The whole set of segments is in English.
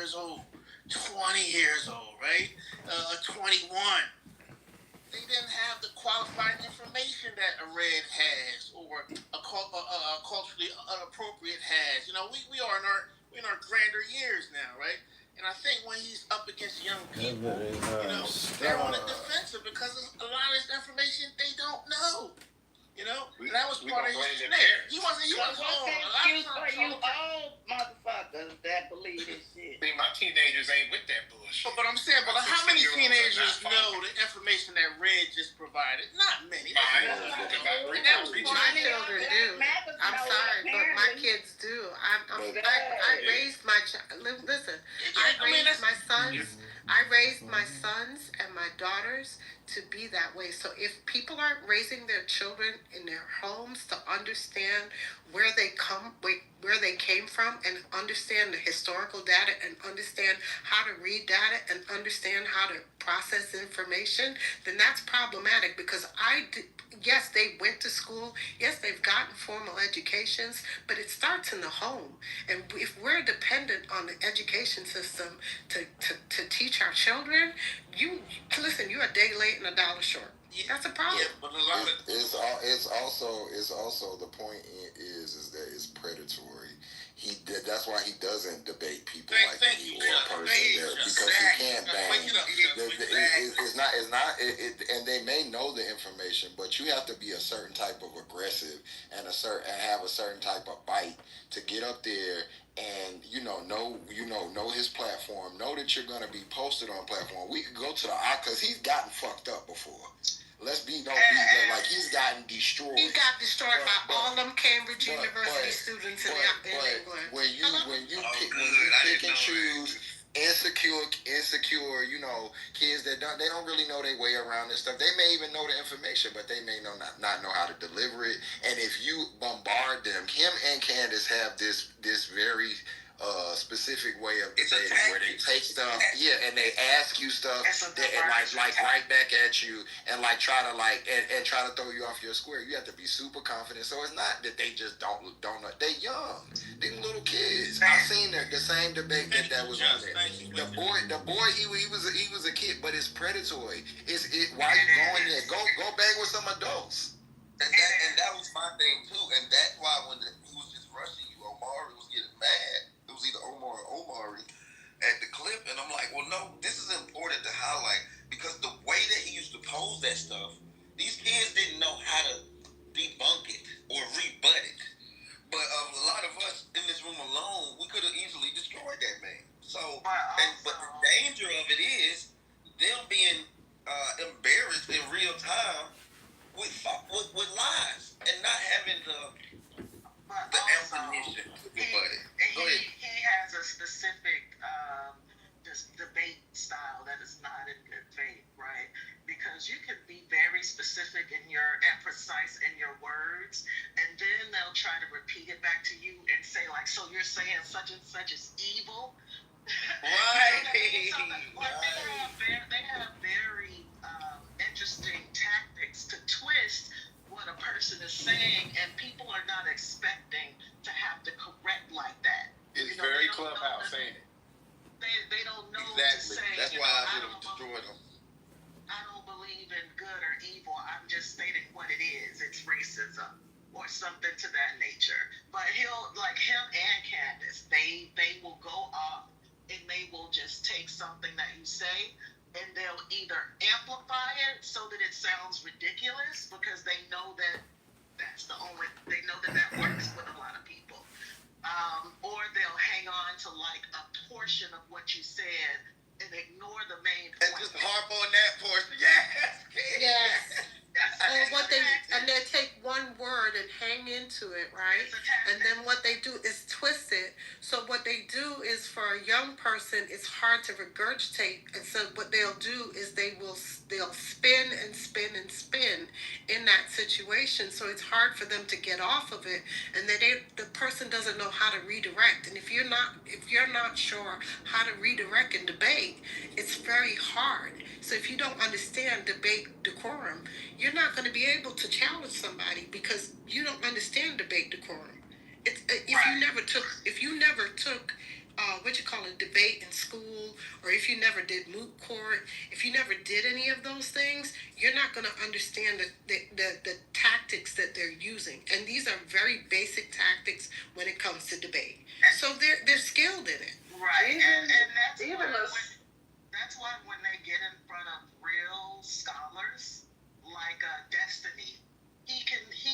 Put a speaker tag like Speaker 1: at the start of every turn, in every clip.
Speaker 1: years old, 20 years old, right? 21. They didn't have the qualified information that a red has or a culturally inappropriate has. You know, we are in our grander years now, right? And I think when he's up against young people, they're on the defensive because a lot of this information they don't know. You know, and that was part of his snake. He wasn't home.
Speaker 2: Excuse for you old motherfuckers that believe this shit.
Speaker 3: See, my teenagers ain't with that bullshit.
Speaker 1: But I'm saying, how many teenagers know the information that Red just provided? Not many.
Speaker 4: My children do. I'm sorry, but my kids do. I raised my child. Listen, I raised my sons. I raised my sons and my daughters to be that way. So if people aren't raising their children in their homes to understand where they came from and understand the historical data and understand how to read data and understand how to process information, then that's problematic because yes, they went to school. Yes, they've gotten formal educations, but it starts in the home. And if we're dependent on the education system to teach our children, you're a day late and a dollar short. That's a problem.
Speaker 1: Yeah, but a lot of
Speaker 5: it's also the point is that it's predatory. That's why he doesn't debate people like me or a person there because he can't bang. And they may know the information, but you have to be a certain type of aggressive and have a certain type of bite to get up there and know his platform, know that you're going to be posted on platform. We could go to the because he's gotten fucked up before. Let's be like he's gotten destroyed.
Speaker 4: He got destroyed by all them Cambridge University students in England.
Speaker 5: When you pick and choose insecure, kids that they don't really know their way around this stuff. They may even know the information, but they may not know how to deliver it. And if you bombard them, him and Candace have this very specific way of debating where they take stuff, and they ask you stuff and like right back at you and like try to throw you off your square. You have to be super confident. So it's not that they just don't know. They young, they little kids. I've seen the same debate that was on there. The boy, he was a kid, but it's predatory. Why you going there? Go bang with some adults.
Speaker 6: And that was my thing too. And that's why when he was just rushing you, Omari was getting mad. It was either Omar or Omari at the clip, and I'm like, well, no, this is important to highlight because the way that he used to pose that stuff, these kids didn't know how to debunk it or rebut it. But a lot of us in this room alone, we could have easily destroyed that man. So, but the danger of it is them being embarrassed in real time with lies and not having the ammunition to rebut it. Go ahead.
Speaker 7: He has a specific debate style that is not in good faith, right? Because you can be very specific and precise in your words, and then they'll try to repeat it back to you and say, like, so you're saying such and such is evil?
Speaker 6: Right.
Speaker 7: They have very interesting tactics to twist what a person is saying, and people are not expecting to have to correct like that.
Speaker 3: It's very Clubhouse, ain't it?
Speaker 7: They don't know
Speaker 6: exactly.
Speaker 7: to say.
Speaker 6: That's why I would have destroyed them.
Speaker 7: I don't believe in good or evil. I'm just stating what it is. It's racism or something to that nature. But he'll, like him and Candace, they will go off and they will just take something that you say and they'll either amplify it so that it sounds ridiculous because they know that they know that works with a lot of people. Or they'll hang on to like a portion of what you said and ignore the main point.
Speaker 6: And just harp on that portion. Yes.
Speaker 4: And they take one word and hang into it, right? And then what they do is twist it. So what they do is for a young person, it's hard to regurgitate. And so what they'll do is they'll spin and spin and spin in that situation. So it's hard for them to get off of it. And the person doesn't know how to redirect. And if you're not sure how to redirect and debate, it's very hard. So if you don't understand debate decorum, you're not going to be able to challenge somebody because you don't understand debate decorum. If you never took debate in school, or if you never did moot court, if you never did any of those things, you're not going to understand the tactics that they're using. And these are very basic tactics when it comes to debate. So they're skilled in it.
Speaker 7: Right. And that's why when they get in front of real scholars like Destiny, he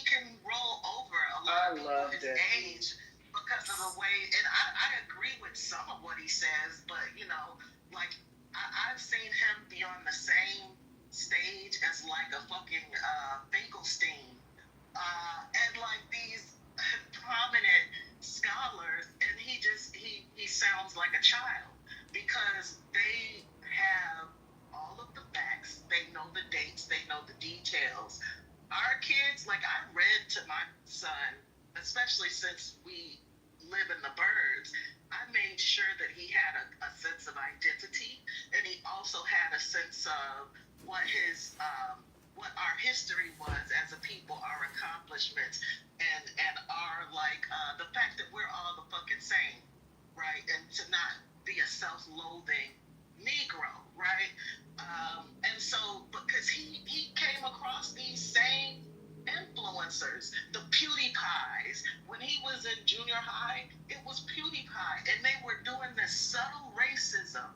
Speaker 7: can roll over a lot of people his age because of the way, and I agree with some of what he says, but like I've seen him be on the same stage as like a fucking Finkelstein, and like these prominent scholars, and he sounds like a child because they have all of the facts, they know the dates, they know the details. Our kids, like I read to my son, especially since we live in the burbs, I made sure that he had a sense of identity, and he also had a sense of what what our history was as a people, our accomplishments, and our the fact that we're all the fucking same, right? And to not be a self-loathing Negro, right? And so because he came across these same influencers, the PewDiePies. When he was in junior high, it was PewDiePie, and they were doing this subtle racism,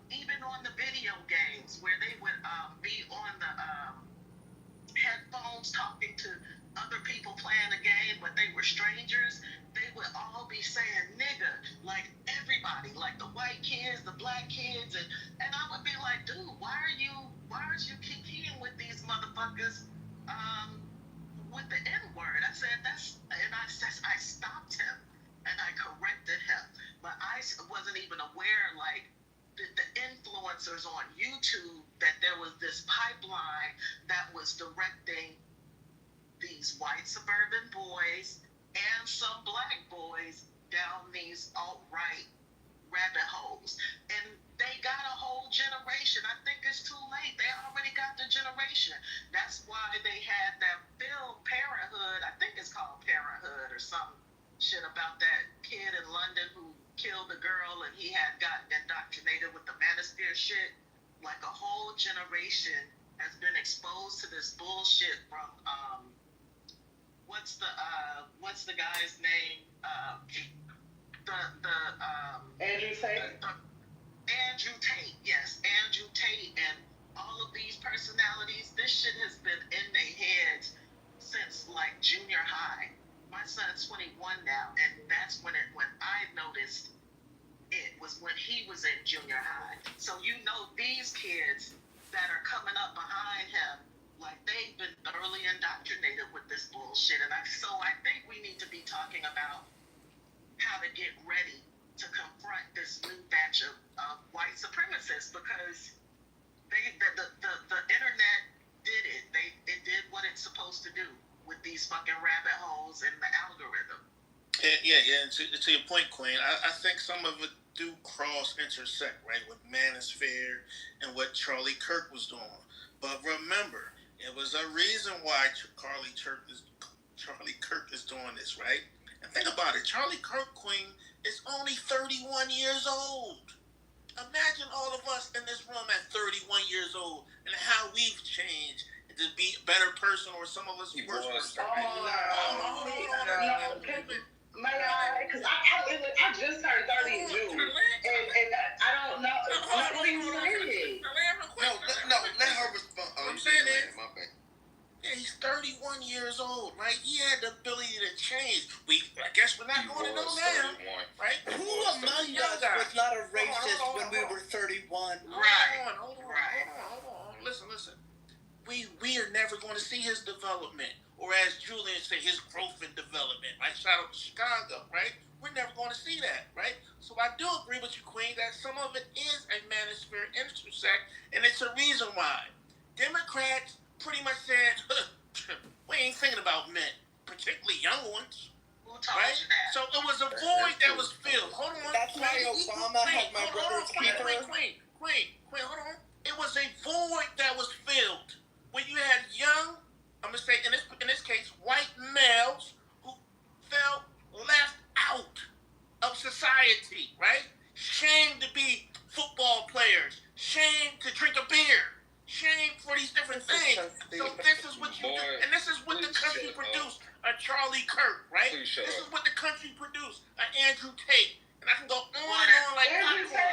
Speaker 7: even on the video games where they would be on the headphones talking to other people playing the game, but they were strangers. They would all be saying nigga, like everybody, like the white kids, the black kids, and I would be like, dude, why are you competing with these motherfuckers with the N-word? I said I stopped him and I corrected him, but I wasn't even aware like the influencers on YouTube that there was this pipeline that was directing these white suburban boys and some black boys down these alt-right rabbit holes. And they got a whole generation. I think it's too late. They already got the generation. That's why they had that film, Parenthood. I think it's called Parenthood or some shit about that kid in London who killed a girl and he had gotten indoctrinated with the manosphere shit. Like a whole generation has been exposed to this bullshit from what's the guy's name?
Speaker 2: Andrew Tate.
Speaker 7: Andrew Tate, yes, Andrew Tate, and all of these personalities. This shit has been in their heads since like junior high. My son's 21 now, and that's when I noticed it was when he was in junior high. So these kids that are coming up behind him, like they've been thoroughly indoctrinated with this bullshit. And I think we need to be talking about how to get ready to confront this new batch of white supremacists, because the internet did it. It did what it's supposed to do with these fucking rabbit holes and the algorithm.
Speaker 1: Yeah. And to your point, Queen, I think some of it do intersect, right, with Manosphere and what Charlie Kirk was doing. But remember, it was a reason why Charlie Kirk is doing this, right? And think about it. Charlie Kirk, Queen, is only 31 years old. Imagine all of us in this room at 31 years old and how we've changed to be a better person, or some of us worse person.
Speaker 2: May I? Because I just turned 30 in June, and I don't know what he's saying.
Speaker 6: No, let her respond.
Speaker 1: I'm saying it. My bad. Yeah, he's 31 years old, right? He had the ability to change. I guess we're not going to know now, right?
Speaker 8: Who among us was not a racist when we were 31?
Speaker 1: Hold on. Listen. We are never going to see his development, or as Julian said, his growth and development. Right? Shout out to Chicago, right? We're never going to see that, right? So I do agree with you, Queen, that some of it is a manosphere intersect, and it's a reason why. Democrats pretty much said, we ain't thinking about men, particularly young ones.
Speaker 7: Who told
Speaker 1: right?
Speaker 7: you that?
Speaker 1: So it was a void that was filled. Hold on.
Speaker 8: That's why Obama had my brother's keeper.
Speaker 1: Queen, hold on. It was a void that was filled when you had young, I'm going to say in this case, white males who felt left out of society. like
Speaker 2: Every
Speaker 6: God,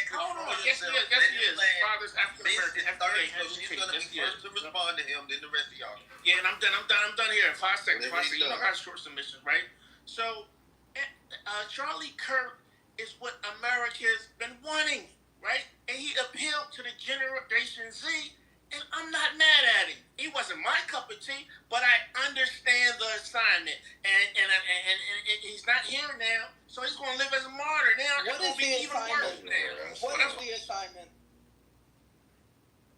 Speaker 1: hold on. Yes, he is. Yes, he is. His father's African American.
Speaker 6: So she's gonna be first to respond to him, then the rest of y'all.
Speaker 1: Yeah, and I'm done here in 5 seconds. 5 seconds. You know how short submissions, right? So, Charlie Kirk is what America's been wanting, right? And he appealed to the Generation Z, and I'm not mad at him. He wasn't my cup of tea, but I understand the assignment. And he's not here now, so he's going to live as a martyr. Now
Speaker 8: What is the assignment? What is the assignment?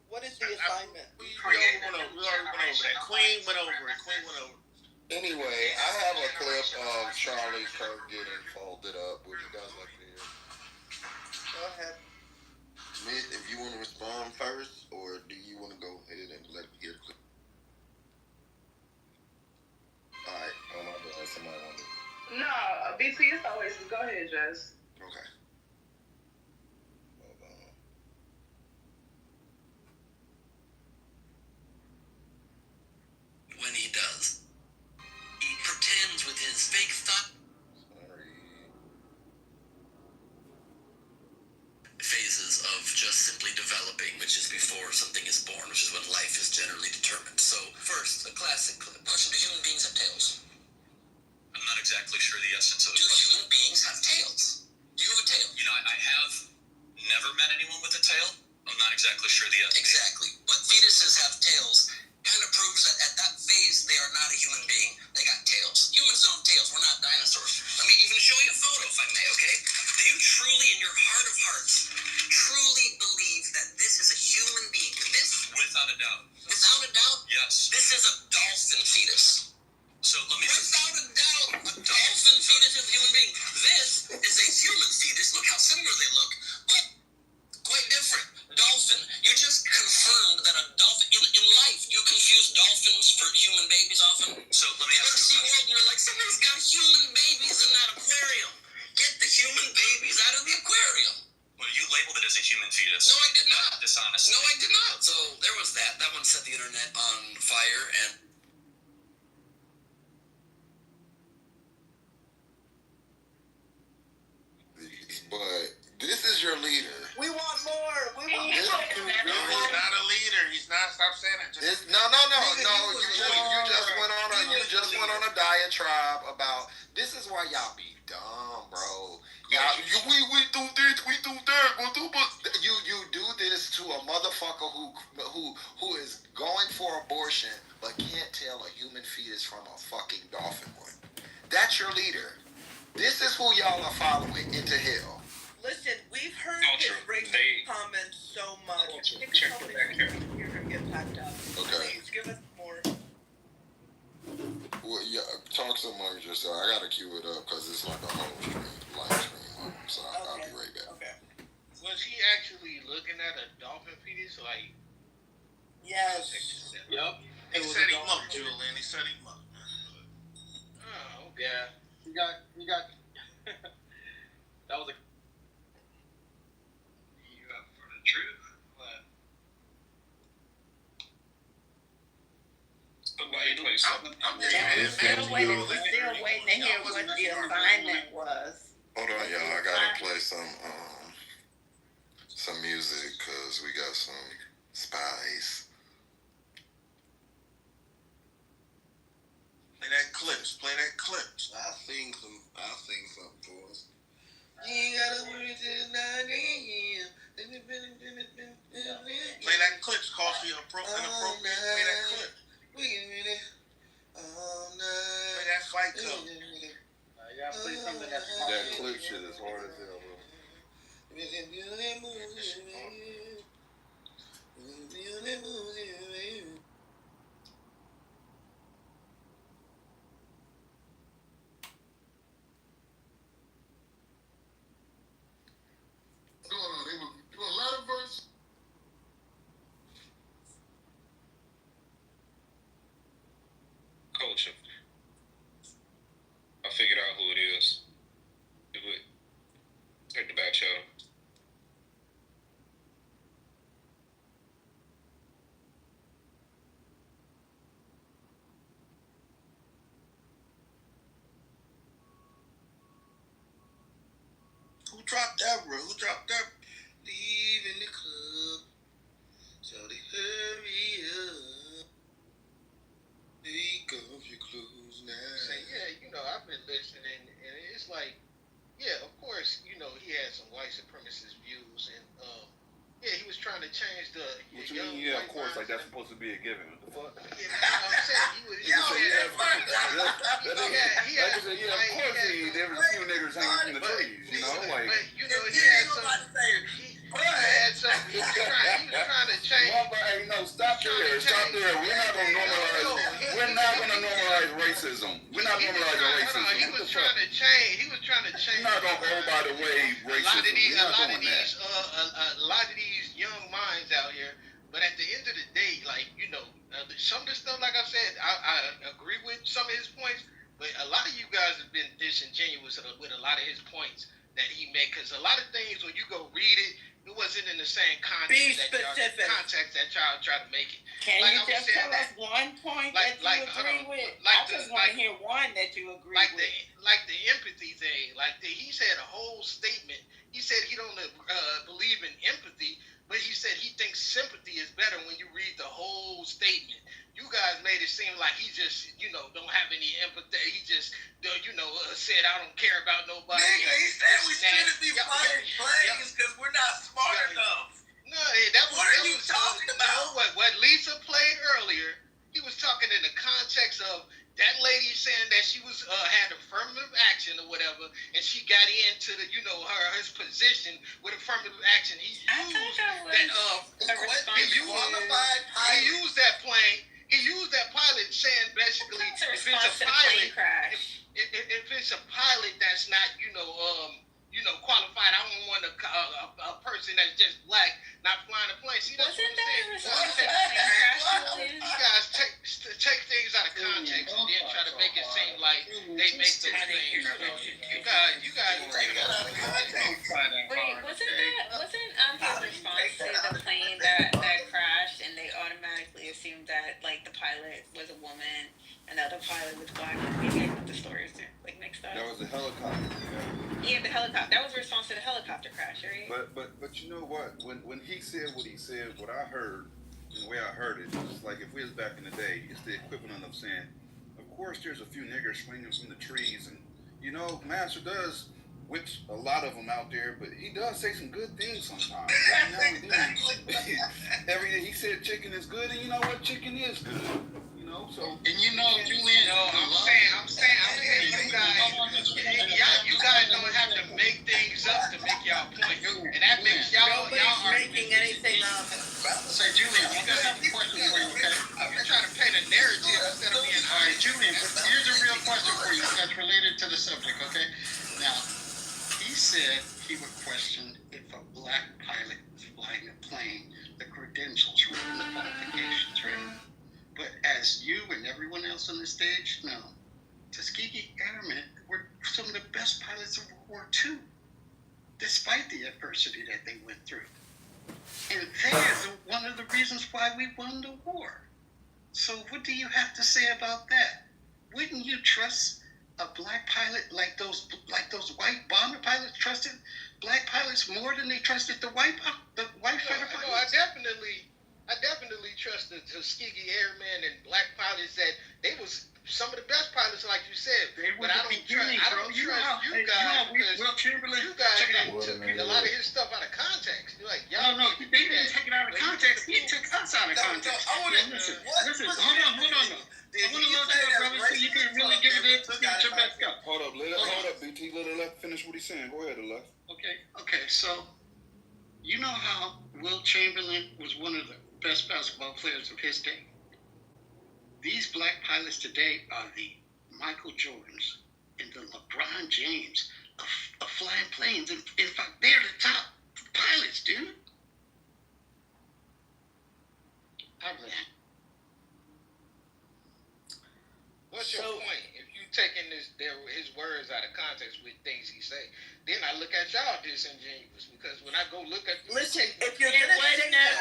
Speaker 8: What is the assignment?
Speaker 1: We already went over that. Queen went over it.
Speaker 5: Anyway, I have a clip of Charlie Kirk getting folded up, which he does like this.
Speaker 8: Go ahead.
Speaker 6: Miss, if you want to respond first, or do you want to go ahead and let me hear the clip? All right. Oh my God, somebody want to.
Speaker 2: No, BT is always. Go ahead, Jess.
Speaker 6: Okay.
Speaker 9: When he does, he pretends with his fake thought phases of just simply developing, which is before something is born, which is when life is generally determined. So, first, a classic clip. Question, do human beings have tails? I'm not exactly sure the essence of the question. Do human beings have tails? Do you have a tail? You know, I have never met anyone with a tail. I'm not exactly sure the essence. Exactly. But fetuses have tails kind of proves that at that phase, they are not a human being. They got tails. Humans don't have tails. We're not dinosaurs. Let me even show you a photo, if I may, okay? Do you truly, in your heart of hearts, truly believe that this is a human being? This? Without a doubt. Without a doubt? Yes. This is a dolphin fetus. So let me... Without a doubt, a dolphin fetus is a human being. This is a human fetus. Look how similar they look, but quite different. Dolphin. You just confirmed that a dolphin... In life, you confuse dolphins for human babies often. So let me ask you a question. You're like, someone's got human babies in that aquarium. Get the human babies out of the aquarium. Well, you labeled it as a human fetus. No, I did not. Dishonest. No, I did not. So there was that. That one set the internet on fire and...
Speaker 5: But this is your leader.
Speaker 8: We want more. We want
Speaker 1: He's
Speaker 8: more.
Speaker 1: not a leader. He's not. Stop saying it.
Speaker 5: No. You just went on a diatribe about this is why y'all be dumb, bro. We do this, we do that, you do this to a motherfucker who is going for abortion but can't tell a human fetus from a fucking dolphin one. That's your leader. This is who y'all are following into hell.
Speaker 8: Listen, we've heard his racist comments so much. Take a couple minutes to hear him get packed up.
Speaker 5: Okay.
Speaker 8: Please give us more.
Speaker 5: Well, yeah, talk among yourself. I gotta cue it up because it's like a whole live stream. So I'll be right back.
Speaker 8: Okay.
Speaker 1: Was he actually looking at a dolphin fetus? Like,
Speaker 8: yes.
Speaker 1: Yep. He set him up, Julian. He set him up. Oh, okay.
Speaker 3: Yeah. He got. That was a. You up for the truth? What?
Speaker 1: I'm still waiting to hear what the assignment was.
Speaker 5: Hold on, y'all. I gotta play some music because we got some spies.
Speaker 1: Play that clips.
Speaker 6: I'll sing something for us. You ain't gotta wait till 9 a.m.
Speaker 1: Play that clips, Coffee. Inappropriate. Play that clip. Play that fight clip.
Speaker 3: You gotta play something that's
Speaker 5: That clip shit is hard as hell, bro. They were doing a lot of verse.
Speaker 3: culture. I figured out who it is. Do it. Take the back show.
Speaker 6: dropped that, bro? Who dropped that? Leaving the club, so they hurry up. Take off your clothes now.
Speaker 1: Say, I've been listening, and it's like, of course, he had some white supremacist views, and he was trying to change the.
Speaker 10: What you mean? Yeah, of course, like that's supposed to be a given. What the fuck?
Speaker 1: Yeah, I'm saying he was.
Speaker 10: Of course, there was a few niggers hanging from the trees,
Speaker 1: But he was trying to change.
Speaker 10: Hey, no, stop there. We're not gonna normalize racism. We're not normalizing racism.
Speaker 1: He was trying to change.
Speaker 10: We're not gonna go by the way racism.
Speaker 1: A lot of these young minds out here. But at the end of the day, some of the stuff, like I said, I agree with some of his points. But a lot of you guys have been disingenuous with a lot of his points that he made. Because a lot of things, when you go read it, it wasn't in the same context that y'all try to make it.
Speaker 11: Can you just tell us one point that you agree with? I just want to hear one that you agree with.
Speaker 1: The empathy thing. He said a whole statement. He said he don't believe in empathy, but he said he thinks sympathy is better when you read the whole statement. You guys made it seem like he just, don't have any empathy. He just, said, I don't care about nobody.
Speaker 6: Nigga, he said we shouldn't be flying planes because we're not smart enough.
Speaker 1: No, what
Speaker 6: are you talking about?
Speaker 1: What Lisa played earlier, he was talking in the context of that lady saying that she was had affirmative action or whatever, and she got into the his position with affirmative action. He used that plane. He used that pilot saying basically if it's a pilot that's not qualified, I don't want a person that's just black not flying a plane. See, that's what I'm saying. You guys take things out of context and then try to make it seem like they make those things. You guys
Speaker 11: Wait, wasn't his response to the plane that crashed, and they automatically assumed that the pilot was a woman and the other pilot was black? Maybe I put the stories mixed up.
Speaker 10: That was a helicopter.
Speaker 11: Yeah, the helicopter. That was a response to the helicopter crash, right?
Speaker 10: But you know what? When he said what he said, what I heard, and the way I heard it, it's like if we was back in the day, it's the equivalent of saying, of course there's a few niggers swinging from the trees, and Master does whips a lot of them out there, but he does say some good things sometimes. Every day he said chicken is good, and you know what? Chicken is good. So
Speaker 1: Julian. I'm saying you guys don't have to make things up to make y'all point, and that makes y'all
Speaker 8: making anything up.
Speaker 1: So Julian, I have a question for you. Okay, I'm trying to paint a narrative instead of being. All right, Julian, here's a real question for you that's related to the subject. Okay, now he said he would question if a black pilot was flying a plane, the credentials were in the qualifications, right? But as you and everyone else on the stage know, Tuskegee Airmen were some of the best pilots of World War II, despite the adversity that they went through. And they are one of the reasons why we won the war. So what do you have to say about that? Wouldn't you trust a black pilot like those white bomber pilots trusted black pilots more than they trusted the white fighter pilots? No, I definitely trust the Tuskegee Airmen and black pilots that they was some of the best pilots, like you said. But I don't trust you guys because you guys took a lot of his stuff out of context. You're like, y'all no, they didn't take it out of context. He took us out of context. Listen, hold on. I want to know that, brother, so you can really give it to back up.
Speaker 10: Hold up, BT. Let her finish what he's saying. Go ahead, Left.
Speaker 1: Okay, so you know how Will Chamberlain was one of the best basketball players of his day. These black pilots today are the Michael Jordans and the LeBron James of flying planes. In fact, they're the top pilots, dude. What's your point? If you taking his words out of context with things he say, then I look at y'all disingenuous because when I go look at
Speaker 8: listen, if you're gonna say that,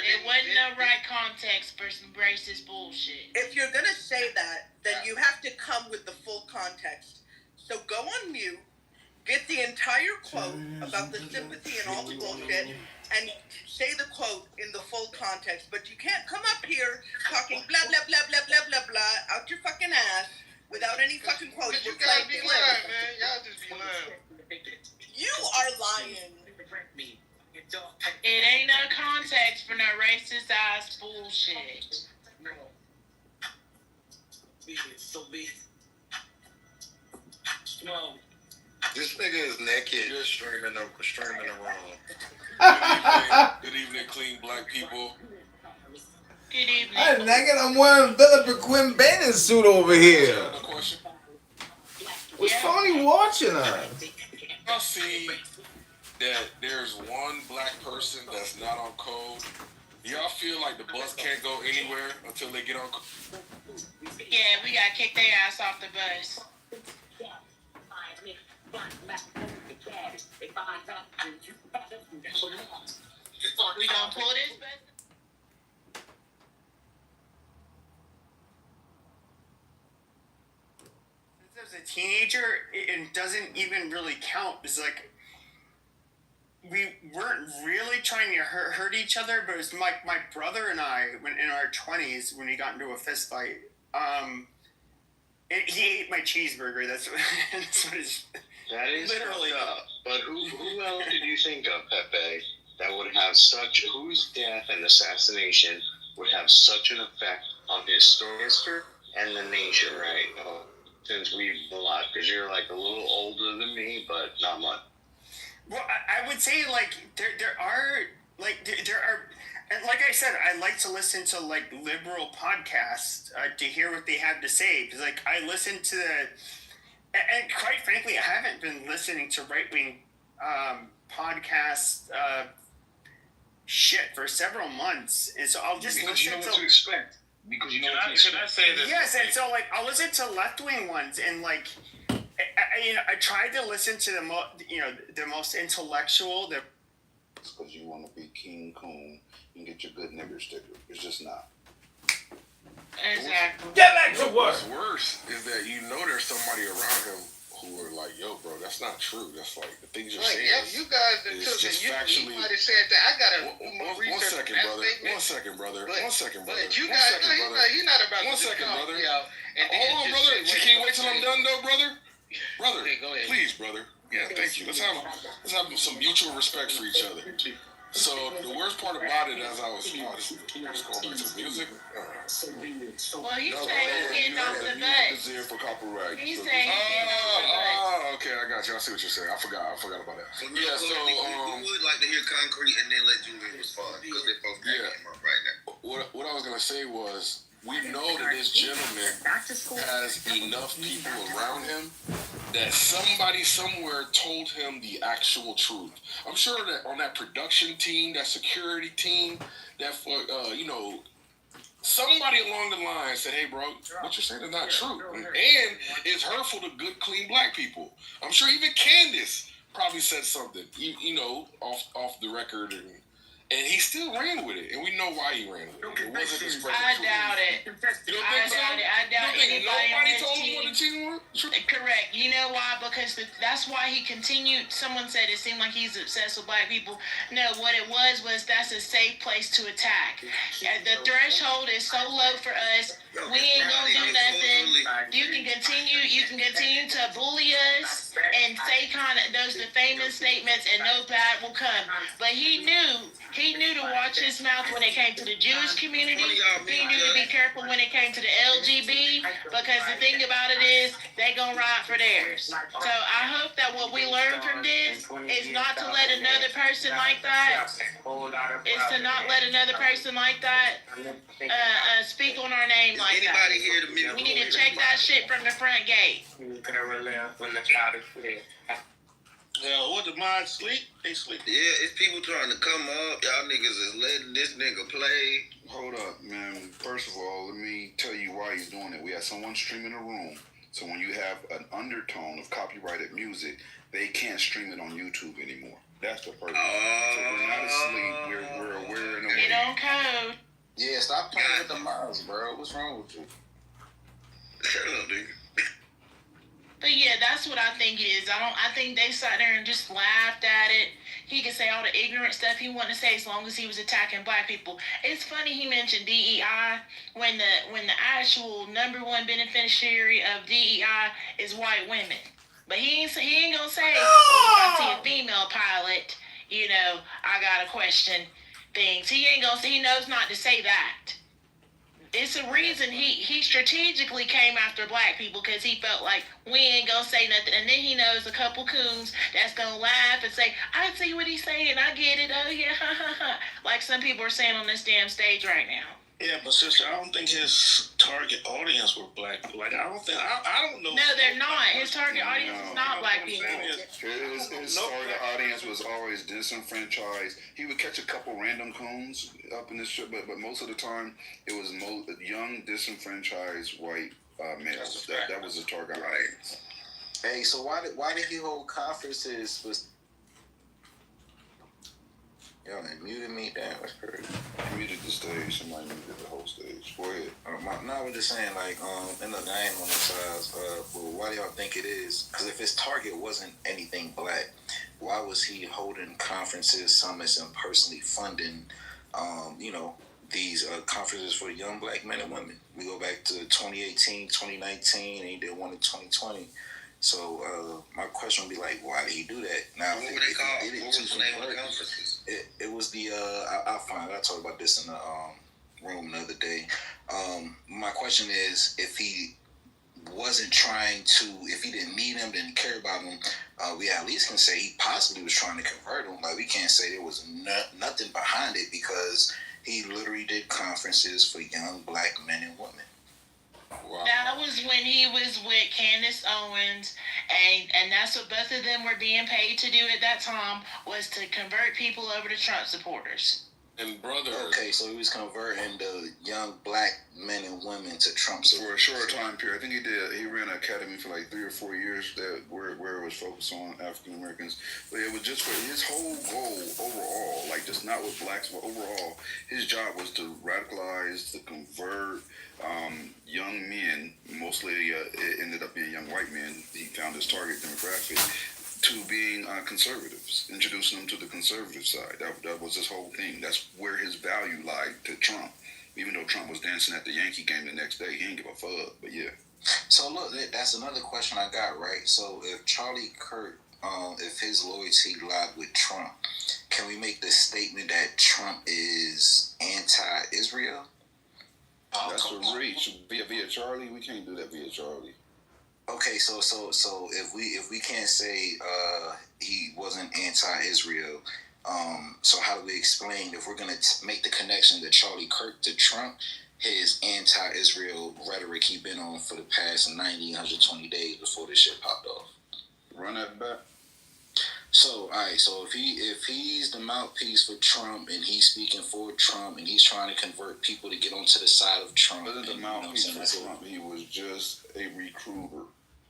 Speaker 12: it wasn't the right context for some racist bullshit.
Speaker 8: If you're gonna say that, then you have to come with the full context. So go on mute, get the entire entire quote about the sympathy and all the bullshit and say the quote in the full context, but you can't come up here talking blah, blah, blah, blah, blah, blah, blah out your fucking ass without any fucking quotes.
Speaker 5: You gotta be lying, man. Y'all just be lying.
Speaker 8: You are lying.
Speaker 12: It ain't no context for no racist ass bullshit.
Speaker 5: This nigga is naked. You're streaming around.
Speaker 13: Good evening, clean black people.
Speaker 12: Good evening.
Speaker 14: I'm naked. I'm wearing Philip Quinn bathing suit over here. What's Phony watching us?
Speaker 13: I see that there's one black person that's not on code. Y'all feel like the bus can't go anywhere until they get on code?
Speaker 12: Yeah, we gotta kick their ass off the bus. We gonna pull this bus?
Speaker 15: As a teenager, it doesn't even really count. It's like we weren't really trying to hurt each other, but it was my brother and I, when in our 20s, when we got into a fist fight. He ate my cheeseburger. That's what it's.
Speaker 16: That is
Speaker 15: literally
Speaker 16: up. But who else did you think of, Pepe, that would have whose death and assassination would have such an effect on his history and the nation, right? Since we've been alive, because you're like a little older than me, but not much.
Speaker 15: Well, I would say like there are, and like I said, I like to listen to like liberal podcasts to hear what they have to say. Because like I listen to and quite frankly, I haven't been listening to right-wing podcasts shit for several months, and so I'll just
Speaker 16: because
Speaker 15: listen
Speaker 16: you know what to expect. Because you know what to expect.
Speaker 3: Can I say this?
Speaker 15: Yes, and so like I'll listen to left-wing ones, and like I tried to listen to the most intellectual.
Speaker 10: Because you want to be King Coon and get your good nigger sticker. It's just not.
Speaker 12: Exactly.
Speaker 14: Get back to work.
Speaker 13: What's worse is that you know there's somebody around him who are like, yo, bro, that's not true. That's like the things you're saying.
Speaker 5: Yeah, you guys that
Speaker 13: is
Speaker 5: took it.
Speaker 13: just
Speaker 5: You
Speaker 13: factually.
Speaker 5: might have said that. I got
Speaker 13: One second, brother. One second, brother.
Speaker 5: But you
Speaker 13: One
Speaker 5: guys,
Speaker 13: second, brother.
Speaker 5: You're not about
Speaker 13: One
Speaker 5: to
Speaker 13: second,
Speaker 5: come
Speaker 13: brother.
Speaker 5: out and
Speaker 13: Hold on, brother. Can you wait till I'm done, though, brother? Brother,
Speaker 5: Okay, go ahead.
Speaker 13: please, brother. Yeah, thank you. Let's have some mutual respect for each other. So the worst part about it, as I was just going back to the music.
Speaker 12: Well, you say he's getting off the bus.
Speaker 13: Is there for copyright?
Speaker 12: He said he's getting off the bus.
Speaker 13: Oh, okay, I got you. I see what you're saying. I forgot about that. Yeah, so
Speaker 6: we would like to hear Concrete and then let Julian respond because they both came up right now.
Speaker 13: What I was gonna say was, we know that this gentleman has enough people around him that somebody somewhere told him the actual truth. I'm sure that on that production team, that security team, that somebody along the line said, "Hey, bro, what you're saying is not true, and it's hurtful to good, clean black people." I'm sure even Candace probably said something, off the record, and he still ran with it, and we know why he ran with it. It wasn't expressing
Speaker 12: I
Speaker 13: truth.
Speaker 12: doubt it.
Speaker 13: You don't think so?
Speaker 12: I doubt anybody on
Speaker 13: Nobody
Speaker 12: this
Speaker 13: told him
Speaker 12: team.
Speaker 13: what the team was?
Speaker 12: Correct. You know why? Because that's why he continued. Someone said it seemed like he's obsessed with black people. No, what it was that's a safe place to attack. The threshold is so low for us. We ain't gonna do nothing. You can continue to bully us and say kind of those defaming statements, and no bad will come. But he knew to watch his mouth when it came to the Jewish community. He knew to be careful when it came to the LGB, because the thing about it is they gonna ride for theirs. So I hope that what we learn from this is not to let another person like that, speak on our name like that.
Speaker 6: Anybody here to me?
Speaker 12: We need to check that shit from the front gate.
Speaker 1: Hell, what the mind sleep? They sleep.
Speaker 6: Yeah, it's people trying to come up. Y'all niggas is letting this nigga play.
Speaker 10: Hold up, man. First of all, let me tell you why he's doing it. We have someone streaming a room. So when you have an undertone of copyrighted music, they can't stream it on YouTube anymore. That's the purpose. So we're not asleep. We're aware and awake.
Speaker 12: Get on code.
Speaker 5: Yeah, stop playing with the mouse, bro. What's wrong with you?
Speaker 6: Shut up, dude.
Speaker 12: But yeah, that's what I think it is. I think they sat there and just laughed at it. He could say all the ignorant stuff he wanted to say as long as he was attacking black people. It's funny he mentioned DEI when the actual #1 beneficiary of DEI is white women. But he ain't gonna say, well, if I see a female pilot, I gotta question things. He knows not to say that. It's a reason he strategically came after black people because he felt like we ain't gonna say nothing, and then he knows a couple coons that's gonna laugh and say, "I see what he's saying, I get it, oh yeah, ha ha ha," like some people are saying on this damn stage right now.
Speaker 17: Yeah, but sister, I don't think his target audience were black. Like, I don't know.
Speaker 12: No, they're not. His target audience is not black people.
Speaker 10: His target audience was always disenfranchised. He would catch a couple random coons up in this shit, but most of the time it was young, disenfranchised white males. That was the target audience.
Speaker 5: Hey, so why did he hold conferences? Yo, man, muted me. Damn, that's crazy.
Speaker 10: You muted the stage. Somebody muted the whole stage. Go ahead.
Speaker 5: No, we're just saying, like, and look, I ain't on the sides, but why do y'all think it is? Because if his target wasn't anything black, why was he holding conferences, summits, and personally funding, these conferences for young black men and women? We go back to 2018, 2019, and he did one in 2020. So my question would be like, why did he do that? Now,
Speaker 6: what were they called? What was the name of the conferences?
Speaker 5: It was the I'll find it. I talked about this in the room the other day. My question is, if he wasn't trying to, if he didn't need him, didn't care about him, we at least can say he possibly was trying to convert him. Like, we can't say there was nothing behind it because he literally did conferences for young black men and women.
Speaker 12: Wow. That was when he was with Candace Owens, and that's what both of them were being paid to do at that time, was to convert people over to Trump supporters.
Speaker 13: And brother,
Speaker 5: okay, so he was converting the young black men and women to Trump supporters
Speaker 10: for a short time period. I think he did. He ran an academy for like 3 or 4 years where it was focused on African Americans. But it was just for his whole goal overall, like just not with blacks, but overall, his job was to radicalize, to convert young men. Mostly it ended up being young white men. He found his target demographic to being conservatives, introducing them to the conservative side. That was his whole thing. That's where his value lied to Trump. Even though Trump was dancing at the Yankee game the next day, he didn't give a fuck. But yeah.
Speaker 5: So look, that's another question I got, right? So if Charlie Kirk, if his loyalty lied with Trump, can we make the statement that Trump is anti-Israel?
Speaker 10: That's a reach. Via Charlie, we can't do that via Charlie.
Speaker 5: Okay, so if we can't say he wasn't anti-Israel, so how do we explain, if we're gonna make the connection that Charlie Kirk to Trump, his anti-Israel rhetoric he been on for the past 90, 120 days before this shit popped off?
Speaker 10: Run that back.
Speaker 5: So, all right. So if he's the mouthpiece for Trump and he's speaking for Trump and he's trying to convert people to get onto the side of Trump,
Speaker 10: wasn't the mouthpiece for Trump. He was just a recruiter.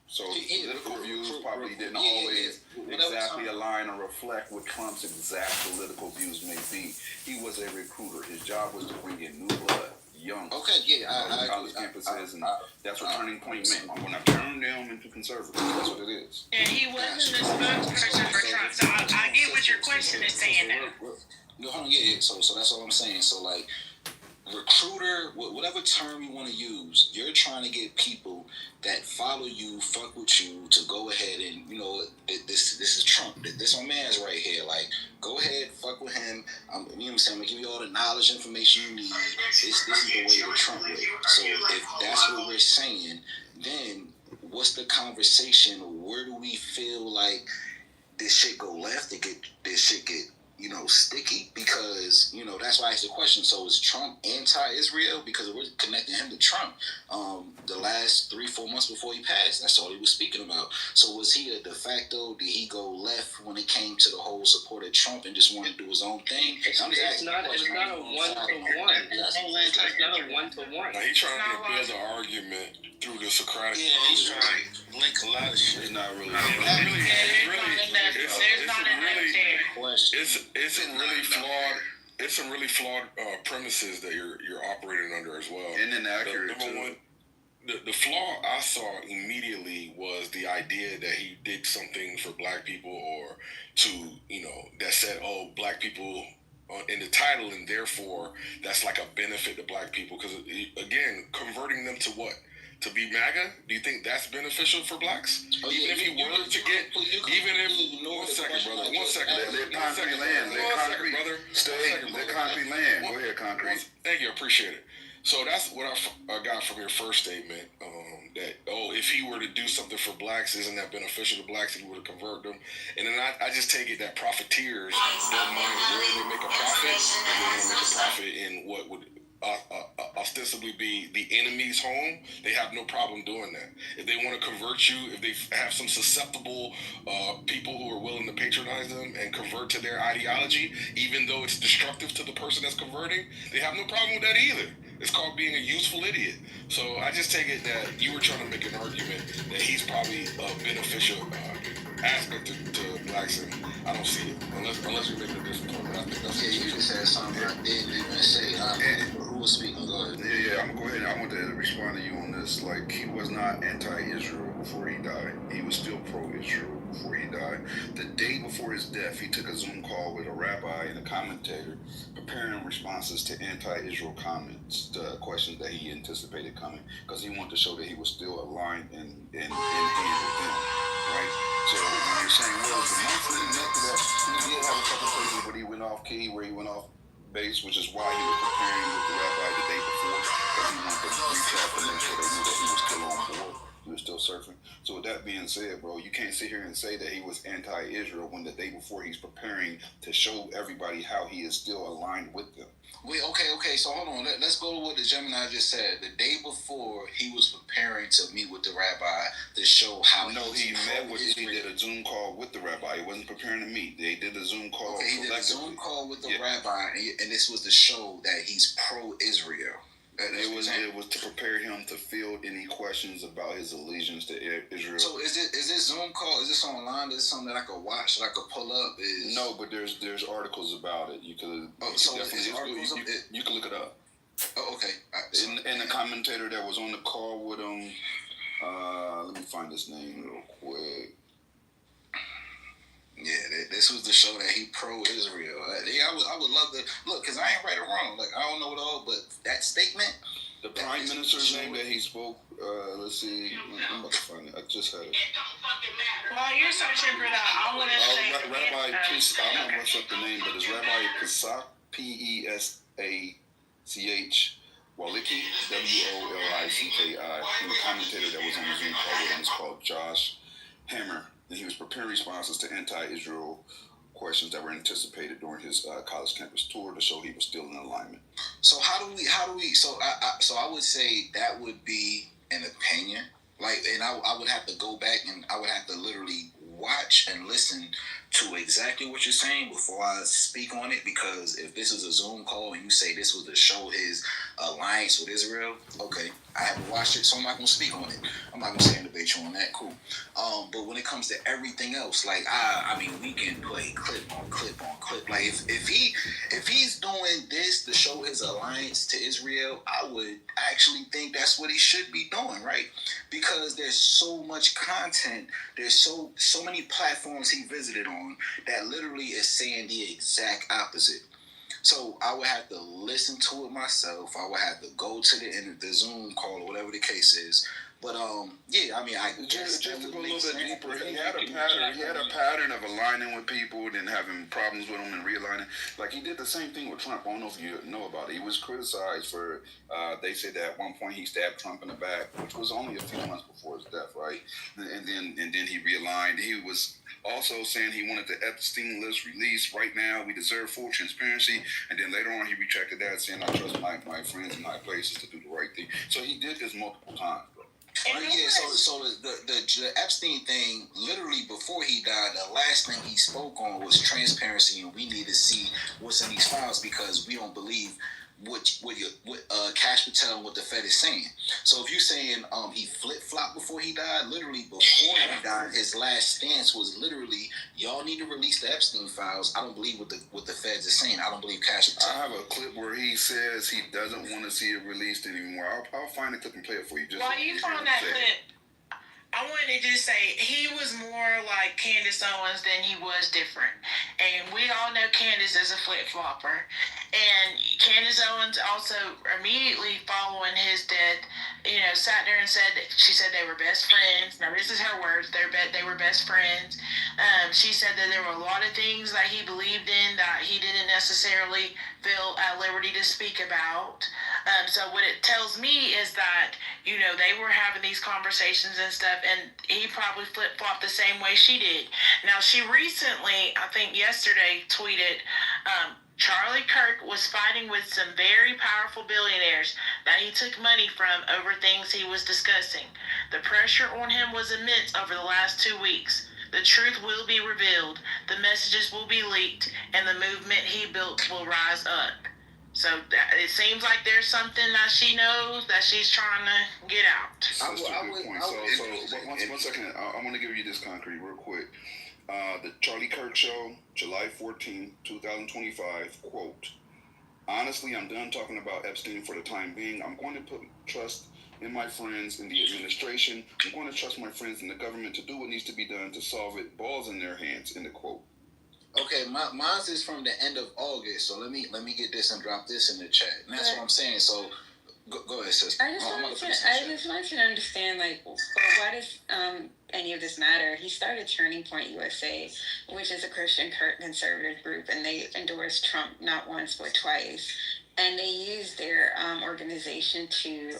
Speaker 10: So political views probably didn't always exactly align or reflect what Trump's exact political views may be. He was a recruiter. His job was to bring in new blood, young.
Speaker 5: Okay, yeah, I
Speaker 10: college campuses, and that's what Turning Point meant. I'm going to turn them into conservatives. That's what it is.
Speaker 12: And he wasn't the spokesperson for Trump. So I get what your question is saying now.
Speaker 5: Yeah. So that's all I'm saying. So like, recruiter, whatever term you want to use, you're trying to get people that follow you, fuck with you, to go ahead and, this is Trump. This my man's right here. Like, go ahead, fuck with him. You know what I'm saying? I'm gonna give you all the knowledge, information you need. This is the way, the Trump way. So if that's what we're saying, then what's the conversation? Where do we feel like this shit go left? This shit get sticky, because that's why I asked the question. So is Trump anti-Israel? Because we're connecting him to Trump. The last 3-4 months before he passed, that's all he was speaking about. So was he a de facto? Did he go left when it came to the whole support of Trump and just wanted to do his own thing?
Speaker 15: It's not a one-to-one. It's not a one-to-one.
Speaker 13: He's trying to build an argument through the Socratic.
Speaker 17: Yeah, he's trying to link a lot of shit.
Speaker 10: It's not really.
Speaker 13: It's some really flawed premises that you're operating under as well.
Speaker 10: And inaccurate too.
Speaker 13: The flaw I saw immediately was the idea that he did something for black people, or to, that said, oh, black people in the title, and therefore that's like a benefit to black people. Because, again, converting them to what? To be MAGA? Do you think that's beneficial for blacks?
Speaker 5: Oh,
Speaker 13: even
Speaker 5: yeah,
Speaker 13: if he were to get, even if, one second, brother, one second.
Speaker 10: Let concrete land. Let concrete,
Speaker 13: brother.
Speaker 10: let concrete land. Go ahead, concrete.
Speaker 13: Thank you, I appreciate it. So that's what I got from your first statement. That, if he were to do something for blacks, isn't that beneficial to blacks? He would have converted them. And then I just take it that profiteers don't mind where they make a profit. They want to make a profit in what would ostensibly be the enemy's home. They have no problem doing that. If they want to convert you, if they have some susceptible people who are willing to patronize them and convert to their ideology, even though it's destructive to the person that's converting, they have no problem with that either. It's called being a useful idiot. So I just take it that you were trying to make an argument that he's probably a beneficial aspect to blacks, and I don't see it unless you're making a different point. I think that's
Speaker 5: you just said something I didn't even say. Who was speaking? Go ahead.
Speaker 10: Yeah, I'm gonna go ahead. I want to respond to you on this. Like, he was not anti-Israel before he died. He was still pro-Israel before he died. The day before his death, he took a Zoom call with a rabbi and a commentator, preparing responses to anti-Israel comments, the questions that he anticipated coming, because he wanted to show that he was still aligned and in hand with them, right? So when you're saying, well, the month leading up to that, he did have a couple places where he went off key, where he went off base, which is why he was preparing with the rabbi the day before, because he wanted to reach out to make sure they knew that he was still on board. He was still surfing. So with that being said, bro, you can't sit here and say that he was anti-Israel when the day before he's preparing to show everybody how he is still aligned with them.
Speaker 5: Wait, okay. So hold on. Let's go to what the Gemini just said. The day before, he was preparing to meet with the rabbi to show how.
Speaker 10: No, he did a Zoom call with the rabbi. He wasn't preparing to meet. They did a Zoom call.
Speaker 5: Okay, he did a Zoom call with the rabbi, and this was to show that he's pro-Israel.
Speaker 10: It was to prepare him to field any questions about his allegiance to Israel.
Speaker 5: So is this Zoom call? Is this online? Is this something that I could watch? That I could pull up?
Speaker 10: No, but there's articles about it. You could. You can look it up.
Speaker 5: Oh, okay.
Speaker 10: And the commentator that was on the call with him. Let me find his name real quick.
Speaker 5: Yeah, this was to show that he pro-Israel. I would love to look, because I ain't right or wrong. Like, I don't know it all, but that statement.
Speaker 10: The prime minister's name that he spoke. Let's see. I'm about to find it. I just had it.
Speaker 12: While you're searching for that, I want to say.
Speaker 10: Rabbi Pesach. I don't know what's up the name, but it's Rabbi Pesach, Pesach, Walicki, Wolicki. And the commentator that was on the Zoom call with him is called Josh Hammer. And he was preparing responses to anti-Israel questions that were anticipated during his college campus tour to show he was still in alignment.
Speaker 5: So how do we? So I would say that would be an opinion. Like, and I would have to go back and I would have to literally watch and listen to exactly what you're saying before I speak on it, because if this is a Zoom call and you say this was to show his alliance with Israel, okay, I haven't watched it, so I'm not going to speak on it. I'm not going to say and debate you on that, cool. But when it comes to everything else, like, I mean, we can play clip on clip on clip. Like, if he's doing this to show his alliance to Israel, I would actually think that's what he should be doing, right? Because there's so much content, there's so many platforms he visited on that literally is saying the exact opposite. So I would have to listen to it myself. I would have to go to the Zoom call or whatever the case is. But yeah, I mean, I
Speaker 10: just to go a little bit deeper, he had a pattern. He had a pattern of aligning with people, then having problems with them and realigning. Like, he did the same thing with Trump. I don't know if you know about it. He was criticized for. They said that at one point he stabbed Trump in the back, which was only a few months before his death, right? And then he realigned. He was also saying he wanted the Epstein list released right now. We deserve full transparency. And then later on, he retracted that, saying, "I trust my friends and my places to do the right thing." So he did this multiple times, bro.
Speaker 5: Yeah, so the Epstein thing, literally before he died, the last thing he spoke on was transparency, and we need to see what's in these files because we don't believe what Cash Patel and what the Fed is saying. So if you're saying he flip-flopped before he died, literally before he died, his last stance was literally, y'all need to release the Epstein files. I don't believe what the Feds is saying. I don't believe Cash Patel.
Speaker 10: I have a clip where he says he doesn't want to see it released anymore. I'll find the clip and play it for you.
Speaker 12: While you find that clip, I wanted to just say he was more like Candace Owens than he was different. And we all know Candace is a flip-flopper. And Candace Owens also immediately following his death, sat there and said that she said they were best friends. Now this is her words. They were best friends. She said that there were a lot of things that he believed in that he didn't necessarily feel at liberty to speak about. So what it tells me is that, they were having these conversations and stuff, and he probably flip-flopped the same way she did. Now, she recently, I think yesterday, tweeted, Charlie Kirk was fighting with some very powerful billionaires that he took money from over things he was discussing. The pressure on him was immense over the last 2 weeks. The truth will be revealed, the messages will be leaked, and the movement he built will rise up. So it seems like there's something that she knows that she's trying to get out.
Speaker 10: That's a good point. So one second, I want to give you this concrete real quick. The Charlie Kirk Show, July 14, 2025, quote, honestly, I'm done talking about Epstein for the time being. I'm going to put trust in my friends in the administration. I'm going to trust my friends in the government to do what needs to be done to solve it. Balls in their hands, end of quote.
Speaker 5: Okay, mine's is from the end of August, so let me get this and drop this in the chat. And that's what I'm saying. So go ahead, sister.
Speaker 11: I just wanted to understand, why does any of this matter? He started Turning Point USA, which is a Christian conservative group, and they endorsed Trump not once but twice. And they use their organization to,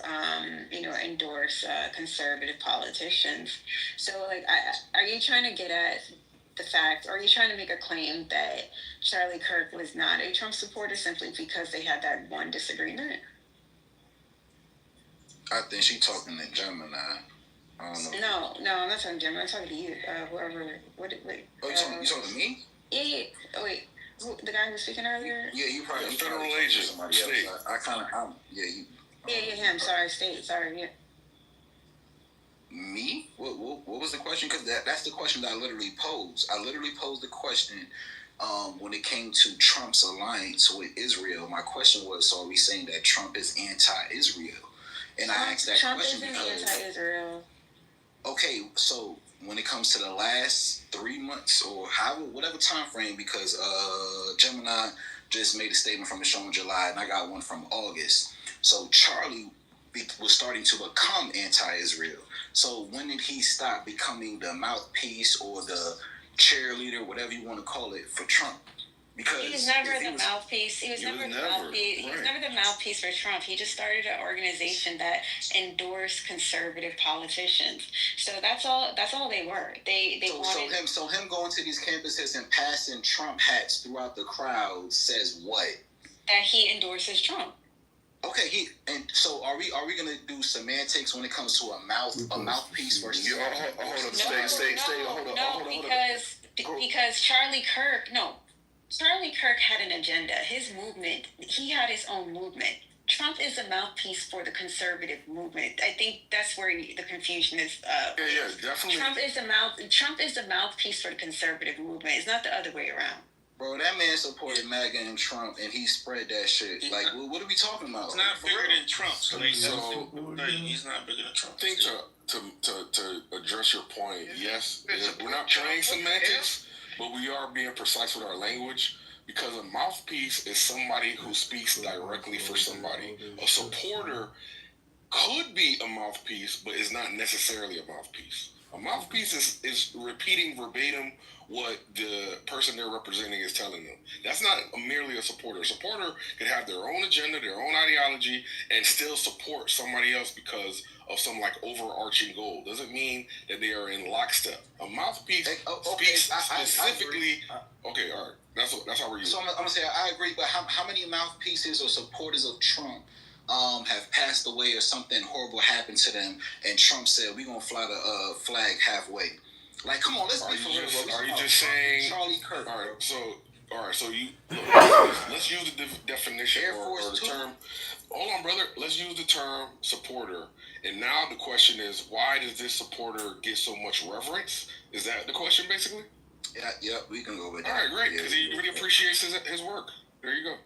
Speaker 11: endorse conservative politicians. So, are you trying to get at the fact, or are you trying to make a claim that Charlie Kirk was not a Trump supporter simply because they had that one disagreement?
Speaker 5: I think she's talking to Gemini. I don't know.
Speaker 11: No, I'm not talking to Gemini. I'm talking to you, whoever. Wait.
Speaker 5: Oh, you talking to me?
Speaker 11: Yeah. Oh, wait. The guy who was speaking earlier?
Speaker 5: Yeah, you probably
Speaker 13: federal agent.
Speaker 5: Somebody else. I kind of,
Speaker 11: Yeah, him. Sorry, sorry, yeah.
Speaker 5: Me? What was the question? Because that's the question that I literally posed. I literally posed the question when it came to Trump's alliance with Israel. My question was, so are we saying that Trump is anti-Israel? And I asked that question because
Speaker 11: Trump isn't anti-Israel.
Speaker 5: Okay, so when it comes to the last 3 months or whatever time frame, because Gemini just made a statement from the show in July, and I got one from August. So Charlie was starting to become anti-Israel. So when did he stop becoming the mouthpiece or the cheerleader, whatever you want to call it, for Trump? Because
Speaker 11: he was never the mouthpiece. He was never the mouthpiece. He was never the mouthpiece for Trump. He just started an organization that endorsed conservative politicians. So that's all they were. They wanted.
Speaker 5: So him going to these campuses and passing Trump hats throughout the crowd says what?
Speaker 11: That he endorses Trump.
Speaker 5: Okay, so are we gonna do semantics when it comes to a mouthpiece versus?
Speaker 11: Because Charlie Kirk had an agenda. His movement, he had his own movement. Trump is a mouthpiece for the conservative movement. I think that's where the confusion is.
Speaker 13: Yeah, definitely.
Speaker 11: Trump is the mouthpiece for the conservative movement. It's not the other way around.
Speaker 5: Bro, that man supported MAGA and Trump, and he spread that shit. Like, what are we talking about?
Speaker 17: He's not bigger than Trump, so he's not bigger than Trump.
Speaker 13: I think to address your point, yes, we're not playing semantics, but we are being precise with our language, because a mouthpiece is somebody who speaks directly for somebody. A supporter could be a mouthpiece, but is not necessarily a mouthpiece. A mouthpiece is repeating verbatim what the person they're representing is telling them. That's not merely a supporter. A supporter can have their own agenda, their own ideology, and still support somebody else because of some overarching goal. Doesn't mean that they are in lockstep. A mouthpiece speaks specifically. Okay, all right. That's how we're using.
Speaker 5: So I'm gonna say I agree, but how many mouthpieces or supporters of Trump have passed away or something horrible happened to them, and Trump said we're gonna fly the flag halfway? Like, come on, let's be for real, bro.
Speaker 13: Are you just saying
Speaker 5: Charlie Kirk?
Speaker 13: All right, so All right, so let's use the definition or the term. Hold on, brother. Let's use the term supporter. And now the question is, why does this supporter get so much reverence? Is that the question, basically?
Speaker 5: Yeah, we can go with that.
Speaker 13: All right, great, because he really appreciates his work. There you go.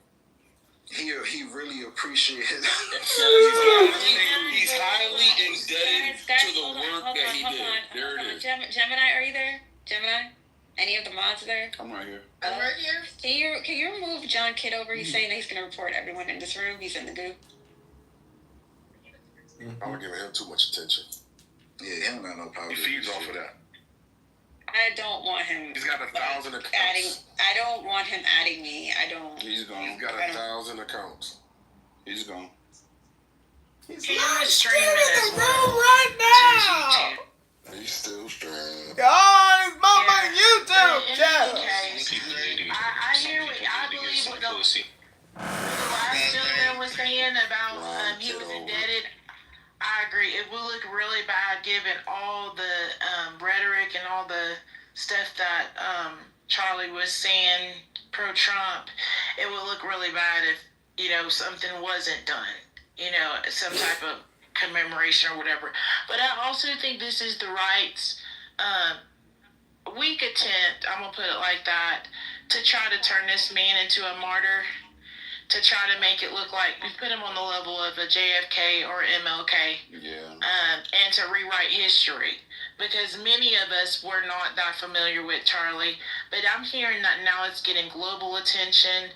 Speaker 5: He really appreciates it.
Speaker 13: He's highly indebted to the work that he did. There it is.
Speaker 11: Gemini, are you there? Gemini? Any of the mods there?
Speaker 10: I'm right here.
Speaker 11: I'm right here. Can you remove John Kitover? He's saying that he's going to report everyone in this room. He's in the goo.
Speaker 13: I'm not giving him too much attention.
Speaker 5: Yeah, he don't got no power.
Speaker 13: He feeds off of that.
Speaker 11: I don't want him.
Speaker 13: He's got 1,000 accounts.
Speaker 11: I don't want him adding me. I don't.
Speaker 10: He's gone.
Speaker 13: He's got 1,000 accounts.
Speaker 10: He's gone.
Speaker 12: He's streaming as well.
Speaker 14: right now.
Speaker 5: He's still streaming.
Speaker 14: Oh, it's my YouTube channel.
Speaker 12: I hear what I believe what the last gentleman was saying about he was indebted. I agree. It would look really bad given all the rhetoric and all the stuff that Charlie was saying pro-Trump. It would look really bad if, something wasn't done. Some type of commemoration or whatever. But I also think this is the right weak attempt, I'm going to put it like that, to try to turn this man into a martyr, to try to make it look like we put him on the level of a JFK or MLK, and to rewrite history. Because many of us were not that familiar with Charlie, but I'm hearing that now it's getting global attention.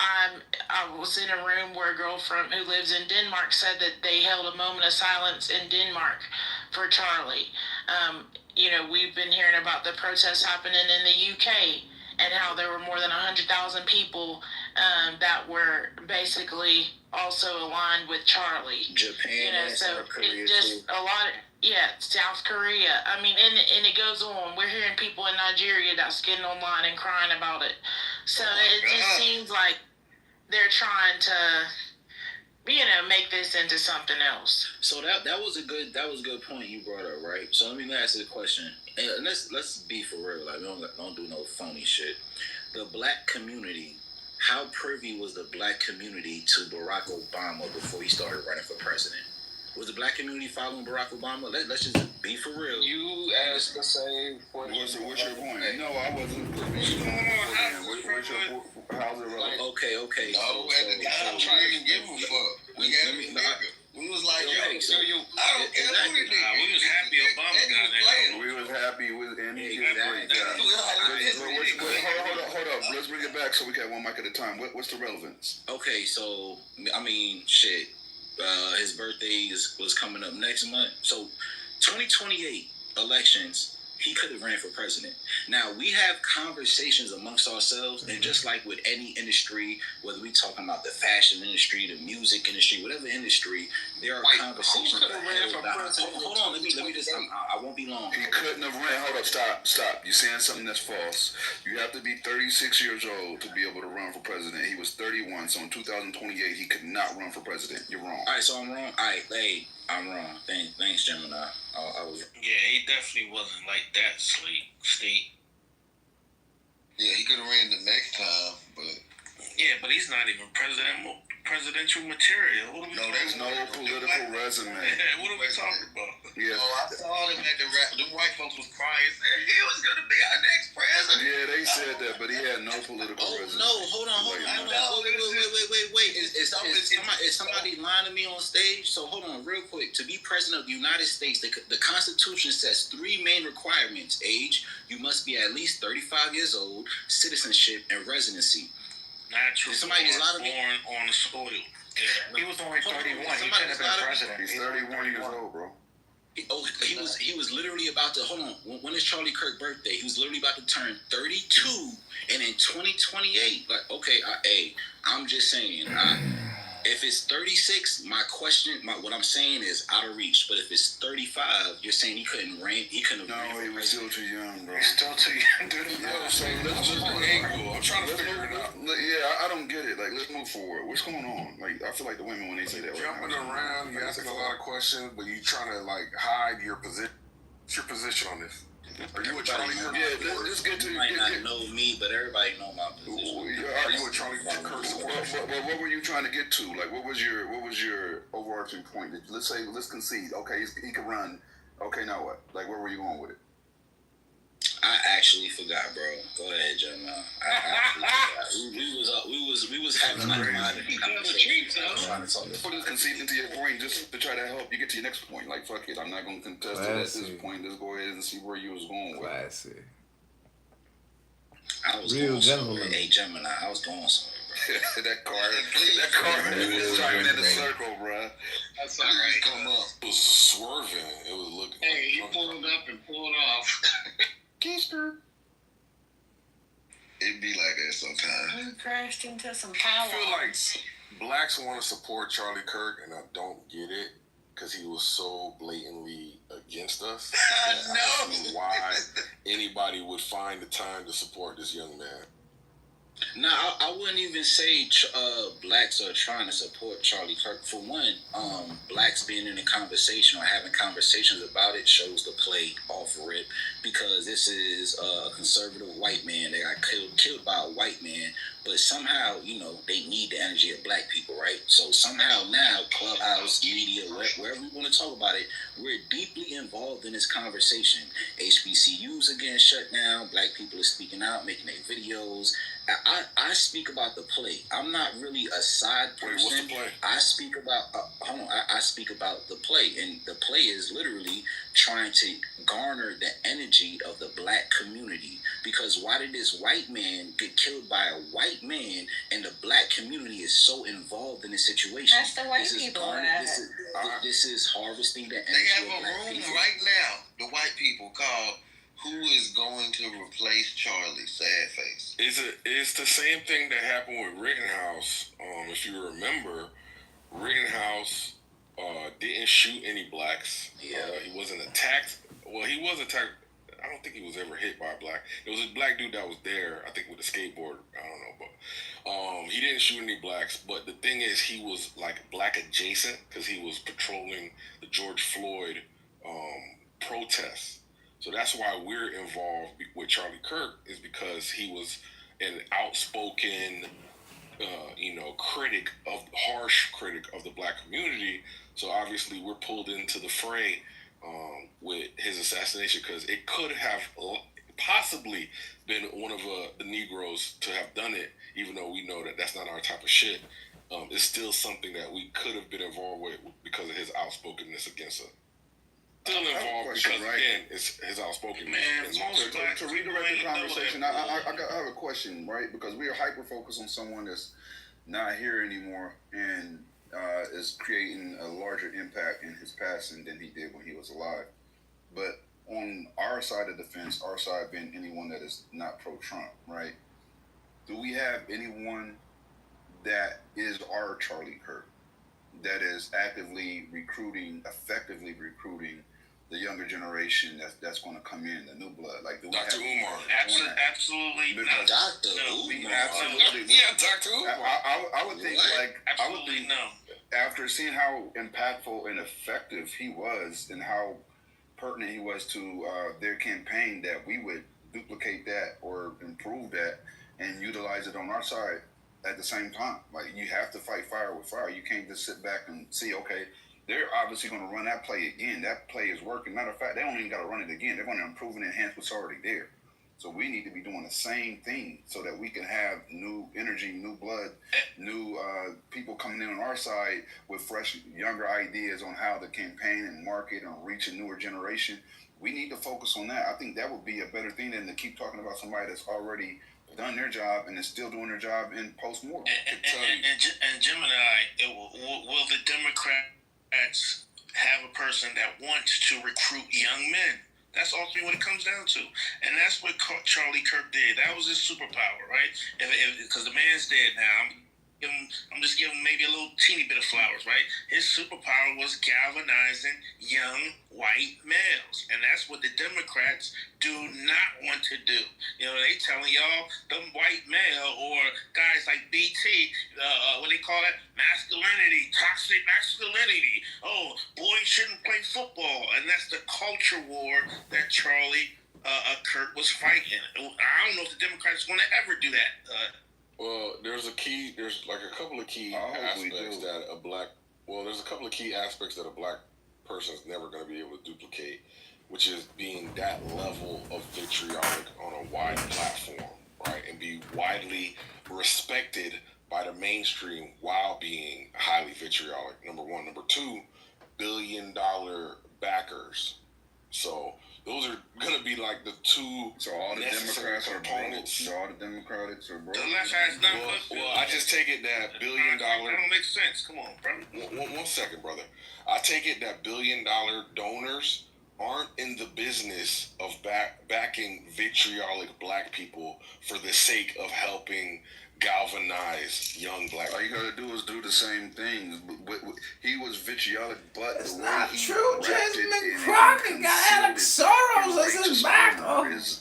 Speaker 12: I was in a room where a girl who lives in Denmark said that they held a moment of silence in Denmark for Charlie. We've been hearing about the protests happening in the UK and how there were more than 100,000 people that were basically also aligned with Charlie.
Speaker 5: Japan, South Korea,
Speaker 12: it's just a lot of, South Korea. I mean, and it goes on. We're hearing people in Nigeria that's getting online and crying about it. So it just seems like they're trying to, make this into something else.
Speaker 18: So that was a good point you brought up, right? So let me ask you a question, and let's be for real. Like, we don't do no phony shit. The black community, how privy was the black community to Barack Obama before he started running for president? Was the black community following Barack Obama? Let's just be for real.
Speaker 3: You asked the same question.
Speaker 10: What's your point? No, I wasn't. How's it relevant?
Speaker 18: Okay.
Speaker 6: No, at the time, we didn't give a fuck. We was like, I don't care who it is.
Speaker 17: We was happy Obama got there.
Speaker 10: We was happy and he did a great job. Hold up. Let's bring it back so we got one mic at a time. What's the relevance?
Speaker 18: Okay, so, shit. His birthday was coming up next month. So 2028 elections, he could have ran for president. Now, we have conversations amongst ourselves, and just like with any industry, whether we talking about the fashion industry, the music industry, whatever industry, there are conversations that hold on, let me just, I won't be long.
Speaker 10: He couldn't have ran. Hold up, stop. You're saying something that's false. You have to be 36 years old to be able to run for president. He was 31, so in 2028, he could not run for president. You're wrong.
Speaker 18: All right, so I'm wrong. All right, I'm wrong. Thanks, Gemini. I was.
Speaker 17: Yeah, he definitely wasn't like that Steve.
Speaker 6: Yeah, he could have ran the next time, but.
Speaker 17: Yeah, but he's not even presidential material.
Speaker 10: No, there's no political resume.
Speaker 17: What are we talking about?
Speaker 10: Yeah.
Speaker 6: I saw them at the rap. The white folks was crying, saying he was going to be our next president.
Speaker 10: Yeah, they said that, but he had no political resume.
Speaker 18: No, hold on. Wait. Is somebody lying to me on stage? So hold on, real quick. To be president of the United States, the Constitution sets 3 main requirements: age, you must be at least 35 years old; citizenship; and residency.
Speaker 17: Natural
Speaker 18: somebody
Speaker 17: born on the soil. Yeah. He was only 31. He couldn't have been president.
Speaker 10: He's 31 years old, bro.
Speaker 18: He was literally about to, hold on, when is Charlie Kirk's birthday? He was literally about to turn 32, and in 2028, like, okay, I'm just saying, if it's 36, what I'm saying is out of reach. But if it's 35, you're saying he couldn't ran. He couldn't.
Speaker 10: No, he was still too young, bro.
Speaker 13: He's still too young. So let's just angle. I'm trying to figure it out.
Speaker 10: Yeah, I don't get it. Like, let's move forward. What's going on? Like, I feel like the women when they say that.
Speaker 13: Jumping around, you're asking a lot of questions, but you trying to hide your position. What's your position on this? Are you a Charlie Kirk?
Speaker 10: Yeah, let's get to
Speaker 18: might not know me, me, but everybody know my position.
Speaker 10: Are you a Charlie Kirk supporter? What were you trying to get to? Like, what was your overarching point? Let's concede. Okay, he could run. Okay, now what? Like, where were you going with it?
Speaker 18: I actually forgot, bro. Go ahead, John. I actually forgot. We was having like a conversation. Trying to talk.
Speaker 10: Put this conceit into your brain just to try to help you get to your next point. Like, fuck it, I'm not going to contest it at this point. Let's go ahead and see where you was going with.
Speaker 14: Classic.
Speaker 18: I was
Speaker 14: Real
Speaker 18: going
Speaker 14: gentleman.
Speaker 18: somewhere. Hey, Gemini, I was going somewhere, bro.
Speaker 10: that car was driving in a circle, bro.
Speaker 3: That's all right.
Speaker 13: Come up. It was swerving. It was looking.
Speaker 3: Hey, he pulled up and pulled off.
Speaker 10: Keister.
Speaker 6: It be like that sometimes.
Speaker 11: We crashed into some
Speaker 13: I feel like
Speaker 11: pylons.
Speaker 13: blacks want to support Charlie Kirk, and I don't get it because he was so blatantly against us. I don't see why anybody would find the time to support this young man.
Speaker 18: Nah, I wouldn't even say blacks are trying to support Charlie Kirk. For one, blacks being in a conversation or having conversations about it shows the play off rip, because this is a conservative white man that got killed by a white man, but somehow, they need the energy of black people, right? So somehow now, Clubhouse, media, wherever we want to talk about it, we're deeply involved in this conversation. HBCUs are getting shut down. Black people are speaking out, making their videos. I speak about the play. I'm not really a side person.
Speaker 13: What's the play?
Speaker 18: I speak about I speak about the play, and the play is literally trying to garner the energy of the black community. Because why did this white man get killed by a white man, and the black community is so involved in this situation?
Speaker 11: That's the white people.
Speaker 18: This is harvesting the energy.
Speaker 6: They have
Speaker 18: of
Speaker 6: a
Speaker 18: black
Speaker 6: room
Speaker 18: people.
Speaker 6: right now, the white people, called "Who is going to replace Charlie?" Sad face.
Speaker 13: It's the same thing that happened with Rittenhouse. If you remember, Rittenhouse didn't shoot any blacks.
Speaker 18: Yeah.
Speaker 13: He wasn't attacked. Well, he was attacked. I don't think he was ever hit by a black. It was a black dude that was there, I think, with a skateboard. I don't know, but he didn't shoot any blacks. But the thing is, he was like black adjacent because he was patrolling the George Floyd protests. So that's why we're involved with Charlie Kirk, is because he was an outspoken, harsh critic of the black community. So obviously we're pulled into the fray with his assassination, because it could have possibly been one of the Negroes to have done it, even though we know that that's not our type of shit. It's still something that we could have been involved with because of his outspokenness against us. Still involved because, again, it's his outspoken man.
Speaker 10: To redirect the conversation, I have a question, right? Because we are hyper focused on someone that's not here anymore and is creating a larger impact in his passing than he did when he was alive. But on our side of the fence, our side being anyone that is not pro-Trump, right? Do we have anyone that is our Charlie Kirk, that is actively recruiting, effectively recruiting the younger generation that's going to come in, the new blood? Like, do we
Speaker 13: Dr. Umar.
Speaker 1: Absolutely
Speaker 18: Dr.
Speaker 1: not.
Speaker 10: Absolutely.
Speaker 13: Yeah, Dr. Umar.
Speaker 10: I would think,
Speaker 1: Absolutely no.
Speaker 10: after seeing how impactful and effective he was and how pertinent he was to their campaign, that we would duplicate that or improve that and utilize it on our side at the same time. Like, you have to fight fire with fire. You can't just sit back and see, okay, they're obviously going to run that play again. That play is working. Matter of fact, they don't even got to run it again. They're going to improve and enhance what's already there. So we need to be doing the same thing so that we can have new energy, new blood, new people coming in on our side with fresh, younger ideas on how to campaign and market and reach a newer generation. We need to focus on that. I think that would be a better thing than to keep talking about somebody that's already done their job and is still doing their job in post-mortem.
Speaker 1: And Gemini, will the Democrats have a person that wants to recruit young men? That's ultimately what it comes down to. And that's what Charlie Kirk did. That was his superpower, right? Because the man's dead now. I'm just giving maybe a little teeny bit of flowers, right? His superpower was galvanizing young white males. And that's what the Democrats do not want to do. They telling y'all, them white male or guys like BT, what they call it? Masculinity, toxic masculinity. Oh, boys shouldn't play football. And that's the culture war that Charlie Kurt was fighting. I don't know if the Democrats want to ever do that.
Speaker 13: Well, there's like a couple of key aspects that a black. Well, there's a couple of key aspects that a black person is never going to be able to duplicate, which is being that level of vitriolic on a wide platform, right, and be widely respected by the mainstream while being highly vitriolic. Number one. Number two, $1 billion backers. So those are gonna be like the two.
Speaker 10: So all the Democrats are opponents. So all the Democrats are broke.
Speaker 13: Well, I just take it that $1 billion.
Speaker 1: That don't make sense. Come on, brother.
Speaker 13: One second, brother. I take it that $1 billion donors aren't in the business of backing vitriolic black people for the sake of helping galvanize young black people.
Speaker 10: All you gotta do is do the same thing. He was vitriolic, but
Speaker 14: it's
Speaker 10: the way
Speaker 14: not
Speaker 10: he
Speaker 14: true. Jasmine Crockett got Alex Soros as his backer.
Speaker 10: Is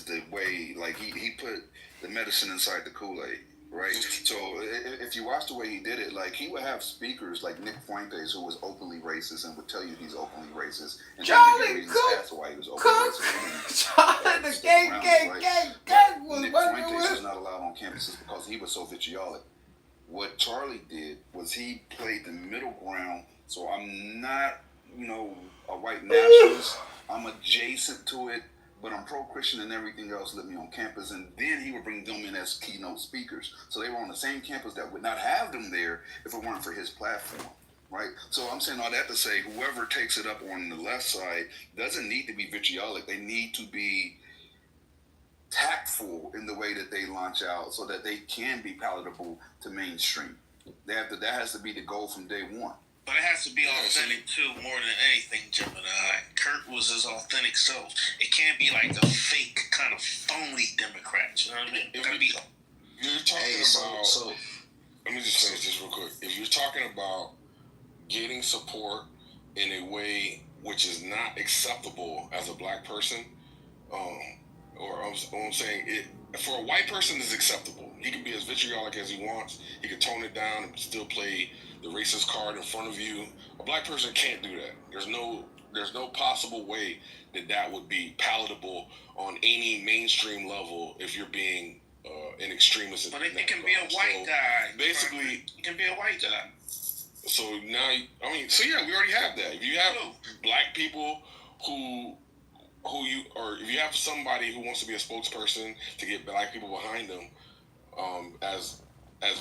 Speaker 10: the way, like, he put the medicine inside the Kool-Aid. Right, so if you watch the way he did it, like, he would have speakers like Nick Fuentes, who was openly racist and would tell you he's openly racist. And
Speaker 14: Charlie
Speaker 10: Cook, that's why he was openly racist.
Speaker 14: Charlie the gang was
Speaker 10: Nick
Speaker 14: working
Speaker 10: Fuentes
Speaker 14: with.
Speaker 10: was not allowed on campuses because he was so vitriolic. What Charlie did was he played the middle ground. So I'm not, a white nationalist. I'm adjacent to it. But I'm pro-Christian and everything else lived me on campus. And then he would bring them in as keynote speakers. So they were on the same campus that would not have them there if it weren't for his platform, right? So I'm saying all that to say whoever takes it up on the left side doesn't need to be vitriolic. They need to be tactful in the way that they launch out so that they can be palatable to mainstream. That has to be the goal from day one.
Speaker 1: But it has to be authentic too, more than anything, Gemini. Kurt was his authentic self. It can't be like a fake, kind of phony Democrat. You know what I mean? It gotta be.
Speaker 13: You're talking about. Let me just finish this real quick. If you're talking about getting support in a way which is not acceptable as a black person, or I'm saying it for a white person is acceptable. He can be as vitriolic as he wants. He can tone it down and still play the racist card in front of you. A black person can't do that. There's no possible way that would be palatable on any mainstream level if you're being an extremist.
Speaker 1: But it can be a white guy.
Speaker 13: Basically,
Speaker 1: it can be a white guy.
Speaker 13: So now, we already have that. If you have black people if you have somebody who wants to be a spokesperson to get black people behind them, as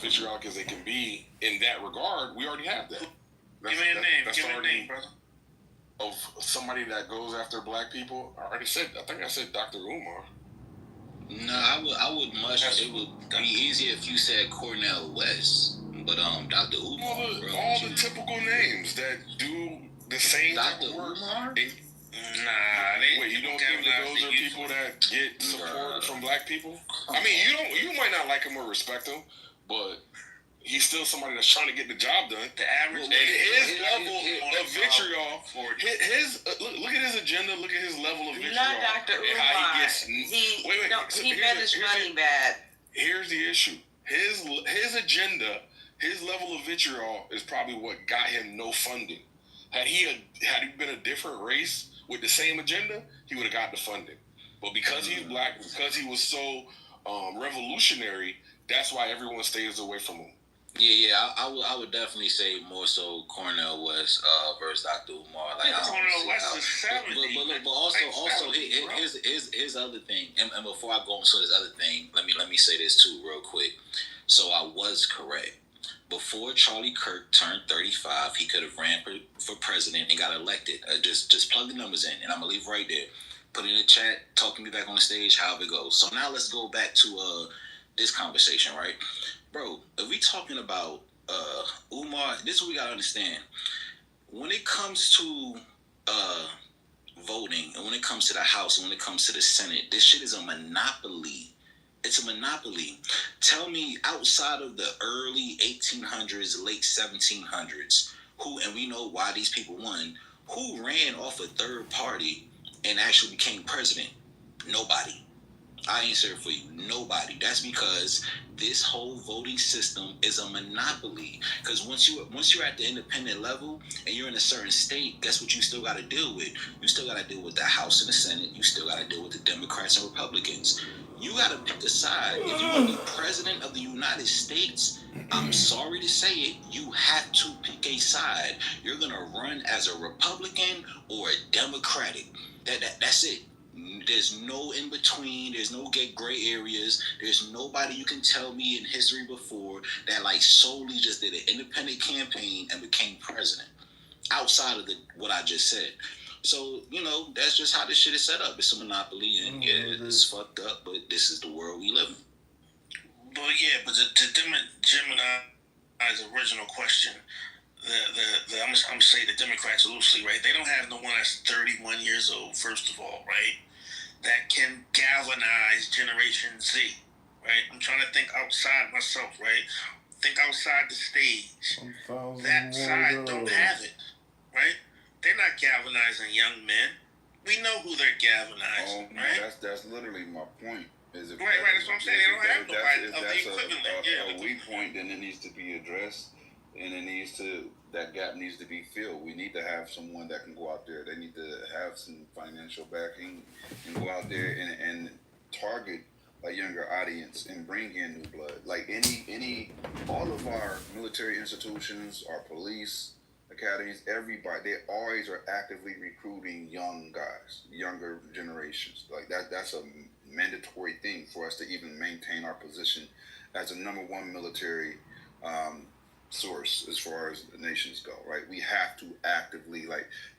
Speaker 13: vitriolic as they can be in that regard, we already have that.
Speaker 1: Give me a name, brother.
Speaker 13: Of somebody that goes after black people. I think I said Dr. Umar.
Speaker 18: No, I would it would be easier if you said Cornel West, but Dr. Umar.
Speaker 13: All the typical names that do the same type of work. Wait, you don't think that those are people that get support from black people? I mean, you might not like him or respect him, but he's still somebody that's trying to get the job done.
Speaker 1: The average
Speaker 13: his level of vitriol. Look at his agenda. Look at his level of vitriol.
Speaker 19: Not Dr. Umar. He bet his money bad.
Speaker 13: Here's the issue. His agenda, his level of vitriol is probably what got him no funding. Had he been a different race with the same agenda, he would have got the funding. But because he's black, because he was so revolutionary, that's why everyone stays away from him.
Speaker 18: Yeah, I would definitely say more so Cornel West versus Dr. Umar. Like,
Speaker 1: Cornel West is 70.
Speaker 18: But also here's other thing. And before I go into this other thing, let me say this too real quick. So I was correct. Before Charlie Kirk turned 35, he could have ran for president and got elected. Just plug the numbers in, and I'm gonna leave right there. Put it in the chat. Talk to me back on the stage. However it goes. So now let's go back to this conversation, right, bro? If we talking about Umar, this is what we gotta understand. When it comes to voting, and when it comes to the House, and when it comes to the Senate, this shit is a monopoly. It's a monopoly. Tell me, outside of the early 1800s, late 1700s, and we know why these people won, who ran off a third party and actually became president? Nobody. I answer it for you. Nobody. That's because this whole voting system is a monopoly. Because once you're at the independent level and you're in a certain state, guess what you still got to deal with? You still got to deal with the House and the Senate. You still got to deal with the Democrats and Republicans. You got to pick a side. If you want to be president of the United States, I'm sorry to say it, you have to pick a side. You're going to run as a Republican or a Democratic. That's it. There's no in between. There's no gray areas. There's nobody you can tell me in history before that like solely just did an independent campaign and became president outside of what I just said. So, that's just how this shit is set up. It's a monopoly, and it's fucked up, but this is the world we live in.
Speaker 17: Well, yeah, but to Gemini's original question, I'm gonna say the Democrats loosely, right? They don't have no one that's 31 years old, first of all, right? That can galvanize Generation Z, right? I'm trying to think outside myself, right? Think outside the stage. That side don't have it, right? They're not galvanizing young men. We know who they're galvanizing, right?
Speaker 10: That's literally my point.
Speaker 17: Right, that's what I'm saying. They don't have nobody of the equivalent.
Speaker 10: A weak point, then it needs to be addressed, and that gap needs to be filled. We need to have someone that can go out there. They need to have some financial backing and go out there and target a younger audience and bring in new blood. Like all of our military institutions, our police academies, everybody, they always are actively recruiting young guys, younger generations. Like that's a mandatory thing for us to even maintain our position as a number one military source as far as the nations go, right? We have to actively,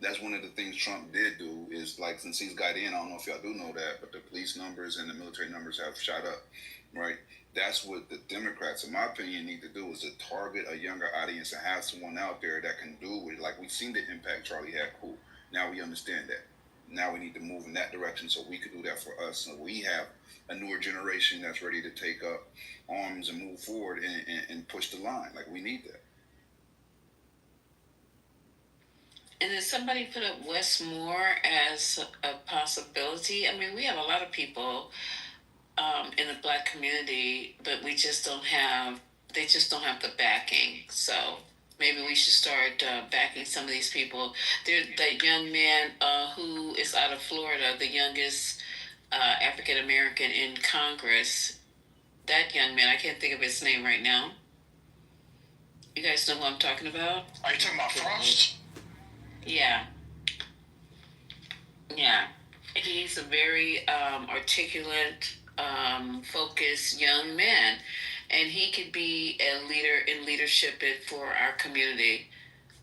Speaker 10: that's one of the things Trump did do is, since he's got in, I don't know if y'all do know that, but the police numbers and the military numbers have shot up, right? That's what the Democrats, in my opinion, need to do is to target a younger audience and have someone out there that can do it. Like, we've seen the impact Charlie had, cool. Now we understand that. Now we need to move in that direction so we could do that for us. So we have a newer generation that's ready to take up arms and move forward and push the line. Like, we need that.
Speaker 11: And then somebody put up Westmore as a possibility. I mean, we have a lot of people in the black community, but they just don't have the backing. So maybe we should start backing some of these people. There's that young man who is out of Florida, the youngest African American in Congress. That young man, I can't think of his name right now. You guys know who I'm talking about?
Speaker 17: Are you talking about Frost?
Speaker 11: Yeah. He's a very articulate, focused young man, and he could be a leader in leadership for our community.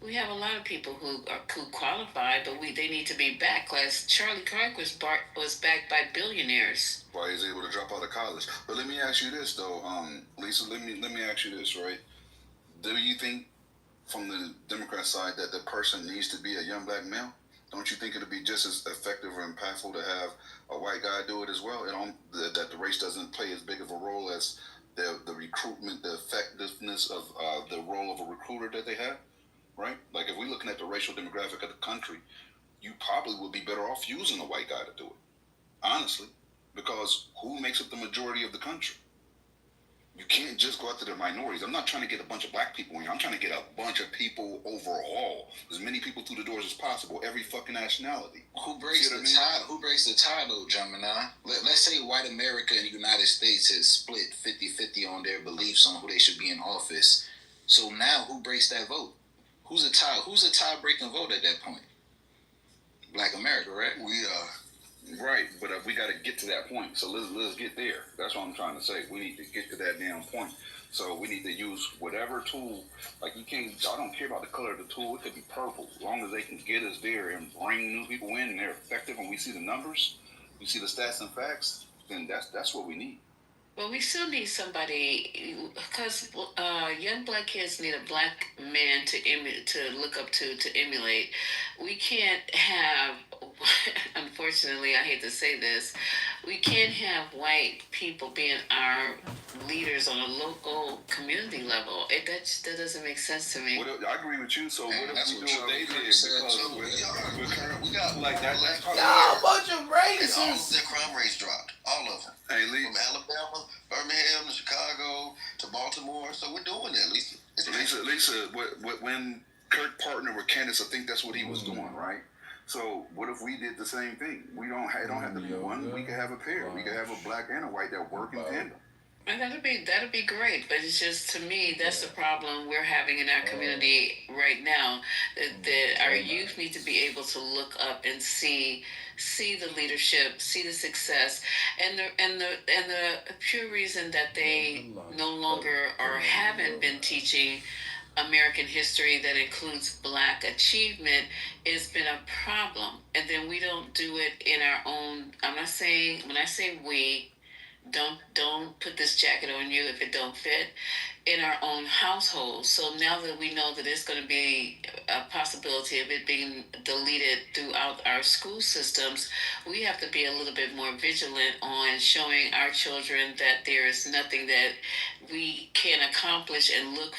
Speaker 11: We have a lot of people who qualify, but they need to be backed. Because Charlie Kirk was backed by billionaires.
Speaker 10: Why he's able to drop out of college? But let me ask you this though, Lisa. Let me ask you this, right? Do you think, from the Democrat side, that the person needs to be a young black male? Don't you think it'll be just as effective or impactful to have a white guy do it as well? That the race doesn't play as big of a role as the recruitment, the effectiveness of the role of a recruiter that they have, right? Like, if we're looking at the racial demographic of the country, you probably would be better off using a white guy to do it, honestly, because who makes up the majority of the country? You can't just go after the minorities. I'm not trying to get a bunch of black people in here. I'm trying to get a bunch of people overall. As many people through the doors as possible, every fucking nationality.
Speaker 18: Who breaks the tie, though, Gemini? Let's say white America and the United States is split 50-50 on their beliefs on who they should be in office. So now who breaks that vote? Who's a tie-breaking vote at that point? Black America, right?
Speaker 10: We Right, but we got to get to that point. So let's get there. That's what I'm trying to say. We need to get to that damn point. So we need to use whatever tool. Like, you can't. I don't care about the color of the tool. It could be purple, as long as they can get us there and bring new people in, and they're effective. And we see the numbers, we see the stats and facts. Then that's what we need.
Speaker 11: Well, we still need somebody, because young black kids need a black man to look up to emulate. We can't have, unfortunately, I hate to say this, we can't have white people being our leaders on a local community level. That doesn't make sense to me.
Speaker 10: I agree with you. So what if we do what they did?
Speaker 6: We got like that. That's
Speaker 14: y'all a bunch of racists.
Speaker 6: The crime rates dropped. all of them.
Speaker 10: Hey,
Speaker 6: from Alabama, Birmingham, to Chicago, to Baltimore. So we're doing that, Lisa.
Speaker 10: Lisa, when Kirk partnered with Candace, I think that's what he was doing, right? So what if we did the same thing? It don't have to be one. We could have a pair. We could have a black and a white that work in tandem.
Speaker 11: And that'd be great, but it's just, to me, that's the problem we're having in our community right now. That our youth need to be able to look up and see the leadership, see the success, and the pure reason that they no longer or haven't been teaching American history that includes Black achievement has been a problem. And then we don't do it in our own. I'm not saying, when I say we, don't put this jacket on you if it don't fit, in our own household. So now that we know that it's going to be a possibility of it being deleted throughout our school systems, we have to be a little bit more vigilant on showing our children that there is nothing that we can accomplish, and look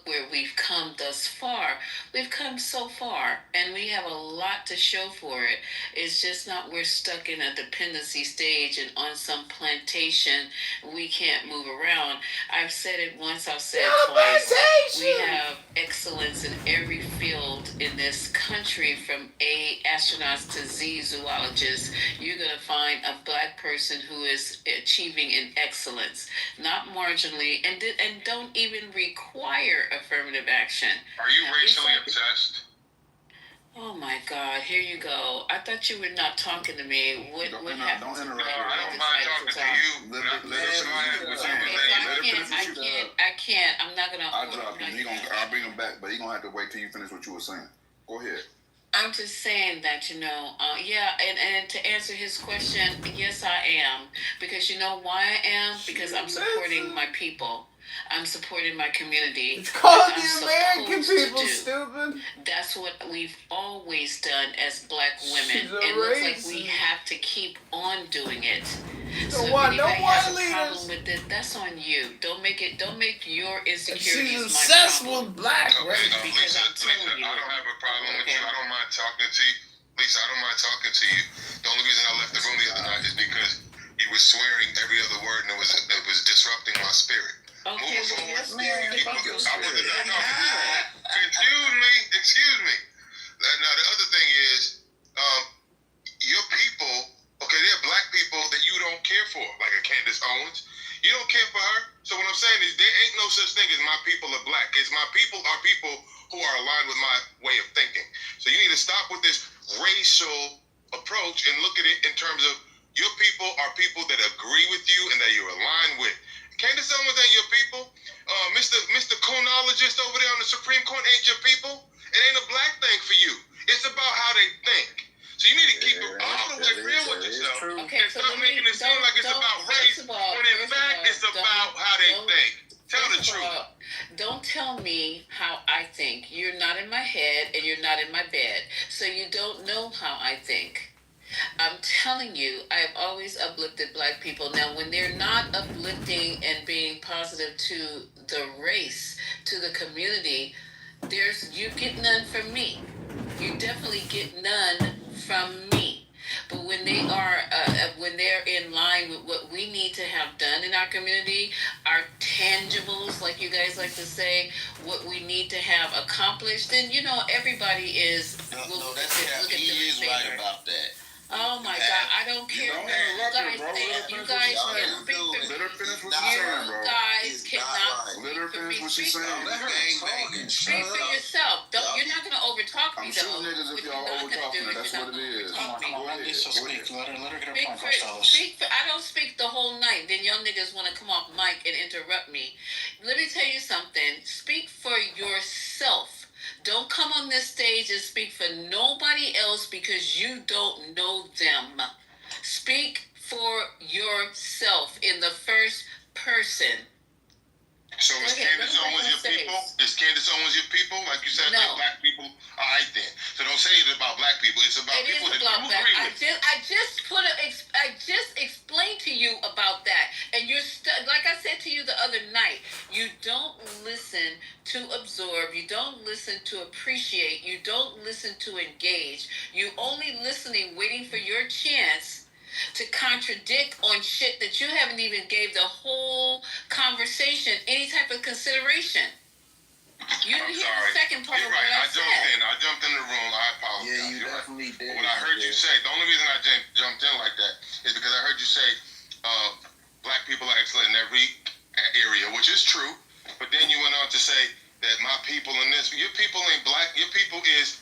Speaker 11: where we've come thus far. We've come so far, and we have a lot to show for it. It's just not we're stuck in a dependency stage and on some plantation we can't move around. I've said it once, I've said it twice. We have excellence in every field in this country, from A, astronauts, to Z, zoologists. You're going to find a Black person who is achieving in excellence, not marginally, and don't even require affirmative action.
Speaker 3: Are you racially obsessed?
Speaker 11: Oh my God, here you go. I thought you were not talking to me. What happened?
Speaker 10: Don't interrupt.
Speaker 3: No, I don't mind talking to you.
Speaker 11: I can't. I'm not gonna.
Speaker 10: I'll drop him. I'll bring him back, but he's gonna have to wait till you finish what you were saying. Go ahead.
Speaker 11: I'm just saying that, yeah, and to answer his question, yes, I am. Because you know why I am? Because I'm supporting my people. I'm supporting my community.
Speaker 14: It's called the American people, stupid.
Speaker 11: That's what we've always done as Black women. It looks like we have to keep on doing it. So if anybody has a problem with it, that's on you. Don't make your insecurities my problem.
Speaker 14: She's obsessed with Black,
Speaker 3: right? Lisa, I don't have a problem with you. I don't mind talking to you. Lisa, I don't mind talking to you. The only reason I left the room the other night is because you were swearing every other word, and it was disrupting my spirit.
Speaker 11: Okay, well, yes, ma'am.
Speaker 3: Excuse me. Now the other thing is, your people, okay, there are Black people that you don't care for, like a Candace Owens. You don't care for her. So what I'm saying is, there ain't no such thing as my people are Black. It's my people are people who are aligned with my way of thinking. So you need to stop with this racial approach and look at it in terms of your people are people that agree with you and that you're aligned with. Candace Owens ain't your people. Mr. Coonologist over there on the Supreme Court ain't your people. It ain't a Black thing for you. It's about how they think. So you need to keep it all the way real with yourself.
Speaker 11: Okay,
Speaker 3: and stop making it seem like it's about race, when in fact it's about how they think. Tell the truth.
Speaker 11: Don't tell me how I think. You're not in my head and you're not in my bed. So you don't know how I think. I'm telling you, I have always uplifted Black people. Now, when they're not uplifting and being positive to the race, to the community, you get none from me. You definitely get none from me. But when they are, when they're in line with what we need to have done in our community, our tangibles, like you guys like to say, what we need to have accomplished, then everybody is.
Speaker 6: No, that's he is right about that.
Speaker 11: Oh my God, I don't care what you guys think. You guys can speak for me.
Speaker 10: Let her finish what
Speaker 11: You
Speaker 10: she's saying, bro.
Speaker 11: guys cannot
Speaker 10: Let her finish what she's saying.
Speaker 6: Let her talking.
Speaker 11: Speak for yourself. You're not going to overtalk me,
Speaker 10: I'm shooting niggas if y'all overtalking her. That's what it is. Go ahead.
Speaker 3: Let her get her point across.
Speaker 11: I don't speak the whole night. Then y'all niggas want to come off mic and interrupt me. Let me tell you something. Speak for yourself. Don't come on this stage and speak for nobody else because you don't know them. Speak for yourself in the first person.
Speaker 3: So is Candace Owens your people? Is Candace Owens your people? Like you said,
Speaker 11: no.
Speaker 3: Black people? All right then. So don't say it's about Black people. It's about people that you agree with.
Speaker 11: I just explained to you about that, and you're like I said to you the other night. You don't listen to absorb. You don't listen to appreciate. You don't listen to engage. You only listening, waiting for your chance
Speaker 12: to contradict on shit that you haven't even gave the whole conversation any type of consideration. You didn't hear the second part of what I said.
Speaker 3: I jumped in the room. I apologize.
Speaker 5: Yeah, you definitely did.
Speaker 3: What I heard you say, the only reason I jumped in like that is because I heard you say black people are excellent in every area, which is true. But then you went on to say that my people in this, your people ain't black. Your people is.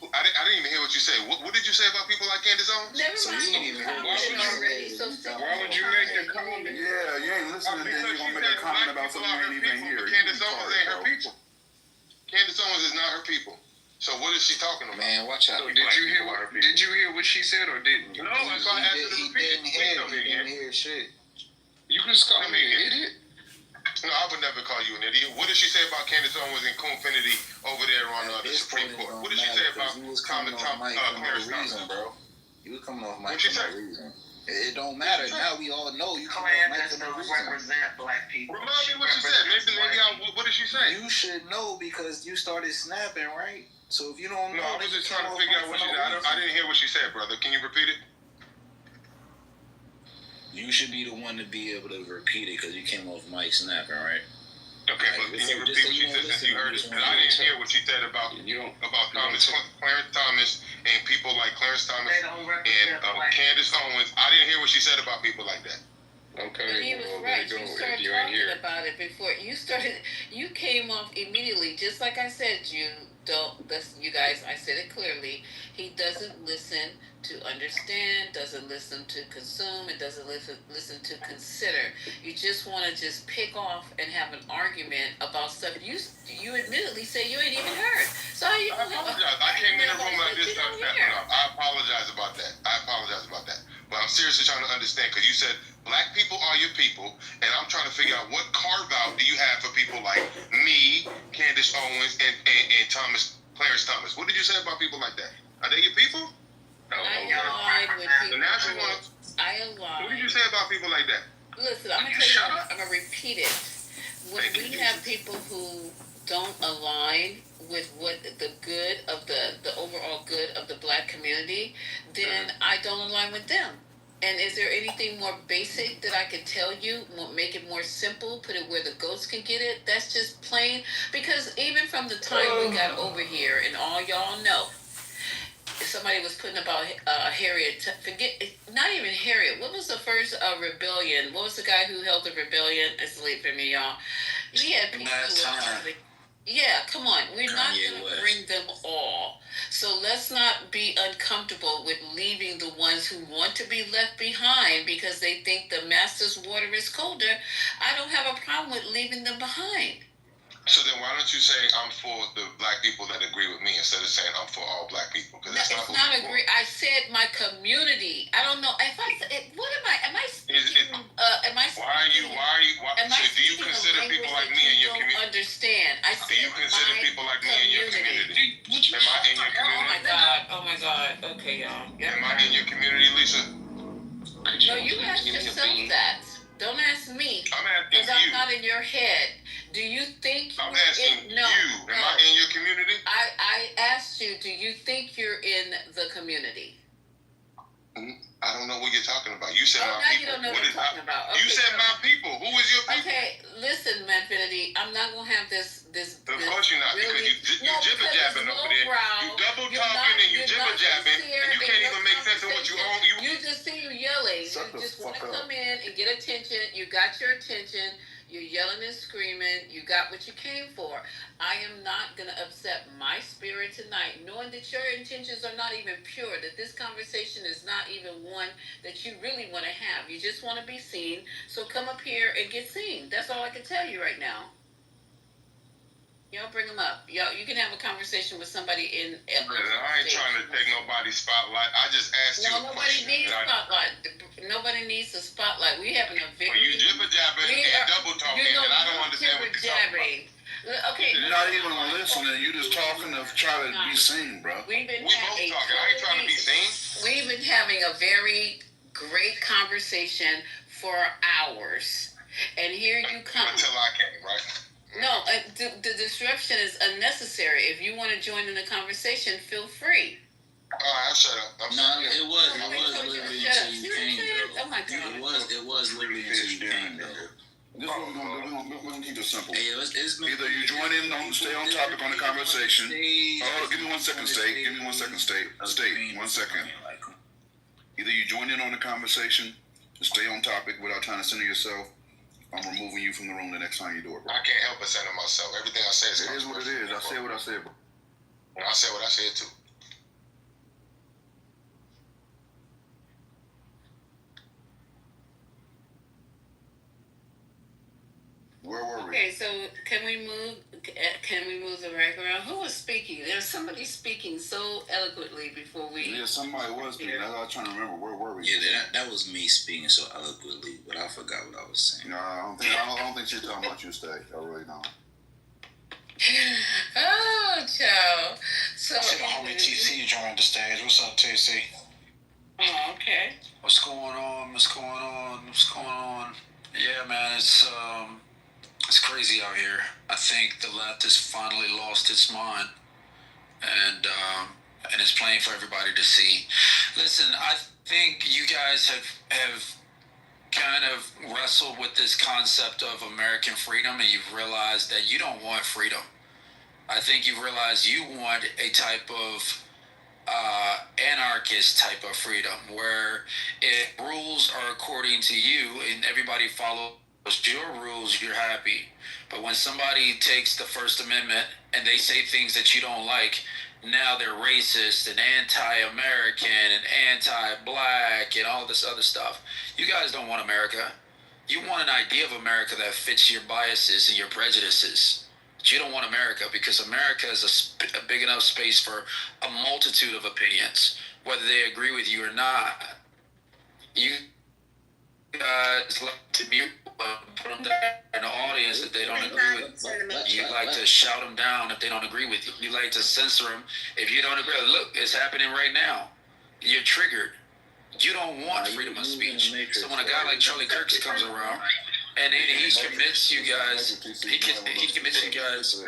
Speaker 3: I didn't even hear what you said. What did you say about people like Candace Owens?
Speaker 12: Never mind.
Speaker 5: You didn't even hear what you said.
Speaker 13: Why would you make that comment?
Speaker 10: Yeah, you ain't listening, then you gonna make a comment about something you ain't even hear.
Speaker 3: Candace Owens ain't her people. Candace Owens is not her people. So what is she talking about?
Speaker 5: Man, watch out.
Speaker 13: So did you hear what she said or didn't you?
Speaker 3: No, I thought I asked her to repeat it.
Speaker 5: He didn't hear shit.
Speaker 13: You can just call me an idiot.
Speaker 3: No, I would never call you an idiot. What did she say about Candace Owens and Coonfinity over there on the Supreme Court? What did she say about
Speaker 5: Clarence Thomas? Bro. You was coming off mic for no reason. It don't matter. Now we all know you come off mic for no reason.
Speaker 7: Represent black people.
Speaker 3: Remind me what she said. What did she say?
Speaker 5: You should know because you started snapping, right? So if you don't know,
Speaker 3: I was just trying to figure out what she said. I didn't hear what she said, brother. Can you repeat it?
Speaker 18: You should be the one to be able to repeat it because you came off mic snapping, right?
Speaker 3: Okay, but can you repeat what she said since you heard it? Because I didn't hear what she said about Clarence Thomas and people like Clarence Thomas and Candace Owens. I didn't hear what she said about people like that.
Speaker 12: Okay. But he was right. You started talking about it before. You came off immediately, just like I said. You guys, I said it clearly. He doesn't listen to understand, doesn't listen to consume, and doesn't listen to consider. You just want to just pick off and have an argument about stuff you admittedly say you ain't even heard. So how you?
Speaker 3: I apologize. I came in the room and I just started stepping up. I apologize about that. But I'm seriously trying to understand because you said black people are your people, and I'm trying to figure out what carve out do you have for people like me, Candace Owens, and Clarence Thomas. What did you say about people like that? Are they your people?
Speaker 12: I align with people. I align.
Speaker 3: What did you say about people like that?
Speaker 12: Listen, I'm gonna tell you. I'm gonna repeat it. When we have people who don't align with what the good of the overall good of the black community, then I don't align with them. And is there anything more basic that I can tell you? Make it more simple, put it where the goats can get it? That's just plain. Because even from the time we got over here, and all y'all know, somebody was putting about Harriet. Not even Harriet. What was the first rebellion? What was the guy who held the rebellion? It's late for me, y'all. He had people yeah, come on. We're not going to bring them all. So let's not be uncomfortable with leaving the ones who want to be left behind because they think the master's water is colder. I don't have a problem with leaving them behind.
Speaker 3: So then why don't you say I'm for the black people that agree with me instead of saying I'm for all black people? Because that's not what
Speaker 12: agree. I said my community. I don't know if I. What am I? Am I speaking?
Speaker 3: Why are you? Do you consider people like me in your community?
Speaker 12: Understand? I said.
Speaker 3: Do you consider people like me in your community? Am I in your community?
Speaker 12: Oh my God. Okay, y'all.
Speaker 3: Am I in your community, Lisa?
Speaker 12: No, you ask yourself that. Don't ask me.
Speaker 3: I'm asking you.
Speaker 12: Because I'm not in your head. Do you think
Speaker 3: I'm asking you. Am I in your community?
Speaker 12: I asked you, do you think you're in the community?
Speaker 3: I don't know what you're talking about. You said my people.
Speaker 12: You don't know what I'm talking about.
Speaker 3: Okay, you said my people. Who is your people?
Speaker 12: Okay, listen, Manfinity. I'm not going to have this.
Speaker 3: Of course you're not, really, because you jibber jabbing over there. You double talking and you jibber jabbing, and you can't even make sense of what you own.
Speaker 12: You just see you yelling. You just want to come in and get attention. You got your attention. You're yelling and screaming. You got what you came for. I am not going to upset my spirit tonight, knowing that your intentions are not even pure, that this conversation is not even one that you really want to have. You just want to be seen. So come up here and get seen. That's all I can tell you right now. Y'all bring them up. Y'all, you can have a conversation with somebody in.
Speaker 3: I ain't trying to take nobody's spotlight. I just asked you a question.
Speaker 12: Nobody needs spotlight. Nobody needs a spotlight. We having a very.
Speaker 3: You jibber jabbing and double talking, and I don't understand what you're talking about.
Speaker 12: Okay.
Speaker 10: You're not even listening. You're just talking to try to be seen, bro.
Speaker 3: We both talking. I ain't trying to be seen.
Speaker 12: We've been having a very great conversation for hours, and here you come.
Speaker 3: Until I came, right?
Speaker 12: No, the disruption is unnecessary. If you want to join in the conversation, feel free.
Speaker 3: I'll shut up. I'm sorry.
Speaker 18: It was literally until you came, though.
Speaker 11: Oh my God.
Speaker 18: It was literally until you came, though.
Speaker 10: This is what we're gonna keep it simple.
Speaker 18: Hey, it's been
Speaker 10: Either you join in on, stay on topic on the conversation. Oh, give me 1 second, State. Give me 1 second, State. State, 1 second. Either you join in on the conversation, stay on topic without trying to center yourself. I'm removing you from the room the next time you do it, bro.
Speaker 3: I can't help but center myself. Everything I say
Speaker 10: It is what it is. I said what I said, bro.
Speaker 3: And I said what I said too.
Speaker 10: Where were we?
Speaker 11: Okay, so can we move the rec around? Who was speaking? There's somebody speaking so eloquently before we.
Speaker 10: Yeah, somebody was speaking. I was trying to remember where were we.
Speaker 18: Yeah, that was me speaking so eloquently, but I forgot what I was saying.
Speaker 10: No, I don't think she's talking about you, Stay. I really don't.
Speaker 11: Oh, Joe. So
Speaker 17: I see the homie TC joined the stage. What's up, TC?
Speaker 11: Oh, okay.
Speaker 17: What's going on? Yeah, man, it's crazy out here. I think the left has finally lost its mind, and it's plain for everybody to see. Listen, I think you guys have kind of wrestled with this concept of American freedom, and you've realized that you don't want freedom. I think you've realized you want a type of anarchist type of freedom, where if rules are according to you and everybody follows your rules, you're happy. But when somebody takes the First Amendment and they say things that you don't like, now they're racist and anti-American and anti-black and all this other stuff. You guys don't want America. You want an idea of America that fits your biases and your prejudices. But you don't want America, because America is a big enough space for a multitude of opinions, whether they agree with you or not. You guys like to mute put them there in the audience if they don't agree with you. You like to shout them down if they don't agree with you. You like to censor them if you don't agree. Look, it's happening right now. You're triggered. You don't want freedom of speech. So when a guy like Charlie Kirk comes around and then he commits you guys, he commits you guys.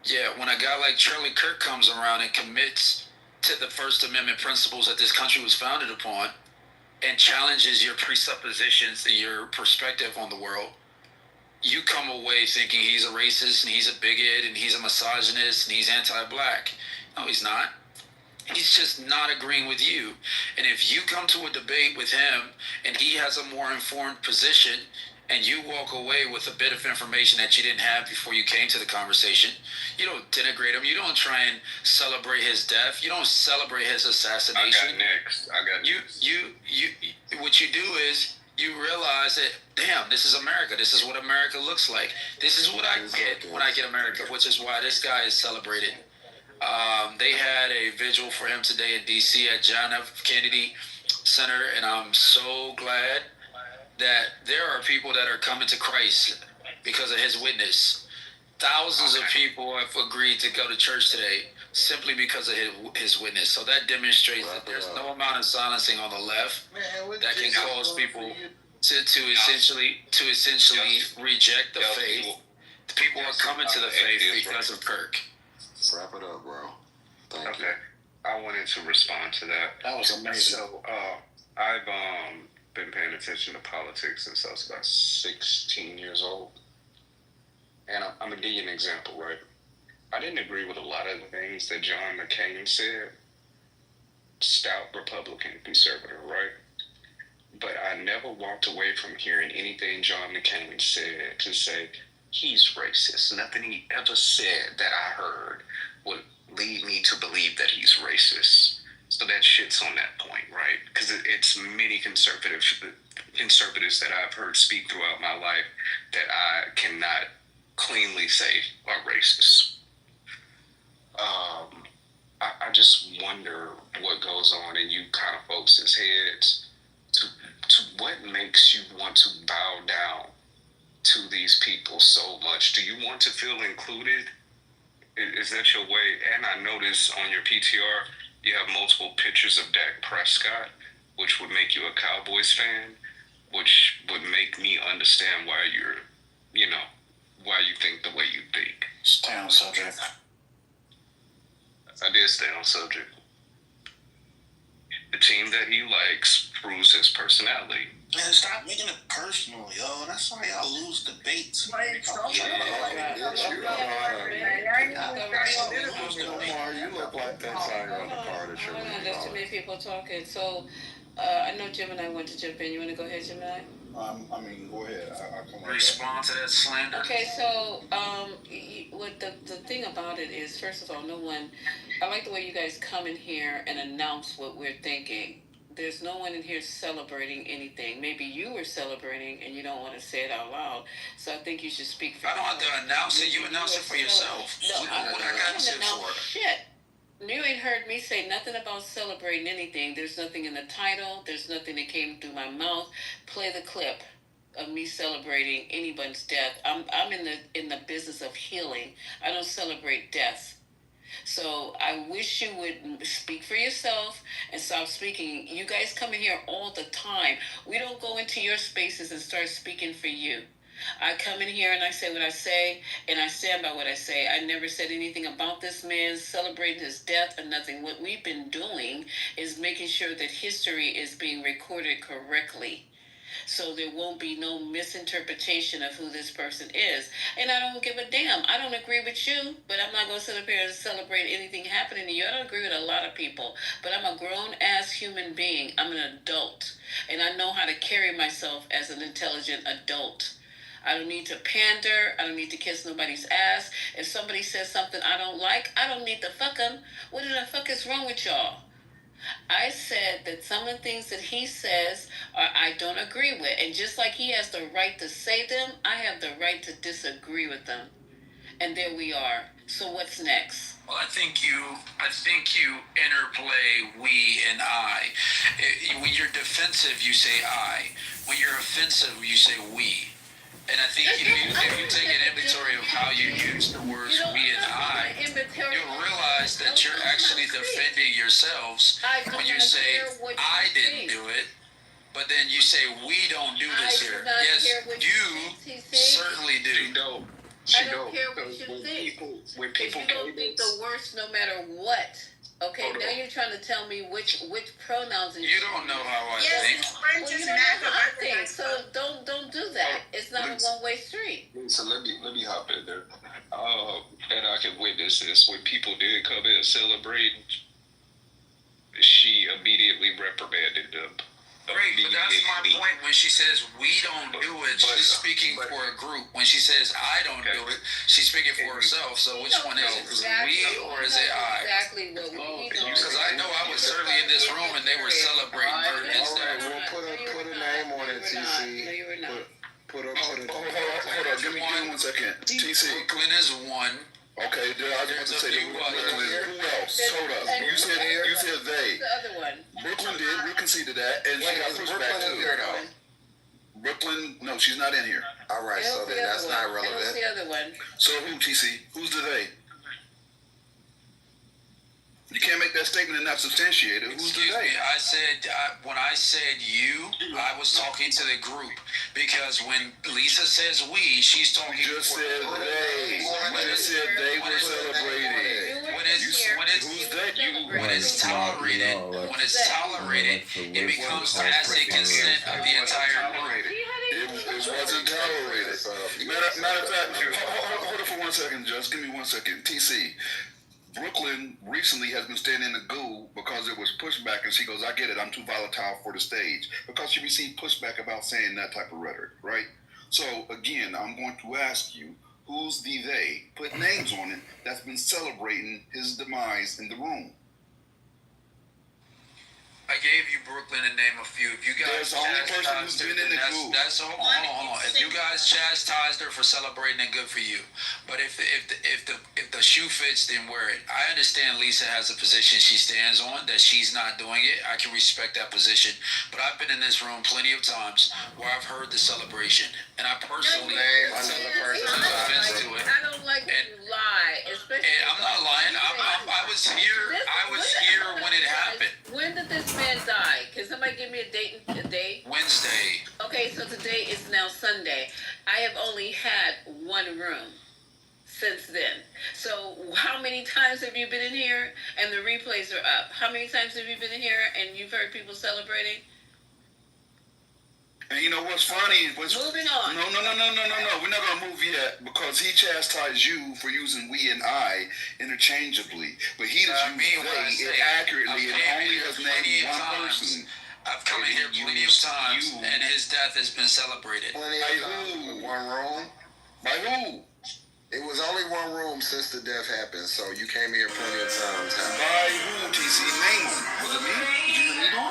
Speaker 17: Yeah, when a guy like Charlie Kirk comes around and commits to the First Amendment principles that this country was founded upon, and challenges your presuppositions and your perspective on the world, you come away thinking he's a racist and he's a bigot and he's a misogynist and he's anti-black. No, he's not. He's just not agreeing with you. And if you come to a debate with him and he has a more informed position and you walk away with a bit of information that you didn't have before you came to the conversation, you don't denigrate him. You don't try and celebrate his death. You don't celebrate his assassination.
Speaker 6: I got next.
Speaker 17: You what you do is you realize that, damn, this is America. This is what America looks like. This is what I get when I get America, which is why this guy is celebrated. They had a vigil for him today in D.C. at John F. Kennedy Center, and I'm so glad that there are people that are coming to Christ because of his witness. Thousands of people have agreed to go to church today simply because of his witness. So that demonstrates that there's no amount of silencing on the left that can cause people to essentially reject the faith. The people are coming to the faith because of Kirk.
Speaker 5: Wrap it up, bro.
Speaker 20: Thank you. I wanted to respond to that.
Speaker 17: That was amazing.
Speaker 20: So, I've been paying attention to politics since I was about 16 years old. And I'm going to give you an example, right? I didn't agree with a lot of the things that John McCain said. Stout Republican conservative, right? But I never walked away from hearing anything John McCain said to say he's racist. Nothing he ever said that I heard would lead me to believe that he's racist. So that shit's on that point, right? Because it's many conservatives that I've heard speak throughout my life that I cannot cleanly say are racist. I just wonder what goes on in you kind of folks' heads to what makes you want to bow down to these people so much. Do you want to feel included? Is that your way? And I notice on your PTR, you have multiple pictures of Dak Prescott, which would make you a Cowboys fan, which would make me understand why why you think the way you think.
Speaker 17: Stay on subject.
Speaker 20: I did stay on subject. The team that he likes proves his personality.
Speaker 17: Man, stop making it personal, yo. That's why y'all lose debates.
Speaker 5: Omar, you look like that sign on the car that you're
Speaker 11: Hold on, there's too many people talking. So, I know Gemini want to jump in. You want to go ahead, Gemini?
Speaker 10: I mean, go ahead. I'll come on.
Speaker 17: Respond to that slander.
Speaker 11: Okay, so what the thing about it is, first of all, no one. I like the way you guys come in here and announce what we're thinking. There's no one in here celebrating anything. Maybe you were celebrating and you don't want to say it out loud. So I think you should speak for yourself.
Speaker 17: I don't have to announce it. You announce it for yourself.
Speaker 11: No,
Speaker 17: What I got shit for?
Speaker 11: Shit. You ain't heard me say nothing about celebrating anything. There's nothing in the title. There's nothing that came through my mouth. Play the clip of me celebrating anyone's death. I'm in the business of healing. I don't celebrate death. So I wish you would speak for yourself and stop speaking. You guys come in here all the time. We don't go into your spaces and start speaking for you. I come in here and I say what I say, and I stand by what I say. I never said anything about this man celebrating his death or nothing. What we've been doing is making sure that history is being recorded correctly, so there won't be no misinterpretation of who this person is. And I don't give a damn. I don't agree with you, but I'm not going to sit up here and celebrate anything happening to you. I don't agree with a lot of people, but I'm a grown-ass human being. I'm an adult, and I know how to carry myself as an intelligent adult. I don't need to pander. I don't need to kiss nobody's ass. If somebody says something I don't like, I don't need to fuck them. What the fuck is wrong with y'all? I said that some of the things that he says I don't agree with. And just like he has the right to say them, I have the right to disagree with them. And there we are. So what's next?
Speaker 17: Well, I think you interplay we and I. When you're defensive, you say I. When you're offensive, you say we. And I think if you take an inventory of how you use the words we and I, you'll realize that you're actually defending yourselves when you say I didn't do it, but then you say we don't do this here. Yes, you certainly do.
Speaker 11: I don't care what you think. If you don't think the worst no matter what. Okay, now you're trying to tell me which pronouns and
Speaker 17: you don't know how I think.
Speaker 11: Well, you don't know how I think, so don't do that. It's not a one-way street.
Speaker 20: So let me hop in there. And I can witness this. When people did come in and celebrate, she immediately reprimanded them.
Speaker 17: Great, but that's my point. When she says we don't do it, she's speaking for a group. When she says I don't do it, she's speaking for herself. So which one is it? Is it we or is it I?
Speaker 11: Exactly what we do.
Speaker 17: Because I know I was certainly in this room and they were celebrating her death.
Speaker 5: We'll put a name on it, TC.
Speaker 11: No, you were not.
Speaker 10: Hold on. Give me 1 second. TC.
Speaker 17: Brooklyn is one.
Speaker 10: Okay, I was about to say who else? Hold up. You said they.
Speaker 11: The other one.
Speaker 10: Brooklyn did. We conceded that, and she got pushback too. Brooklyn, no, she's not in here.
Speaker 5: All right, so then that's not relevant.
Speaker 11: Who's the other one?
Speaker 10: So who, TC? Who's the they? You can't make that statement and not substantiate it. Who's
Speaker 17: Excuse
Speaker 10: the they?
Speaker 17: me, when I said you, I was talking to the group. Because when Lisa says we, she's talking
Speaker 10: You just said they. You just said they were celebrating.
Speaker 17: When it's tolerated, it becomes tacit consent of the entire group.
Speaker 10: It wasn't tolerated. Matter of fact, hold it for 1 second, Just give me 1 second. TC. Brooklyn recently has been staying in the goo because it was pushback, and she goes, I get it, I'm too volatile for the stage. Because she received pushback about saying that type of rhetoric, right? So, again, I'm going to ask you, who's the they? Put names on it that's been celebrating his demise in the room.
Speaker 17: I gave you Brooklyn and name a few. If you guys
Speaker 10: There's the only person who's been in the group.
Speaker 17: Hold on. If you guys chastised her for celebrating, then good for you. But if the shoe fits, then wear it. I understand Lisa has a position she stands on that she's not doing it. I can respect that position. But I've been in this room plenty of times where I've heard the celebration, and I personally
Speaker 5: Name another person.
Speaker 17: offense to it.
Speaker 11: I don't like when you lie, especially.
Speaker 17: And I'm not lying. I was here. I was here when it happened.
Speaker 11: When did this man die? Can somebody give me a date?
Speaker 17: Wednesday.
Speaker 11: Okay, so today is now Sunday. I have only had one room
Speaker 4: since then. So how many times have you been in here and the replays are up? How many times have you been in here and you've heard people celebrating?
Speaker 10: And you know what's funny?
Speaker 4: Moving on.
Speaker 10: No. We're not gonna move yet because he chastised you for using we and I interchangeably, but he does use they accurately and only has named one person.
Speaker 9: I've come in here plenty of times, and his death has been celebrated.
Speaker 5: Plenty of times. One room.
Speaker 10: By who?
Speaker 5: It was only one room since the death happened, so you came here plenty of times.
Speaker 10: By who? TC, name him. Was it me? Did you hear me do it? Who?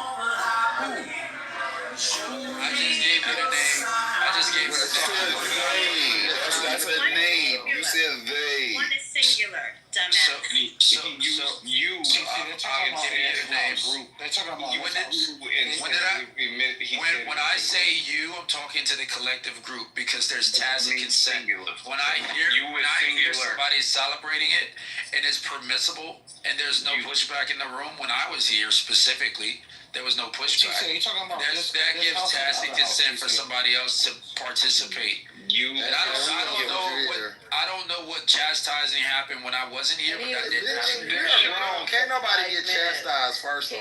Speaker 9: I just gave you the name. I just gave you the name.
Speaker 10: That's a name. You said they.
Speaker 11: One is singular, dumbass.
Speaker 9: I'll give you the name.
Speaker 20: They're talking about
Speaker 9: when I say you, I'm talking to the collective group because there's tacit consent. When I hear somebody celebrating it and it's permissible and there's no pushback in the room, when I was here specifically, there was no pushback.
Speaker 20: You're talking about
Speaker 9: that gives tacit consent for somebody else to participate. And I don't know what chastising happened when I wasn't here, but that didn't happen.
Speaker 5: Can't nobody get chastised first off.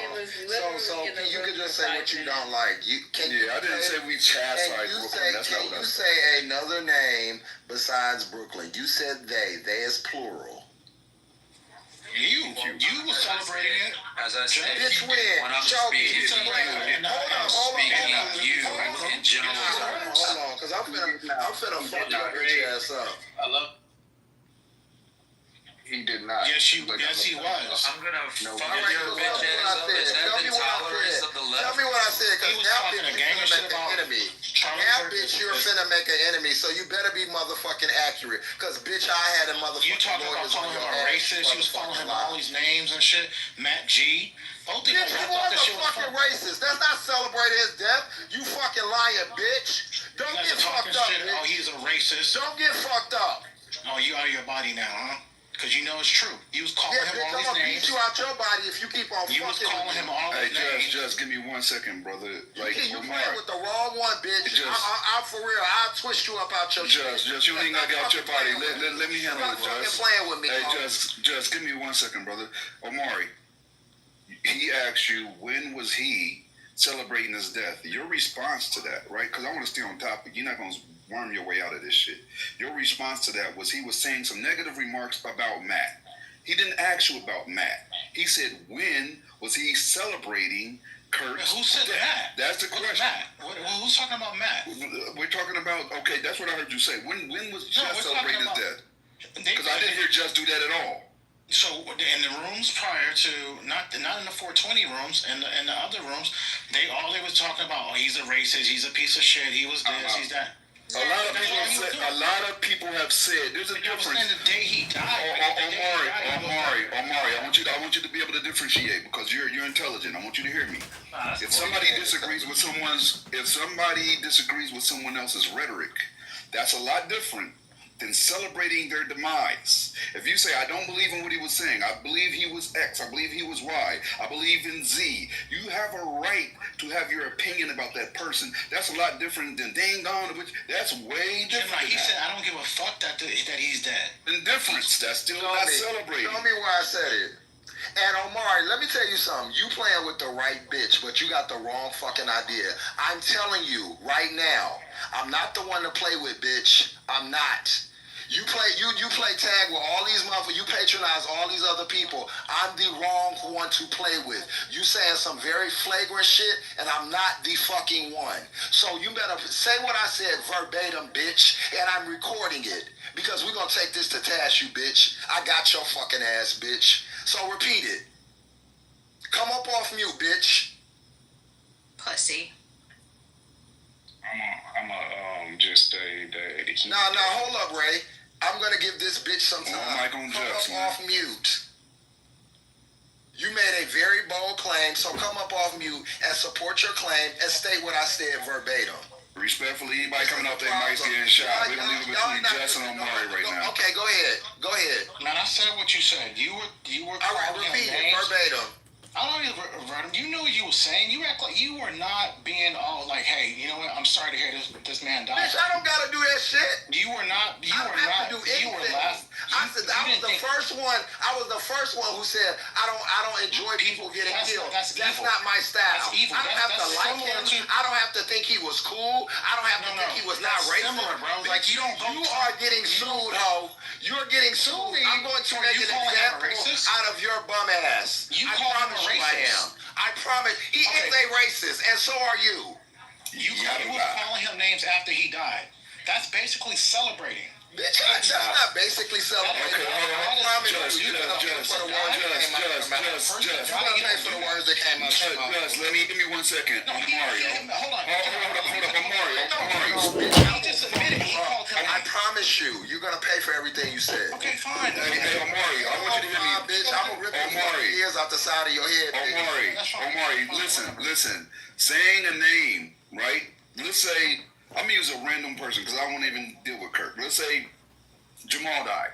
Speaker 5: So you could just say what you don't like.
Speaker 10: I didn't say we chastised Brooklyn. That's not what I said.
Speaker 5: Say another name besides Brooklyn? You said they. They is plural.
Speaker 20: You were celebrating it.
Speaker 9: As I said,
Speaker 5: when
Speaker 9: I'm speaking to you, I'm speaking of you in general.
Speaker 5: Hold on, because I'm finna fuck your bitch ass up.
Speaker 9: I love.
Speaker 20: He did not. Yes, he was.
Speaker 9: I'm gonna fuck your bitch ass up. Is that the tolerance of the left?
Speaker 5: Tell me what I said, because now bitch, you're finna make an enemy. Now bitch, you're finna make an enemy, so you better be motherfucking accurate. Because bitch, I had a motherfucking.
Speaker 20: You talking about calling him a racist? You was calling him all these names and shit. Matt G. Both of you.
Speaker 5: Bitch, he was a fucking racist. That's not celebrating his death. You fucking lying bitch. Don't get fucked up, bitch.
Speaker 20: Oh, he's a racist.
Speaker 5: Don't get fucked up.
Speaker 20: Oh, you out of your body now, huh? Because you know it's true. You was calling him all these names.
Speaker 5: I'm gonna beat you out your body if you keep on fucking.
Speaker 20: You was calling him all these names.
Speaker 10: Just give me 1 second, brother. Like,
Speaker 5: you playing with the wrong one, bitch. I'm for real. I'll twist you up out your shit.
Speaker 10: Just you ain't gotta get out your body. Let me handle it, Just.
Speaker 5: Playing with me.
Speaker 10: Hey, just give me 1 second, brother. Omari, he asked you when was he celebrating his death. Your response to that, right? Because I want to stay on topic. You're not gonna worm your way out of this shit. Your response to that was he was saying some negative remarks about Matt. He didn't ask you about Matt. He said, when was he celebrating Kurt's
Speaker 20: Who said
Speaker 10: death?
Speaker 20: Matt?
Speaker 10: That's the question.
Speaker 20: Matt? Who's talking about Matt?
Speaker 10: We're talking about, okay, that's what I heard you say. When was Just celebrating his death? Because I didn't hear Just do that at all.
Speaker 20: So in the rooms prior to not in the 420 rooms and in the other rooms, they was talking about, oh, he's a racist, he's a piece of shit, he was this, he's that.
Speaker 10: A lot of people have said there's a difference.
Speaker 20: The day he died.
Speaker 10: Omari, I want you to be able to differentiate because you're intelligent. I want you to hear me. If somebody disagrees with someone else's rhetoric, that's a lot different than celebrating their demise. If you say, I don't believe in what he was saying, I believe he was X, I believe he was Y, I believe in Z, you have a right to have your opinion about that person. That's a lot different than dang on, which that's way different.
Speaker 20: He said, I don't give a fuck that he's dead.
Speaker 10: Indifference, that's still not celebrating.
Speaker 5: Tell me where I said it. And Omari, let me tell you something. You playing with the right bitch, but you got the wrong fucking idea. I'm telling you right now, I'm not the one to play with, bitch. I'm not. You play tag with all these motherfuckers. You patronize all these other people. I'm the wrong one to play with. You saying some very flagrant shit, and I'm not the fucking one. So you better say what I said verbatim, bitch, and I'm recording it. Because we're going to take this to task, you bitch. I got your fucking ass, bitch. So repeat it. Come up off mute, bitch.
Speaker 11: Pussy.
Speaker 20: I'm just the key.
Speaker 5: No, hold up, Ray. I'm gonna give this bitch some time.
Speaker 10: Come
Speaker 5: up off mute. You made a very bold claim, so come up off mute and support your claim and state what I said verbatim.
Speaker 10: Respectfully, anybody coming out there might getting shot. We don't leave it between Jess and Omari right now.
Speaker 5: Okay, go ahead.
Speaker 20: Man, I said what you said. You were.
Speaker 5: All right, repeat it verbatim.
Speaker 20: I don't even verbatim. You knew what you were saying. You act like you were not being all like, hey, you know what? I'm sorry to hear this man die.
Speaker 5: Bitch, I don't gotta do that shit.
Speaker 20: You were not. You were not. You were last.
Speaker 5: the first one. I was the first one who said I don't enjoy people getting killed. That's not my style. I don't have to like him. I don't have to think he was cool. I don't have to think he was not racist.
Speaker 2: Similar, bro. Like you
Speaker 5: are getting sued, ho. You're getting sued. I'm going to make an example out of your bum ass. I promise you I am. I promise. He is a racist, and so are you.
Speaker 2: You were calling him names after he died. That's basically celebrating.
Speaker 5: Bitch, that's not basically celebrating.
Speaker 10: Okay,
Speaker 5: I promise you, you're gonna pay for the words that came out of your mouth. You're gonna pay for the words that came out of your mouth.
Speaker 10: Give me 1 second. Mario.
Speaker 2: Hold on.
Speaker 10: Mario.
Speaker 2: He just admitted he called him.
Speaker 5: I promise you, you're gonna pay for everything you said.
Speaker 2: Okay, fine.
Speaker 10: Hey, Mario, I want you to hear me.
Speaker 5: Bitch, I'm gonna rip your ears off the side of your head.
Speaker 10: Omari, listen. Saying a name, right? Let's say, I'm gonna use a random person because I won't even deal with Kirk. Let's say Jamal died.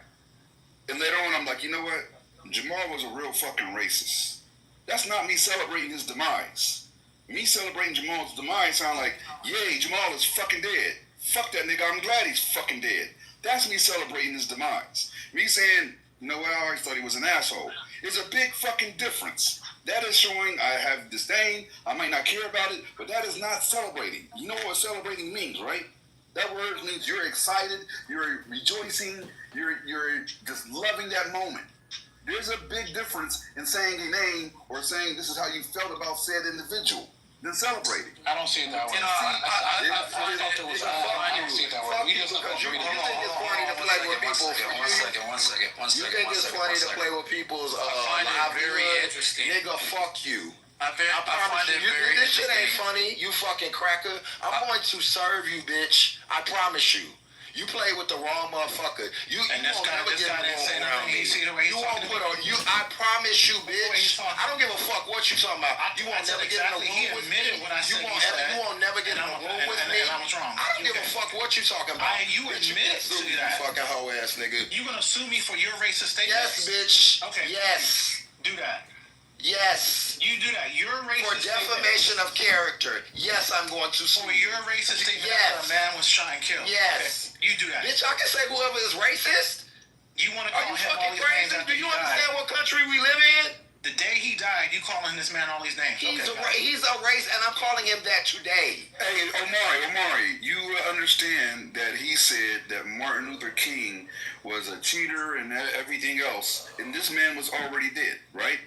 Speaker 10: And later on, I'm like, you know what? Jamal was a real fucking racist. That's not me celebrating his demise. Me celebrating Jamal's demise sound like, yay, Jamal is fucking dead. Fuck that nigga, I'm glad he's fucking dead. That's me celebrating his demise. Me saying, you know what, I always thought he was an asshole. It's a big fucking difference. That is showing I have disdain, I might not care about it, but that is not celebrating. You know what celebrating means, right? That word means you're excited, you're rejoicing, you're just loving that moment. There's a big difference in saying a name or saying this is how you felt about said individual than celebrating.
Speaker 2: I don't see it that way. I don't see it that way. We just
Speaker 5: because you think it's funny to play with people.
Speaker 6: One second.
Speaker 5: You think it's funny to play with people's
Speaker 6: very interesting.
Speaker 5: Nigga, fuck you.
Speaker 6: I find it very
Speaker 5: this shit
Speaker 6: interesting.
Speaker 5: ain't funny, you fucking cracker. I'm going to serve you, bitch. I promise you. You play with the wrong motherfucker. You won't never get along around me. You won't put on you. I promise you, bitch. I don't give a fuck what you talking about. You won't never get in a room with me. You won't never get in a room with me. I don't give a fuck what you talking about.
Speaker 2: You admit to that.
Speaker 5: Fucking hoe ass nigga.
Speaker 2: You gonna sue me for your racist statements?
Speaker 5: Yes, bitch.
Speaker 2: Okay.
Speaker 5: Yes.
Speaker 2: Do that.
Speaker 5: Yes.
Speaker 2: You do that. Your racist
Speaker 5: for defamation of character. Yes, I'm going to sue.
Speaker 2: For your racist statement that a man was shot and killed.
Speaker 5: Yes.
Speaker 2: Okay. You do that.
Speaker 5: Bitch, I can say whoever is racist.
Speaker 2: You want to call him all these
Speaker 5: crazy?
Speaker 2: names?
Speaker 5: Do you understand what country we live in?
Speaker 2: The day he died, you calling this man all these names.
Speaker 5: He's a race, and I'm calling him that today.
Speaker 10: Hey, Omari, you understand that he said that Martin Luther King was a cheater and everything else, and this man was already dead, right?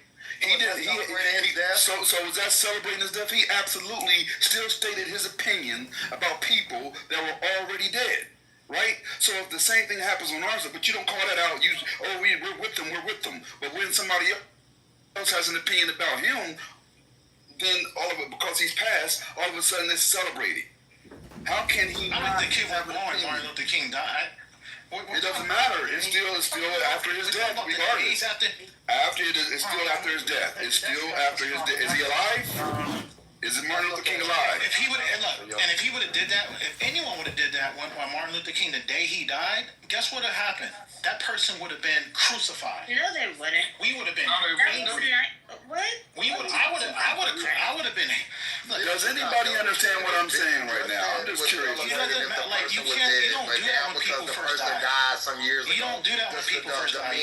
Speaker 10: So was that celebrating his death? He absolutely still stated his opinion about people that were already dead, right? So if the same thing happens on our side, but you don't call that out, we're with them. But when somebody else has an opinion about him, then all of it, because he's passed, all of a sudden it's celebrating. How can he not
Speaker 2: the kid was born, Martin Luther King died?
Speaker 10: It doesn't matter. It's still after his death, regardless. It's still after his death. It's still after his death. Is he alive? Is Martin Luther King alive?
Speaker 2: If he would have did that, if anyone would have did that when Martin Luther King, the day he died, guess what would have happened? That person would have been crucified.
Speaker 12: No, they wouldn't.
Speaker 2: We would have been angry.
Speaker 12: What?
Speaker 2: I would have been.
Speaker 10: Look, does anybody understand what I'm saying right now? I'm just curious.
Speaker 2: You don't do that when people first die.
Speaker 5: Some years ago.
Speaker 2: You don't do that when people first die.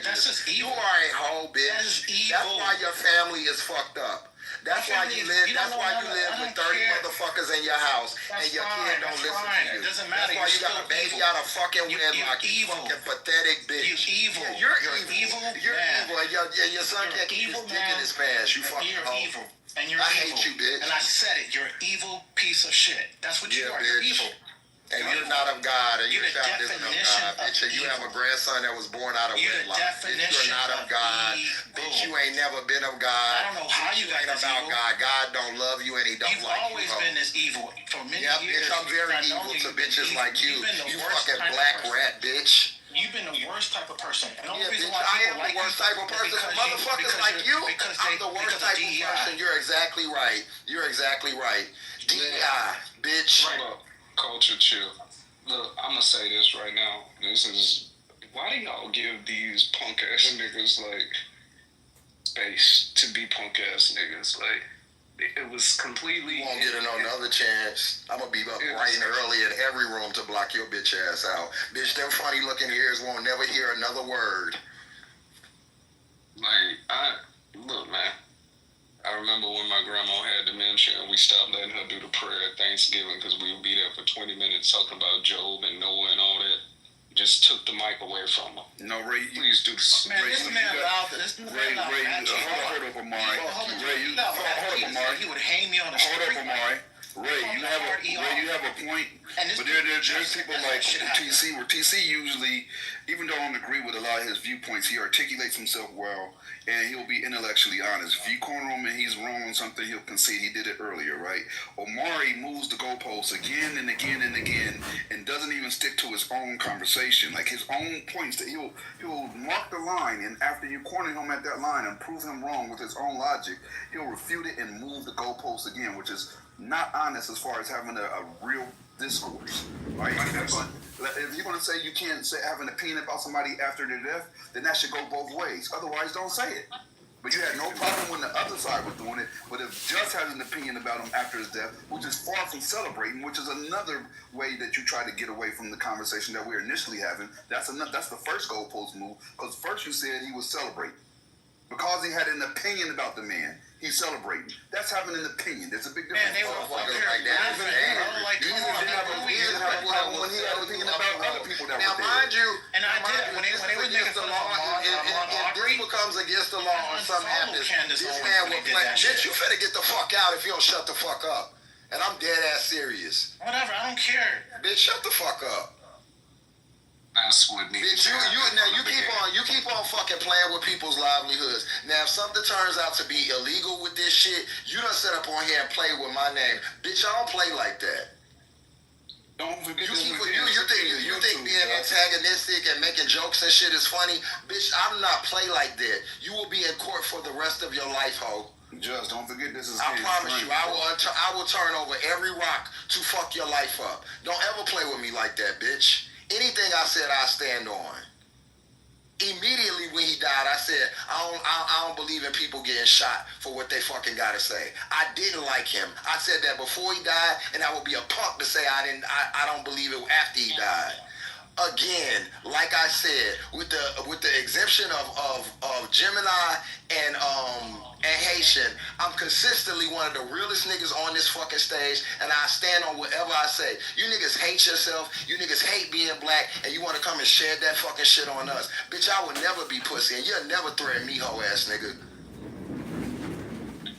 Speaker 2: That's just evil.
Speaker 5: You are a hoe, bitch.
Speaker 2: That is evil.
Speaker 5: That's why your family is fucked up. That's why you live. That's why you live with 30 motherfuckers in your house, and your kid don't listen to you.
Speaker 2: It doesn't matter.
Speaker 5: That's why you got a baby out of fucking wedlock. You fucking pathetic bitch.
Speaker 2: You evil.
Speaker 5: You're evil. You're evil. And your son can't keep his dick in his pants. You fucking hoe.
Speaker 2: You're evil. And you're
Speaker 5: I
Speaker 2: evil.
Speaker 5: hate you, bitch.
Speaker 2: And I said it. You're an evil piece of shit. That's what you are. You're evil.
Speaker 5: And you're not of God, and
Speaker 2: you're
Speaker 5: your child isn't of God, bitch. And you have a grandson that was born out of wedlock. Bitch, you're not of God. Bitch, you ain't never been of God.
Speaker 2: I don't know how you got
Speaker 5: this about evil. God. God don't love you, and He don't
Speaker 2: You've
Speaker 5: like you.
Speaker 2: You've always been this evil for many years.
Speaker 5: Bitch, I'm very evil to bitches like you. You fucking black rat, bitch.
Speaker 2: You've been the worst type of person.
Speaker 5: Yeah, bitch, I am the worst type of person. Motherfuckers like you, I'm the worst type of person. You're exactly right. You're exactly right. DEI, bitch.
Speaker 20: Culture chill. Look, I'm gonna say this right now. This is why do y'all give these punk ass niggas like space to be punk ass niggas? Like, it was completely.
Speaker 5: You won't get another chance. I'm gonna be up bright and early in every room to block your bitch ass out. Bitch, them funny looking ears won't never hear another word.
Speaker 20: Look, man. I remember when my grandma had dementia and we stopped letting her do the prayer at Thanksgiving because we would be there for 20 minutes talking about Job and Noah and all that. Just took the mic away from her.
Speaker 10: No, Ray.
Speaker 20: Please do this.
Speaker 2: Man, this man allowed this.
Speaker 10: Ray, hold up, Amari.
Speaker 2: He would hang me on the street.
Speaker 10: Hold up, Amari. Ray, you have a point, but there's people like TC, where TC usually, even though I don't agree with a lot of his viewpoints, he articulates himself well, and he'll be intellectually honest. If you corner him and he's wrong on something, he'll concede. He did it earlier, right? Omari moves the goalposts again and again and again, and doesn't even stick to his own conversation, like his own points. That he'll mark the line, and after you corner him at that line and prove him wrong with his own logic, he'll refute it and move the goalposts again, which is not honest as far as having a real discourse, right? If you're going to say you can't have an opinion about somebody after their death, then that should go both ways. Otherwise, don't say it. But you had no problem when the other side was doing it. But if Just has an opinion about him after his death, which is far from celebrating, which is another way that you try to get away from the conversation that we were initially having, that's the first goalpost move. Because first you said he was celebrating. Because he had an opinion about the man, he's celebrating. That's having an opinion. There's a big difference.
Speaker 2: Man, they were
Speaker 10: like that.
Speaker 2: like,
Speaker 10: You didn't have an opinion when he had an opinion about other people that
Speaker 5: now,
Speaker 10: were
Speaker 5: mind
Speaker 10: dead.
Speaker 5: you,
Speaker 2: and I did when they were
Speaker 5: against the law. If this becomes against the law or something happens, this man will play. Bitch, you finna get the fuck out if you don't shut the fuck up. And I'm dead ass serious.
Speaker 2: Whatever, I don't care.
Speaker 5: Bitch, shut the fuck up.
Speaker 20: That's what needs
Speaker 5: to happen. You keep on fucking playing with people's livelihoods. Now, if something turns out to be illegal with this shit, you done set up on here and play with my name. Bitch, I don't play like that.
Speaker 10: Don't forget
Speaker 5: you think being antagonistic and making jokes and shit is funny? Bitch, I do not play like that. You will be in court for the rest of your life, ho.
Speaker 10: Just don't forget this is.
Speaker 5: I promise you, I will turn over every rock to fuck your life up. Don't ever play with me like that, bitch. Anything I said, I stand on. Immediately when he died, I said, I don't believe in people getting shot for what they fucking gotta say. I didn't like him. I said that before he died, and I would be a punk to say I don't believe it after he died. Again, like I said, with the exemption of Gemini and Haitian, I'm consistently one of the realest niggas on this fucking stage, and I stand on whatever I say. You niggas hate yourself, you niggas hate being black, and you want to come and shed that fucking shit on us. Bitch, I will never be pussy, and you'll never threaten me, hoe ass nigga.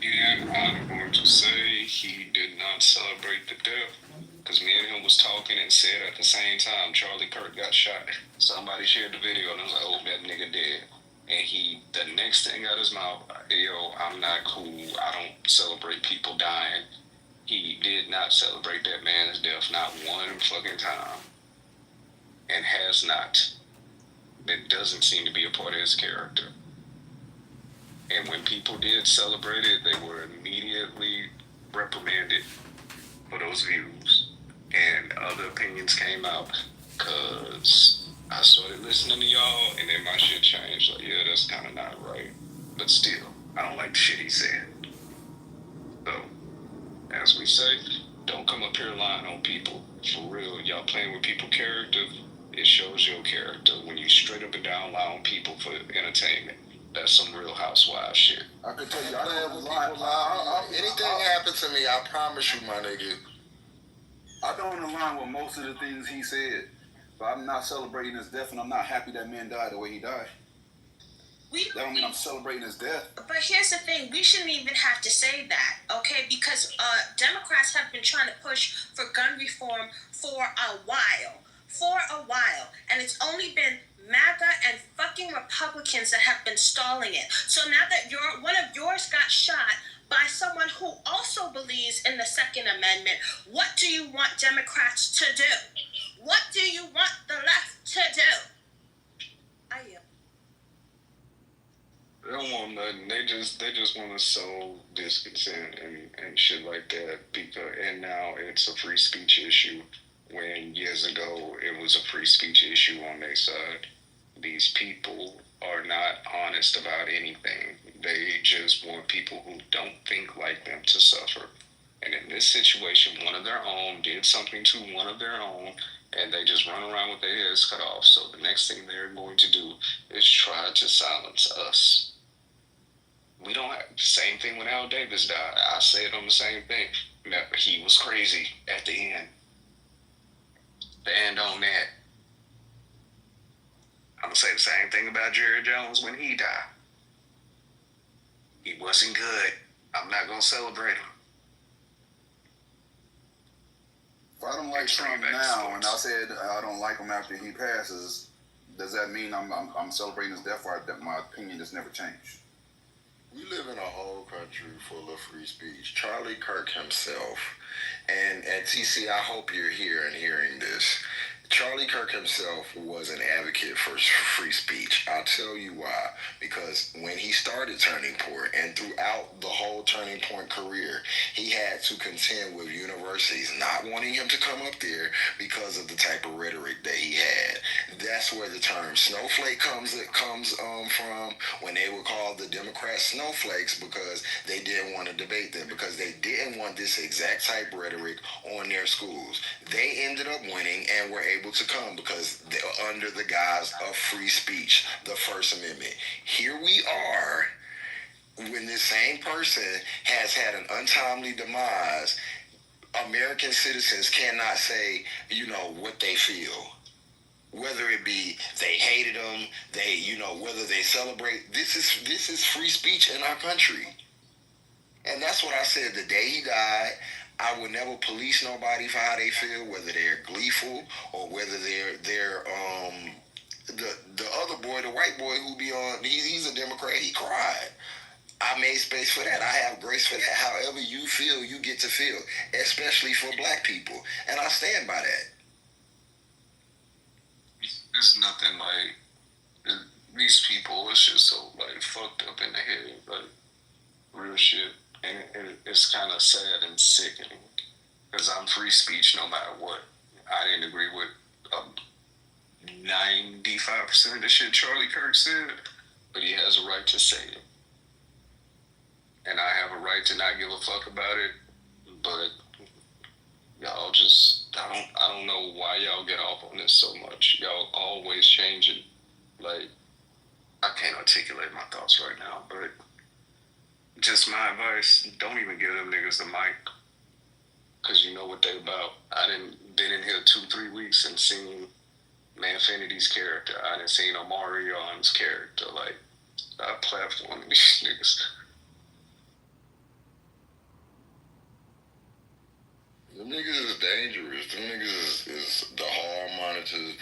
Speaker 20: And I'm going to say he did not celebrate the death. Because me and him was talking and said at the same time, Charlie Kirk got shot. Somebody shared the video and I was like, oh, that nigga dead. And the next thing out his mouth, yo, I'm not cool. I don't celebrate people dying. He did not celebrate that man's death, not one fucking time. And has not. That doesn't seem to be a part of his character. And when people did celebrate it, they were immediately reprimanded for those views. And other opinions came out because I started listening to y'all, and then my shit changed. Like, yeah, that's kind of not right. But still, I don't like the shit he said. So, as we say, don't come up here lying on people. For real, y'all playing with people's character, it shows your character when you straight up and down lie on people for entertainment. That's some Real Housewives shit.
Speaker 5: I can tell you, anything happen to me, I promise you, my nigga.
Speaker 10: I don't align with most of the things he said, but I'm not celebrating his death, and I'm not happy that man died the way he died. That don't mean I'm celebrating his death.
Speaker 21: But here's the thing, we shouldn't even have to say that, okay? Because Democrats have been trying to push for gun reform for a while. And it's only been MAGA and fucking Republicans that have been stalling it. So now that one of yours got shot by someone who also believes in the Second Amendment, what do you want Democrats to do? What do you want the left to do?
Speaker 20: They don't want nothing. They just want to sow discontent and shit like that. And now it's a free speech issue when years ago it was a free speech issue on their side. These people are not honest about anything. They just want people who don't think like them to suffer. And in this situation, one of their own did something to one of their own, and they just run around with their heads cut off. So the next thing they're going to do is try to silence us. We don't have the same thing when Al Davis died. I said on the same thing. He was crazy at the end. And on that, I'm gonna say the same thing about Jerry Jones when he died. He wasn't good. I'm not gonna celebrate him.
Speaker 10: If I don't like Trump now, and I said I don't like him after he passes, does that mean I'm celebrating his death, or that my opinion has never changed?
Speaker 5: We live in a whole country full of free speech. Charlie Kirk himself, and TC, I hope you're here and hearing this. Charlie Kirk himself was an advocate for free speech. I'll tell you why. Because when he started Turning Point, and throughout the whole Turning Point career, he had to contend with universities not wanting him to come up there because of the type of rhetoric that he had. That's where the term snowflake comes from, when they were called the Democrat snowflakes, because they didn't want to debate them, because they didn't want this exact type rhetoric on their schools. They ended up winning and were able to come because they're under the guise of free speech, the First Amendment. Here we are, when this same person has had an untimely demise. American citizens cannot say, what they feel. Whether it be they hated him, whether they celebrate. This is free speech in our country. And that's what I said the day he died. I would never police nobody for how they feel, whether they're gleeful or whether they're the other boy, the white boy who be on, he's a Democrat, he cried. I made space for that. I have grace for that. However you feel, you get to feel, especially for black people. And I stand by that.
Speaker 20: It's nothing like these people. It's just so like fucked up in the head, like real shit. And it's kind of sad and sickening because I'm free speech no matter what. I didn't agree with 95% of the shit Charlie Kirk said, but he has a right to say it. And I have a right to not give a fuck about it, but y'all just, I don't know why y'all get off on this so much. Y'all always changing. Like, I can't articulate my thoughts right now, but just my advice, don't even give them niggas the mic. Cause you know what they about. I didn't been in here 2-3 weeks and seen Manfinity's character. I didn't seen Omarion's character. Like, stop platforming these niggas.
Speaker 5: Them niggas is dangerous. Them niggas is the hall monitors,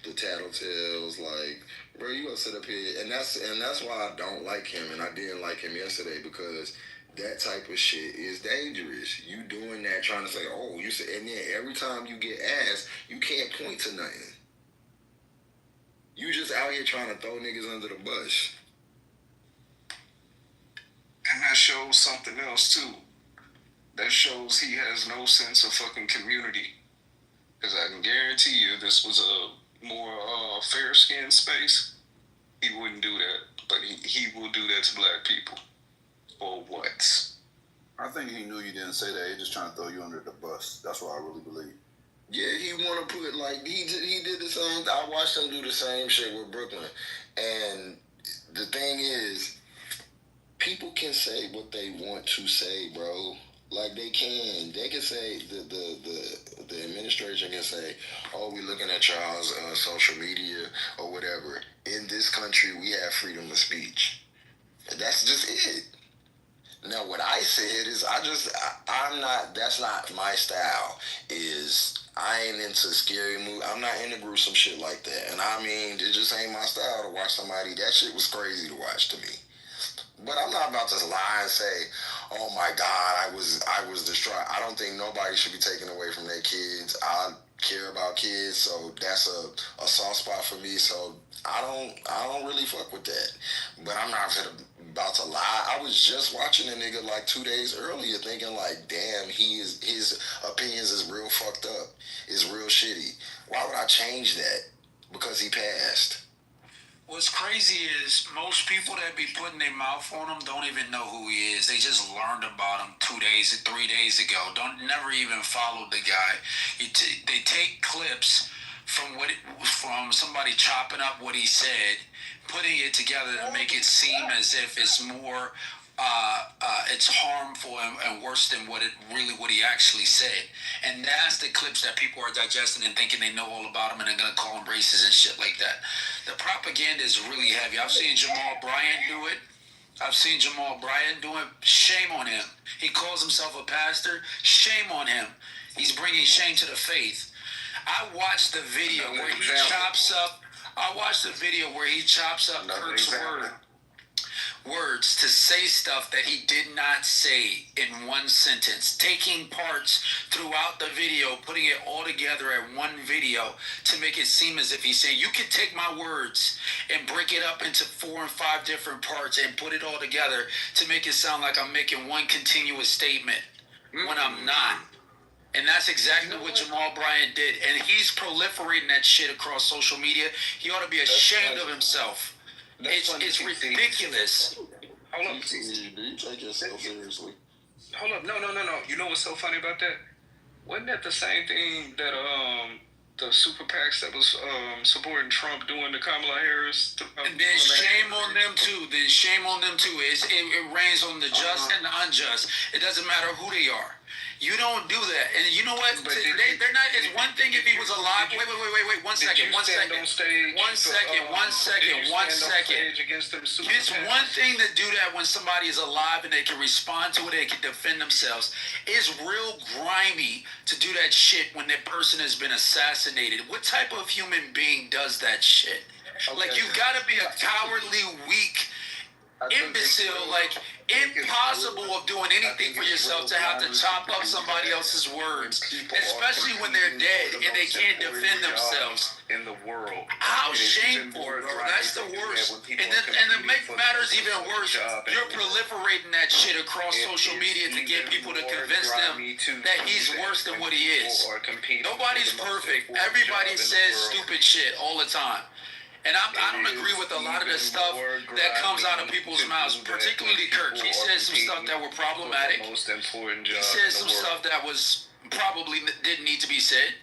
Speaker 5: the tattletales. Like, bro, you gonna sit up here, and that's why I don't like him, and I didn't like him yesterday, because that type of shit is dangerous. You doing that, trying to say, oh, you say, and then every time you get asked, you can't point to nothing. You just out here trying to throw niggas under the bus.
Speaker 20: And that shows something else too. That shows he has no sense of fucking community. Because I can guarantee you, this was a more fair-skinned space, he wouldn't do that. But he will do that to black people. For what?
Speaker 10: I think he knew you didn't say that. He's just trying to throw you under the bus. That's what I really believe.
Speaker 5: Yeah, he want to put, like, he did the same. I watched him do the same shit with Brooklyn. And the thing is, people can say what they want to say, bro. Like, they can say, the administration can say, oh, we looking at y'all's social media or whatever. In this country, we have freedom of speech. That's just it. Now, what I said is, I'm not, that's not my style, I ain't into scary movies. I'm not into gruesome shit like that. And I mean, it just ain't my style to watch somebody. That shit was crazy to watch to me. But I'm not about to lie and say, oh my God, I was distraught. I don't think nobody should be taken away from their kids. I care about kids, so that's a soft spot for me. So I don't really fuck with that. But I'm not about to lie. I was just watching a nigga like 2 days earlier thinking like, damn, his opinions is real fucked up. It's real shitty. Why would I change that? because he passed.
Speaker 8: What's crazy is most people that be putting their mouth on him don't even know who he is. They just learned about him 2 days or 3 days ago. Never even followed the guy. They take clips from somebody chopping up what he said, putting it together to make it seem as if it's more it's harmful and worse than what he actually said. And that's the clips that people are digesting and thinking they know all about him, and they're gonna call him racist and shit like that. The propaganda is really heavy. I've seen Jamal Bryant do it. Shame on him. He calls himself a pastor. Shame on him. He's bringing shame to the faith. I watched the video where he chops up. Kirk's words to say stuff that he did not say in one sentence, taking parts throughout the video, putting it all together at one video to make it seem as if he's saying, you can take my words and break it up into 4 and 5 different parts and put it all together to make it sound like I'm making one continuous statement when I'm not. And that's exactly what Jamal Bryant did. And he's proliferating that shit across social media. He ought to be ashamed of himself. It's ridiculous.
Speaker 20: Hold up.
Speaker 5: Do you take yourself seriously?
Speaker 20: Hold up. No. You know what's so funny about that? Wasn't that the same thing that the super PACs that was supporting Trump doing to Kamala Harris?
Speaker 8: And then shame on them too. It rains on the just and the unjust. It doesn't matter who they are. You don't do that. And you know what? They're not. It's one thing if he was alive. Wait. 1 second. It's one thing to do that when somebody is alive and they can respond to it, they can defend themselves. It's real grimy to do that shit when that person has been assassinated. What type of human being does that shit? Like, you gotta be a cowardly, weak imbecile, like impossible of doing anything for yourself to have to chop up somebody else's words, especially when they're dead and they can't defend themselves.
Speaker 20: In the world,
Speaker 8: how shameful, bro! That's the worst. And to make matters even worse, you're proliferating that shit across social media to get people to convince them that he's worse than what he is. Nobody's perfect. Everybody says stupid shit all the time. And I don't agree with a lot of the stuff that comes out of people's mouths, particularly Kirk. He said some stuff that were problematic. He said some stuff that was probably didn't need to be said.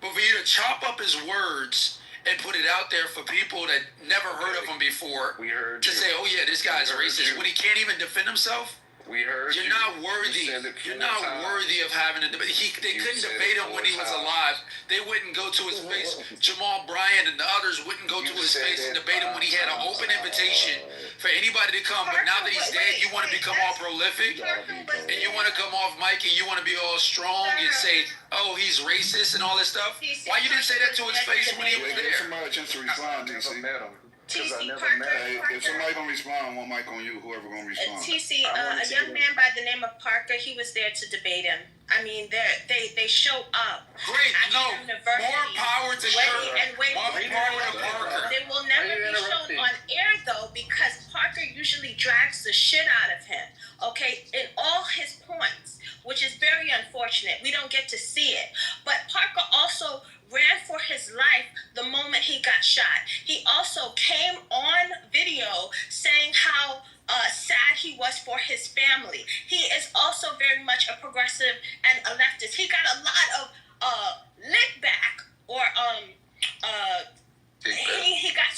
Speaker 8: But for you to chop up his words and put it out there for people that never heard of him before to say, oh yeah, this guy's racist, when he can't even defend himself. You're not worthy. You're not worthy of having a debate. They couldn't debate him when he was alive. They wouldn't go to his face. Jamal Bryant and the others wouldn't go to his face and debate him when he had an open invitation for anybody to come. But now that he's dead, you want to become all prolific and you want to come off mic and you want to be all strong and say, oh, he's racist and all this stuff. Why you didn't say that to his face when he was there?
Speaker 10: Somebody a chance to respond, DC. Because I never met him. If somebody gonna respond, one mic on you, whoever gonna respond.
Speaker 21: TC, a young man by the name of Parker, he was there to debate him. I mean, they show up.
Speaker 8: Great, no, more power to Kirk. More power to Parker.
Speaker 21: They will never be shown on air though, because Parker usually drags the shit out of him. Okay, in all his points, which is very unfortunate. We don't get to see it, but Parker also ran for his life the moment he got shot. He also came on video saying how sad he was for his family. He is also very much a progressive and a leftist. He got a lot of lick back or he got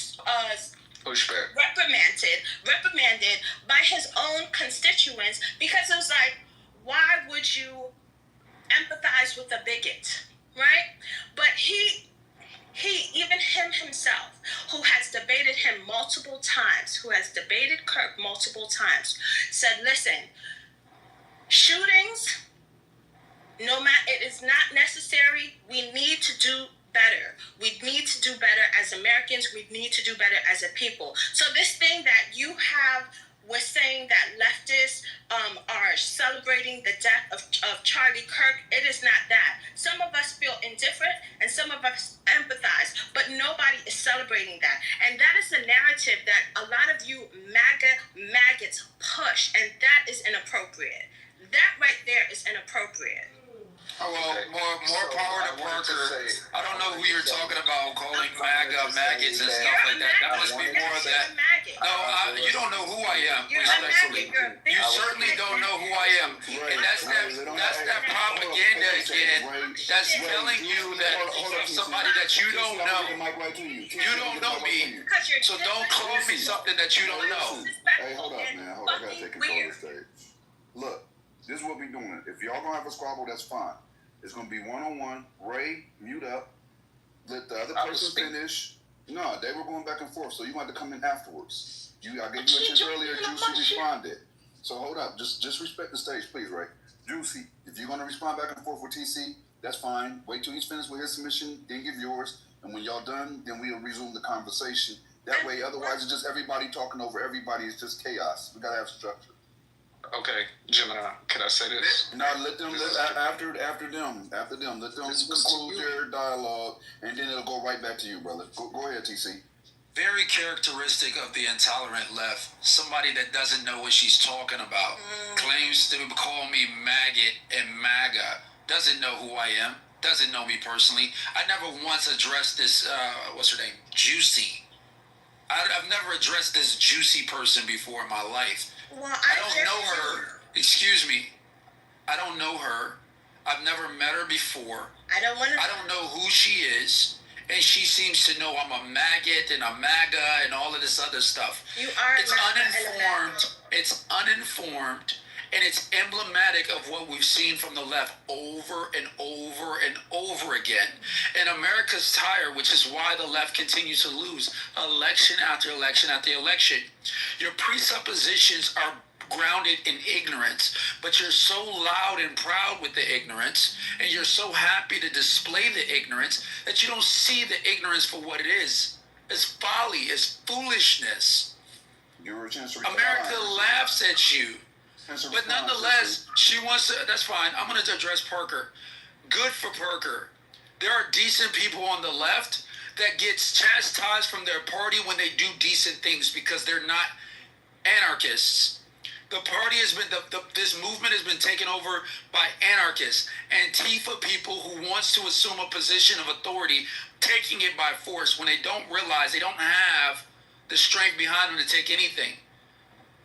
Speaker 20: pushback,
Speaker 21: reprimanded by his own constituents because it was like, why would you empathize with a bigot? Right? But he even himself, who has debated him multiple times, who has debated Kirk multiple times, said, listen, shootings, it is not necessary. We need to do better. We need to do better as Americans. We need to do better as a people. So this thing that you have with saying that leftists are celebrating the death of Charlie Kirk, it is not that. Some of us feel indifferent and some of us empathize, but nobody is celebrating that. And that is the narrative that a lot of you maggots push, and that is inappropriate. That right there is inappropriate.
Speaker 8: Oh, well, more power to Parker. I don't know who you're talking about calling maggots and stuff like that. That must be more of that. No, you don't know who I am. Respectfully, you certainly don't know who I am, and that's that propaganda again. That's telling you that somebody that you don't know. You don't know me, so don't call me something that you don't know.
Speaker 10: Hey, hold up, man. Hold up. I gotta take control of the stage. Look, this is what we doing. If y'all gonna have a squabble, that's fine. It's gonna be one-on-one. Ray, mute up. Let the other person finish. No, they were going back and forth, so you had to come in afterwards. I gave you a chance earlier. Juicy responded. So hold up. Just respect the stage, please, Ray. Juicy, if you're gonna respond back and forth with TC, that's fine. Wait till he's finished with his submission, then give yours. And when y'all done, then we'll resume the conversation. That way, otherwise, it's just everybody talking over everybody. It's just chaos. We gotta have structure.
Speaker 20: Okay, Gemini, can I say this?
Speaker 10: No, let them after them. Let them conclude their dialogue, and then it'll go right back to you, brother. Go ahead, TC.
Speaker 8: Very characteristic of the intolerant left. Somebody that doesn't know what she's talking about. Claims to call me maggot and MAGA. Doesn't know who I am. Doesn't know me personally. I never once addressed this, what's her name? Juicy. I've never addressed this juicy person before in my life.
Speaker 21: Well,
Speaker 8: I don't know her. Excuse me. I don't know her. I've never met her before. I don't know who she is. And she seems to know I'm a maggot and a MAGA and all of this other stuff.
Speaker 21: You are.
Speaker 8: It's uninformed. It's uninformed. And it's emblematic of what we've seen from the left over and over and over again. And America's tired, which is why the left continues to lose election after election after election. Your presuppositions are grounded in ignorance, but you're so loud and proud with the ignorance, and you're so happy to display the ignorance that you don't see the ignorance for what it is. It's folly, it's foolishness. America laughs at you. But nonetheless, she wants to, that's fine. I'm going to address Parker. Good for Parker. There are decent people on the left that gets chastised from their party when they do decent things because they're not anarchists. The party has been, this movement has been taken over by anarchists, Antifa people who wants to assume a position of authority, taking it by force when they don't realize they don't have the strength behind them to take anything.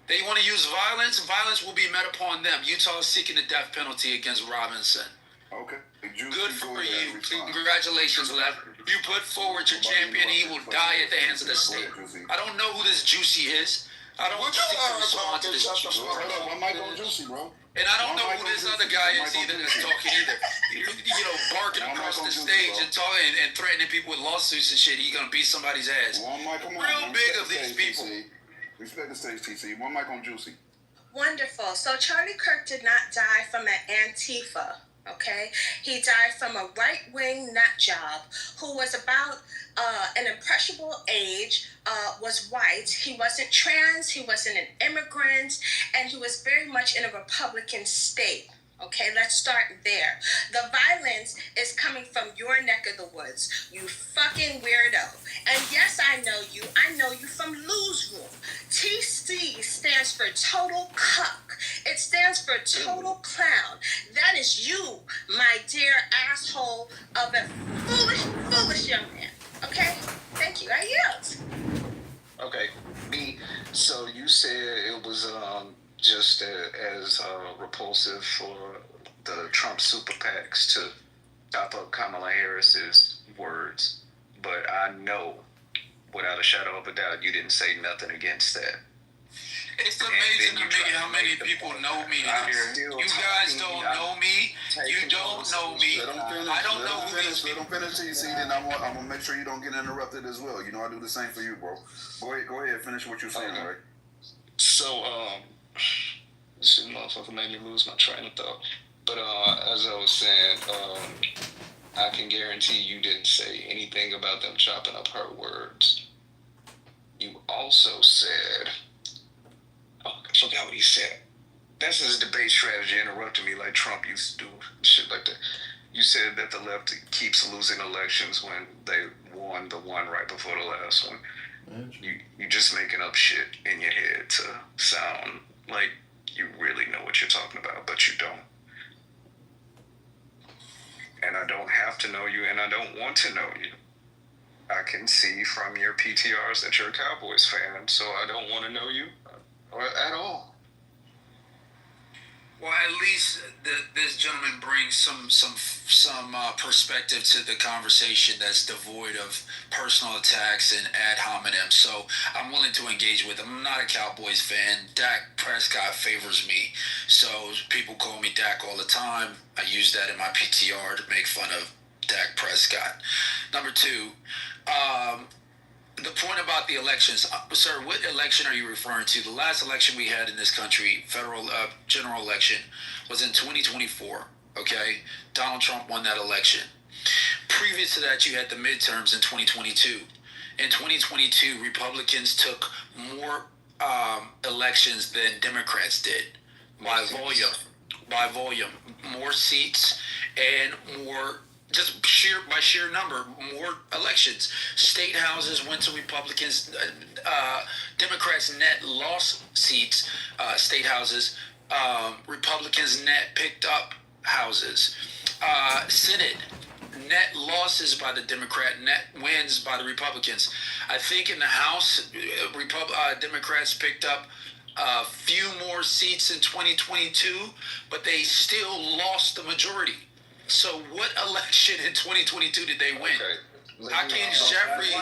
Speaker 8: They want to use violence. Violence will be met upon them. Utah is seeking the death penalty against Robinson.
Speaker 10: Okay.
Speaker 8: Good for you. Congratulations, left. You put forward your champion. He will die at the hands of the state. I don't know who this Juicy is. I don't want to respond to this Juicy. And I don't know who this other guy is either that's talking either. You know, barking across the stage and talking and threatening people with lawsuits and shit. He's going to beat somebody's ass. Real big of these people.
Speaker 10: Respect the stage, TC. One mic on Juicy.
Speaker 21: Wonderful. So Charlie Kirk did not die from an Antifa, okay? He died from a right-wing nut job who was about an impressionable age, was white. He wasn't trans, he wasn't an immigrant, and he was very much in a Republican state. Okay, let's start there. The violence is coming from your neck of the woods, you fucking weirdo. And yes, I know you. I know you from Lose Room. TC stands for total cuck. It stands for total clown. That is you, my dear asshole of a foolish young man. Okay? Thank you. I yield.
Speaker 20: Okay. B, so you said it was just as repulsive for the Trump super PACs to top up Kamala Harris's words, but I know without a shadow of a doubt you didn't say nothing against that.
Speaker 8: It's amazing to me how many people know me here. You guys don't know me. You don't know me. I don't know who these people.
Speaker 10: Let them finish, TC, then I'm gonna make sure you don't get interrupted as well. You know I do the same for you, bro. Go ahead, finish what you're saying, right?
Speaker 20: So, this motherfucker made me lose my train of thought. But as I was saying, I can guarantee you didn't say anything about them chopping up her words. You also said, I forgot what he said. That's his debate strategy, interrupting me like Trump used to do, shit like that. You said that the left keeps losing elections when they won the one right before the last one. You're just making up shit in your head to sound like you really know what you're talking about, but you don't. And I don't have to know you, and I don't want to know you. I can see from your PTRs that you're a Cowboys fan, so I don't want to know you at all.
Speaker 8: Well, at least this gentleman brings some perspective to the conversation that's devoid of personal attacks and ad hominem. So I'm willing to engage with him. I'm not a Cowboys fan. Dak Prescott favors me, so people call me Dak all the time. I use that in my PTR to make fun of Dak Prescott. Number two, the point about the elections, sir, what election are you referring to? The last election we had in this country, federal general election, was in 2024, okay? Donald Trump won that election. Previous to that, you had the midterms in 2022. In 2022, Republicans took more elections than Democrats did by volume, more seats and more, just by sheer number, more elections. State houses went to Republicans. Democrats net lost seats, state houses. Republicans net picked up houses. Senate, net losses by the Democrat, net wins by the Republicans. I think in the House, Democrats picked up a few more seats in 2022, but they still lost the majority. So what election in 2022 did they win? Okay. Hakeem Jeffries,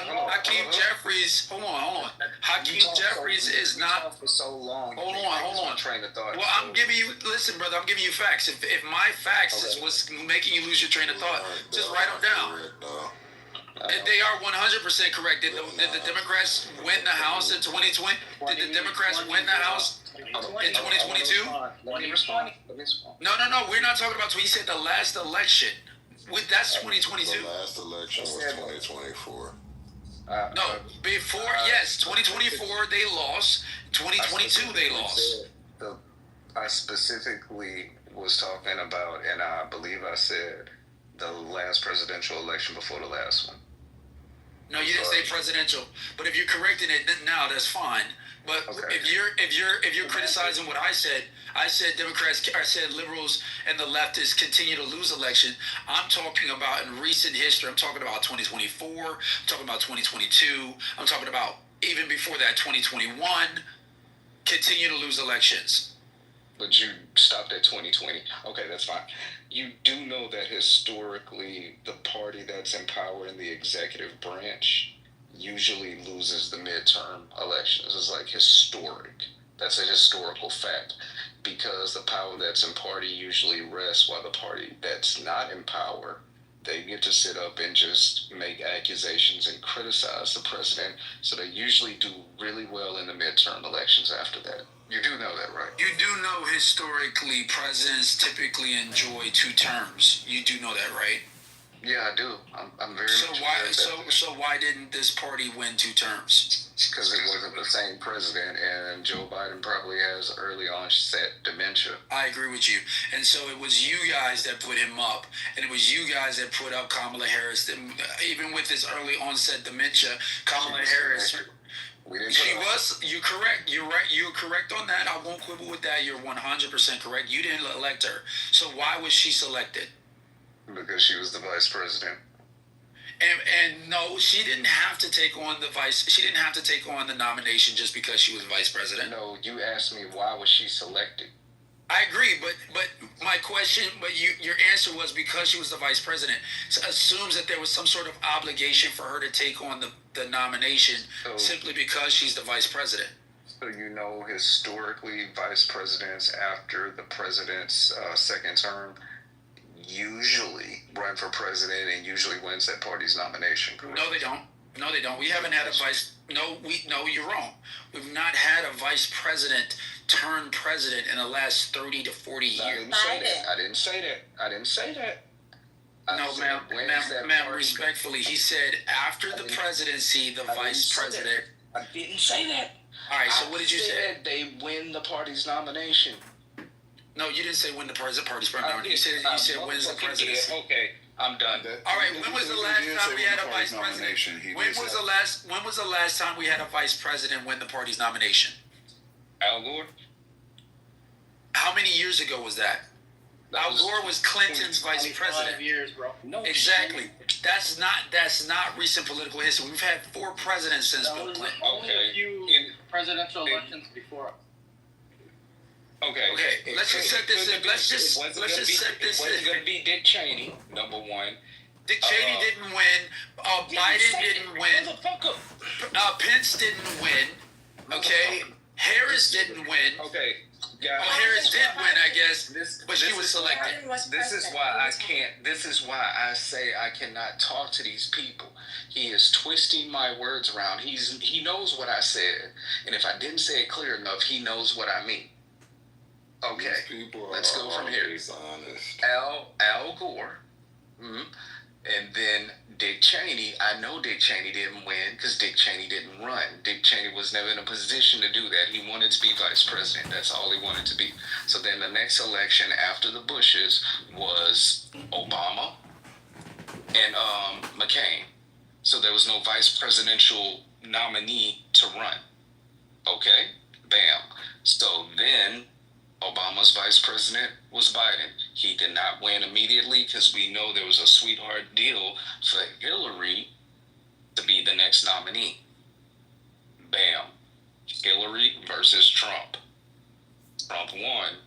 Speaker 8: hold on. Hakeem Jeffries is not.
Speaker 20: For so long.
Speaker 8: Hold on.
Speaker 20: Train of thought.
Speaker 8: Well, I'm giving you. Listen, brother. I'm giving you facts. If my facts is what's making you lose your train of thought, just write them down. They are 100% correct. Did the Democrats win the House in 2020? Did the Democrats win the House in 2022?
Speaker 20: Let me respond.
Speaker 8: No. We're not talking about. He said the last election. That's 2022.
Speaker 5: The last election was 2024.
Speaker 8: No, before, yes, 2024 they lost. 2022 they lost.
Speaker 20: I specifically was talking about, and I believe I said, the last presidential election before the last one.
Speaker 8: No, you didn't say presidential. But if you're correcting it now, that's fine. But okay. if you're criticizing what I said Democrats, I said liberals and the leftists continue to lose election. I'm talking about in recent history. I'm talking about 2024. I'm talking about 2022. I'm talking about even before that, 2021. Continue to lose elections.
Speaker 20: But you stopped at 2020. Okay, that's fine. You do know that historically, the party that's in power in the executive branch usually loses the midterm elections. It's like historic. That's a historical fact. Because the power that's in party usually rests, while the party that's not in power, they get to sit up and just make accusations and criticize the president. So they usually do really well in the midterm elections after that. You do know that, right?
Speaker 8: You do know historically presidents typically enjoy 2 terms. You do know that, right?
Speaker 20: Yeah, I do. I'm very
Speaker 8: so much so why didn't this party win 2 terms?
Speaker 20: Because it wasn't the same president, and Joe Biden probably has early onset dementia.
Speaker 8: I agree with you. And so it was you guys that put him up, and it was you guys that put up Kamala Harris. Even with his early onset dementia, Kamala Harris... You're correct. You're right. You're correct on that. I won't quibble with that. You're 100% correct. You didn't elect her. So why was she selected?
Speaker 20: Because she was the vice president.
Speaker 8: And no, she didn't have to take on she didn't have to take on the nomination just because she was vice president.
Speaker 20: No, you asked me why was she selected.
Speaker 8: I agree, but my question, your answer was because she was the vice president. So assumes that there was some sort of obligation for her to take on the nomination simply because she's the vice president.
Speaker 20: So you know, historically, vice presidents after the president's second term usually run for president and usually wins that party's nomination. Correct?
Speaker 8: No, they don't. We haven't had a vice. No, you're wrong. We've not had a vice president turn president in the last 30 to 40 years.
Speaker 20: I didn't say that.
Speaker 8: No, ma'am, respectfully, he said after the presidency, the vice president.
Speaker 20: I didn't say that.
Speaker 8: All right, so what did you say?
Speaker 20: They win the party's nomination.
Speaker 8: No, you didn't say win the party's nomination. You said wins the presidency.
Speaker 20: Okay. I'm done.
Speaker 8: All right. When was the last time we had a vice president? When was the last time we had a vice president win the party's nomination?
Speaker 20: Al Gore.
Speaker 8: How many years ago was that? Al Gore was Clinton's vice president.
Speaker 15: Years, bro.
Speaker 8: No, exactly. That's not recent political history. We've had 4 presidents since Bill Clinton.
Speaker 15: Only a few presidential elections before.
Speaker 16: Okay.
Speaker 8: Let's just set this in. Let's just set this in.
Speaker 16: It wasn't going to be Dick Cheney, number one.
Speaker 8: Dick Cheney didn't win. Biden didn't win. Pence didn't win. Okay. Harris didn't win.
Speaker 16: Okay.
Speaker 8: Well, Harris did win, I guess, but she was selected.
Speaker 16: This is why I can't. This is why I say I cannot talk to these people. He is twisting my words around. He knows what I said, and if I didn't say it clear enough, he knows what I mean. Okay, let's go from here. Al Gore, and then Dick Cheney. I know Dick Cheney didn't win because Dick Cheney didn't run. Dick Cheney was never in a position to do that. He wanted to be vice president. That's all he wanted to be. So then the next election after the Bushes was Obama and McCain. So there was no vice presidential nominee to run. Okay? Bam. So then Obama's vice president was Biden. He did not win immediately because we know there was a sweetheart deal for Hillary to be the next nominee. Bam. Hillary versus Trump. Trump won.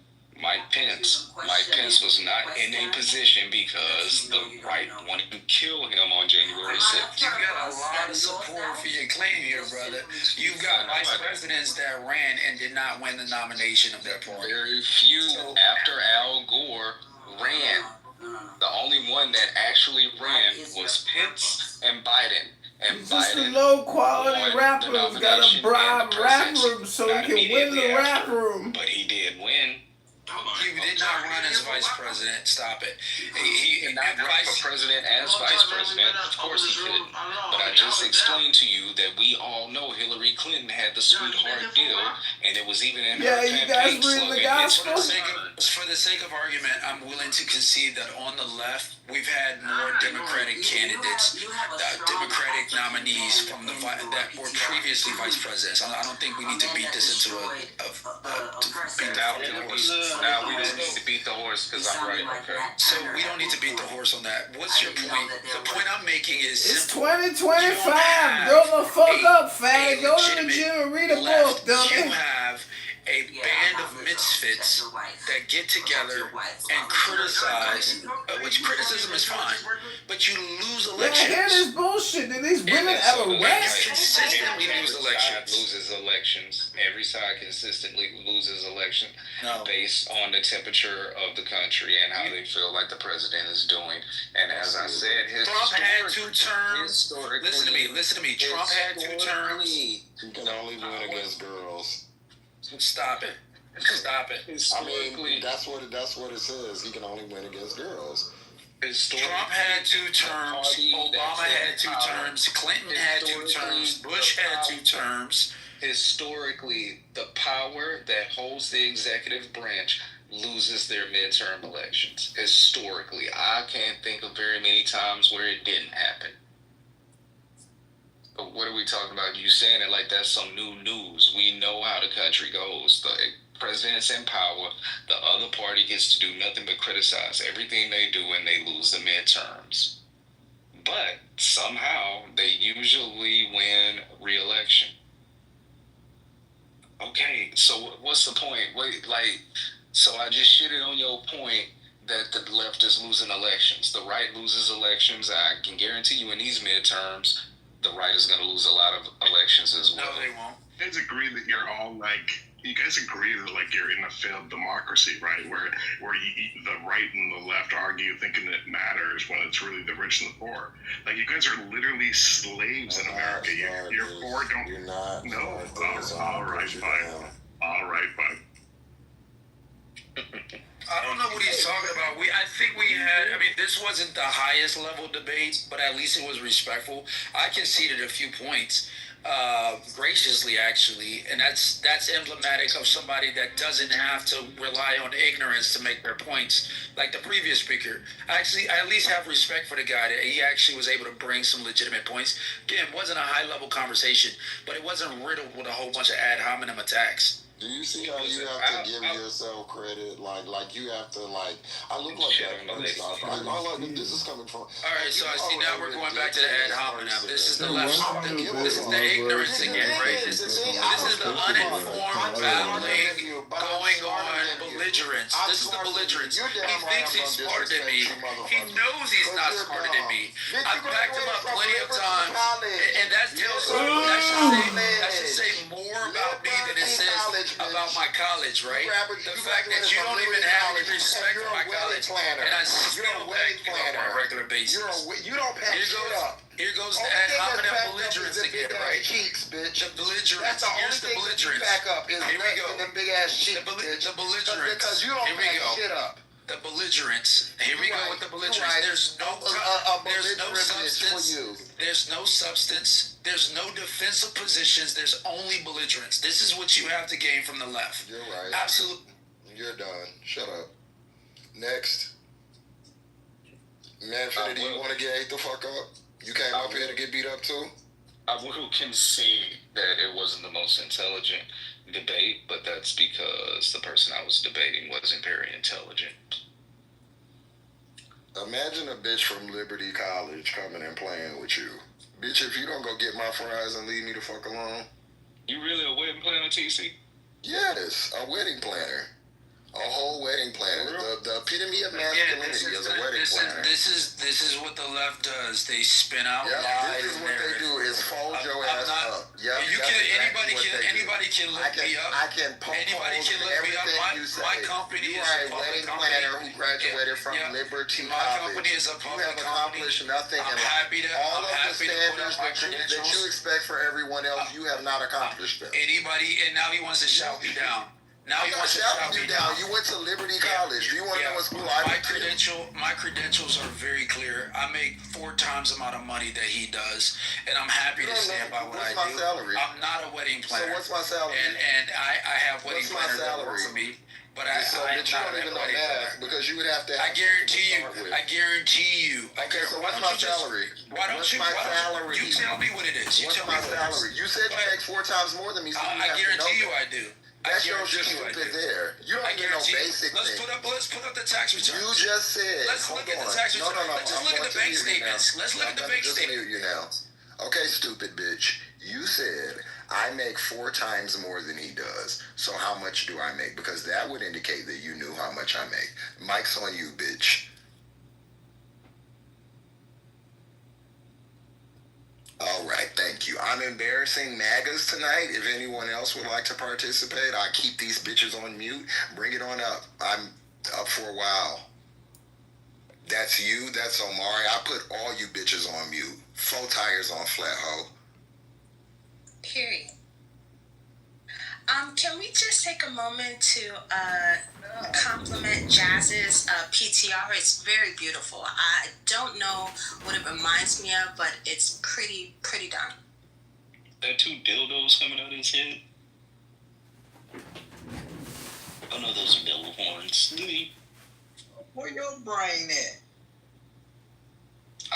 Speaker 16: Mike Pence. Mike Pence was not in a position because the right wanted to kill him on January 6th.
Speaker 8: You got a lot of support for your claim here, brother. You've got vice presidents that ran and did not win the nomination of their party.
Speaker 16: Very few after Al Gore ran. The only one that actually ran was Pence and Biden. And
Speaker 14: Just
Speaker 16: Biden
Speaker 14: a low quality rapper who's got a bribe rap room so he can win the rap room.
Speaker 16: But he did win.
Speaker 8: He did not run as vice president. Stop it. He
Speaker 16: did not run for president as vice president. Of course he couldn't. But I just explained to you that we all know Hillary Clinton had the sweetheart deal, and it was even in her campaign slogan.
Speaker 8: For the sake of argument, I'm willing to concede that on the left, we've had more Democratic candidates, Democratic nominees from that were previously vice presidents. I don't think we need to beat this into
Speaker 16: Now we don't need to beat the horse because I'm right. Okay.
Speaker 8: So we don't need to beat the horse on that. What's your point? The point I'm making is
Speaker 14: it's 2025. Grow the fuck up, fag. Go to the gym and read a book, dummy.
Speaker 8: You have a band of misfits that get together and criticize, which criticism is fine, but you lose elections.
Speaker 14: Yeah, I hear this bullshit. Did these women ever rest?
Speaker 8: Consistently lose elections.
Speaker 16: Loses elections. Every side consistently loses elections based on the temperature of the country and how they feel like the president is doing. And as I said,
Speaker 8: Trump had 2 terms. Listen to me. Trump had 2 terms.
Speaker 5: He can only win against girls.
Speaker 8: Stop it.
Speaker 5: I mean, that's what it says. He can only win against girls.
Speaker 8: Trump had 2 terms. Obama had 2 terms. Clinton had 2 terms. Bush had 2 terms.
Speaker 16: Historically, the power that holds the executive branch loses their midterm elections. Historically, I can't think of very many times where it didn't happen. But what are we talking about? You saying it like that's some new news. We know how the country goes. The president's in power. The other party gets to do nothing but criticize everything they do and they lose the midterms. But somehow they usually win re-election. Okay, so what's the point? So I just shitted on your point that the left is losing elections. The right loses elections. I can guarantee you in these midterms, the right is going to lose a lot of elections as well.
Speaker 8: No, they won't.
Speaker 22: You guys agree that you're in a failed democracy, right? Where the right and the left argue thinking it matters when it's really the rich and the poor. Like, you guys are literally slaves in America. You're poor, don't... You're not. No. All right, fine.
Speaker 8: I don't know what he's talking about. This wasn't the highest level debate, but at least it was respectful. I conceded a few points, graciously actually, and that's emblematic of somebody that doesn't have to rely on ignorance to make their points, like the previous speaker. I at least have respect for the guy that he actually was able to bring some legitimate points. Again, it wasn't a high level conversation, but it wasn't riddled with a whole bunch of ad hominem attacks.
Speaker 5: Do you see how you have to give yourself credit? Like you have to like. I look like that. I like this is coming from.
Speaker 8: All right, so I see now we're going back to the ad hominem. This is the left. This is the ignorance again, right? This is the uninformed babbling going on belligerence. This is the belligerence. He thinks he's smarter than me. He knows he's not smarter than me. I've backed him up plenty of times, and that should say more about me than it says about my college, right? The fact that you don't even have any respect for my college, and I still back you up on a regular basis.
Speaker 5: You don't pack shit up.
Speaker 8: Here goes the ad hominem belligerence again, right?
Speaker 5: Cheeks, bitch.
Speaker 8: The belligerence.
Speaker 5: That's the
Speaker 8: Here's
Speaker 5: only
Speaker 8: the
Speaker 5: thing
Speaker 8: belligerence.
Speaker 5: you back up is
Speaker 8: Here we go.
Speaker 5: them big ass cheeks, bitch.
Speaker 8: The belligerence.
Speaker 5: Because you don't
Speaker 8: Here we
Speaker 5: pack
Speaker 8: go.
Speaker 5: shit up.
Speaker 8: The belligerence. Here we go with the belligerence. There's no substance. There's no substance. There's no defensive positions. There's only belligerence. This is what you have to gain from the left.
Speaker 5: You're right.
Speaker 8: Absolutely.
Speaker 5: You're done. Shut up. Next. Manfred, do you want to get ate the fuck up? You came up here to get beat up too?
Speaker 16: I will concede that it wasn't the most intelligent debate, but that's because the person I was debating wasn't very intelligent.
Speaker 5: Imagine a bitch from Liberty College coming and playing with you. Bitch, if you don't go get my fries and leave me the fuck alone.
Speaker 16: You really a wedding planner, TC?
Speaker 5: Yes, a wedding planner. A whole wedding planner. The epitome of masculinity is a wedding planner.
Speaker 8: This is what the left does. They spin out lies.
Speaker 5: This is what they do is fold your ass up. Yep,
Speaker 8: anybody can look me up.
Speaker 5: I can poke holes in everything you say.
Speaker 8: My company
Speaker 5: you
Speaker 8: is
Speaker 5: are
Speaker 8: a
Speaker 5: a wedding
Speaker 8: public
Speaker 5: planner
Speaker 8: company.
Speaker 5: who graduated from Liberty
Speaker 8: My
Speaker 5: College.
Speaker 8: company is a public
Speaker 5: You have accomplished nothing in life. All of the standards that you expect for everyone else, you have not accomplished them.
Speaker 8: Anybody, and now he wants to shout me down. Now
Speaker 5: I'm not shouting you down. You went to Liberty College. Do you want to know what school I went to?
Speaker 8: My credentials are very clear. I make 4 times the amount of money that he does, and I'm happy to stand by what I do.
Speaker 5: What's my salary?
Speaker 8: I'm not a wedding planner.
Speaker 5: So what's my salary?
Speaker 8: And I have wedding planners that work for me. But I am not a wedding planner.
Speaker 5: Because you would have to.
Speaker 8: I guarantee you.
Speaker 5: Okay, so what's my salary? What's my salary?
Speaker 8: You tell me what it is.
Speaker 5: What's my salary? You said you make 4 times more than me. So
Speaker 8: I guarantee you I do.
Speaker 5: That shows you're stupid there. You don't even know basic things.
Speaker 8: Let's put up the tax returns.
Speaker 5: You just said.
Speaker 8: Let's look at the tax returns. Let's just look at the bank statements. Let's look at the bank statements.
Speaker 5: You now. Okay, stupid bitch. You said I make 4 times more than he does. So how much do I make? Because that would indicate that you knew how much I make. Mike's on you, bitch. All right, thank you. I'm embarrassing MAGAs tonight. If anyone else would like to participate, I keep these bitches on mute. Bring it on up. I'm up for a while. That's you. That's Omari. I put all you bitches on mute. 4 tires on flat, ho.
Speaker 21: Period. Can we just take a moment to compliment Jazz's PTR? It's very beautiful. I don't know what it reminds me of, but it's pretty done.
Speaker 9: There are 2 dildos coming out of his head. Oh no, those are devil horns.
Speaker 1: Where your brain at?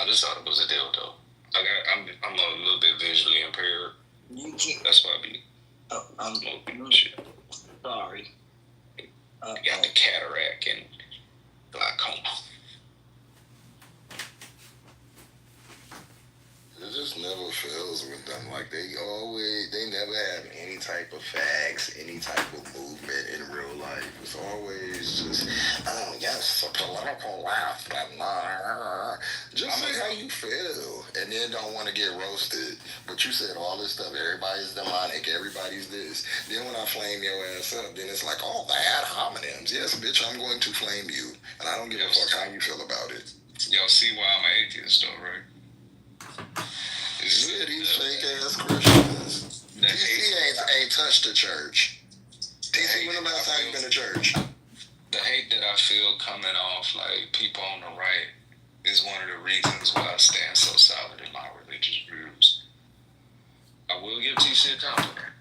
Speaker 16: I just thought it was a dildo. I'm a little bit visually impaired.
Speaker 1: You can't.
Speaker 16: That's why I be smoking shit.
Speaker 1: Sorry.
Speaker 16: I got the cataract and glaucoma.
Speaker 5: It just never fails with them. Like they never have any type of facts, any type of movement in real life. It's always just, oh yes, a political laugh, but nah. Just say how you feel, and then don't want to get roasted. But you said all this stuff. Everybody's demonic. Everybody's this. Then when I flame your ass up, then it's like, oh, the ad hominems. Yes, bitch, I'm going to flame you, and I don't give a fuck how you feel about it.
Speaker 16: Y'all see why I'm an atheist, though, right?
Speaker 5: Yeah, these fake ass Christians. TC ain't touched the church. TC, when the last time you been to church?
Speaker 16: The hate that I feel coming off like people on the right is one of the reasons why I stand so solid in my religious views. I will give TC a compliment.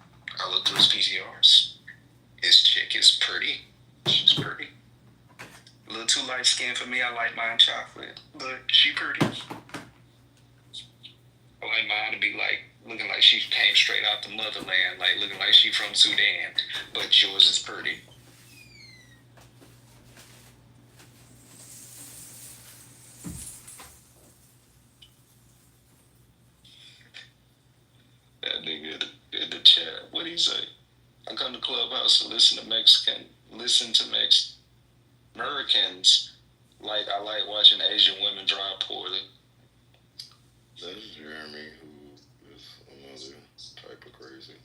Speaker 16: I look through his PTRs. His chick is pretty. She's pretty. A little too light skinned for me. I like mine chocolate, but she pretty. I like mine to be like
Speaker 8: looking like she came straight out the motherland, like looking like she from Sudan, but yours is pretty. That nigga in the chat, what he say? I come to Clubhouse to listen to Americans like I like watching Asian women drive poorly.
Speaker 5: That is Jeremy, who is another type of crazy.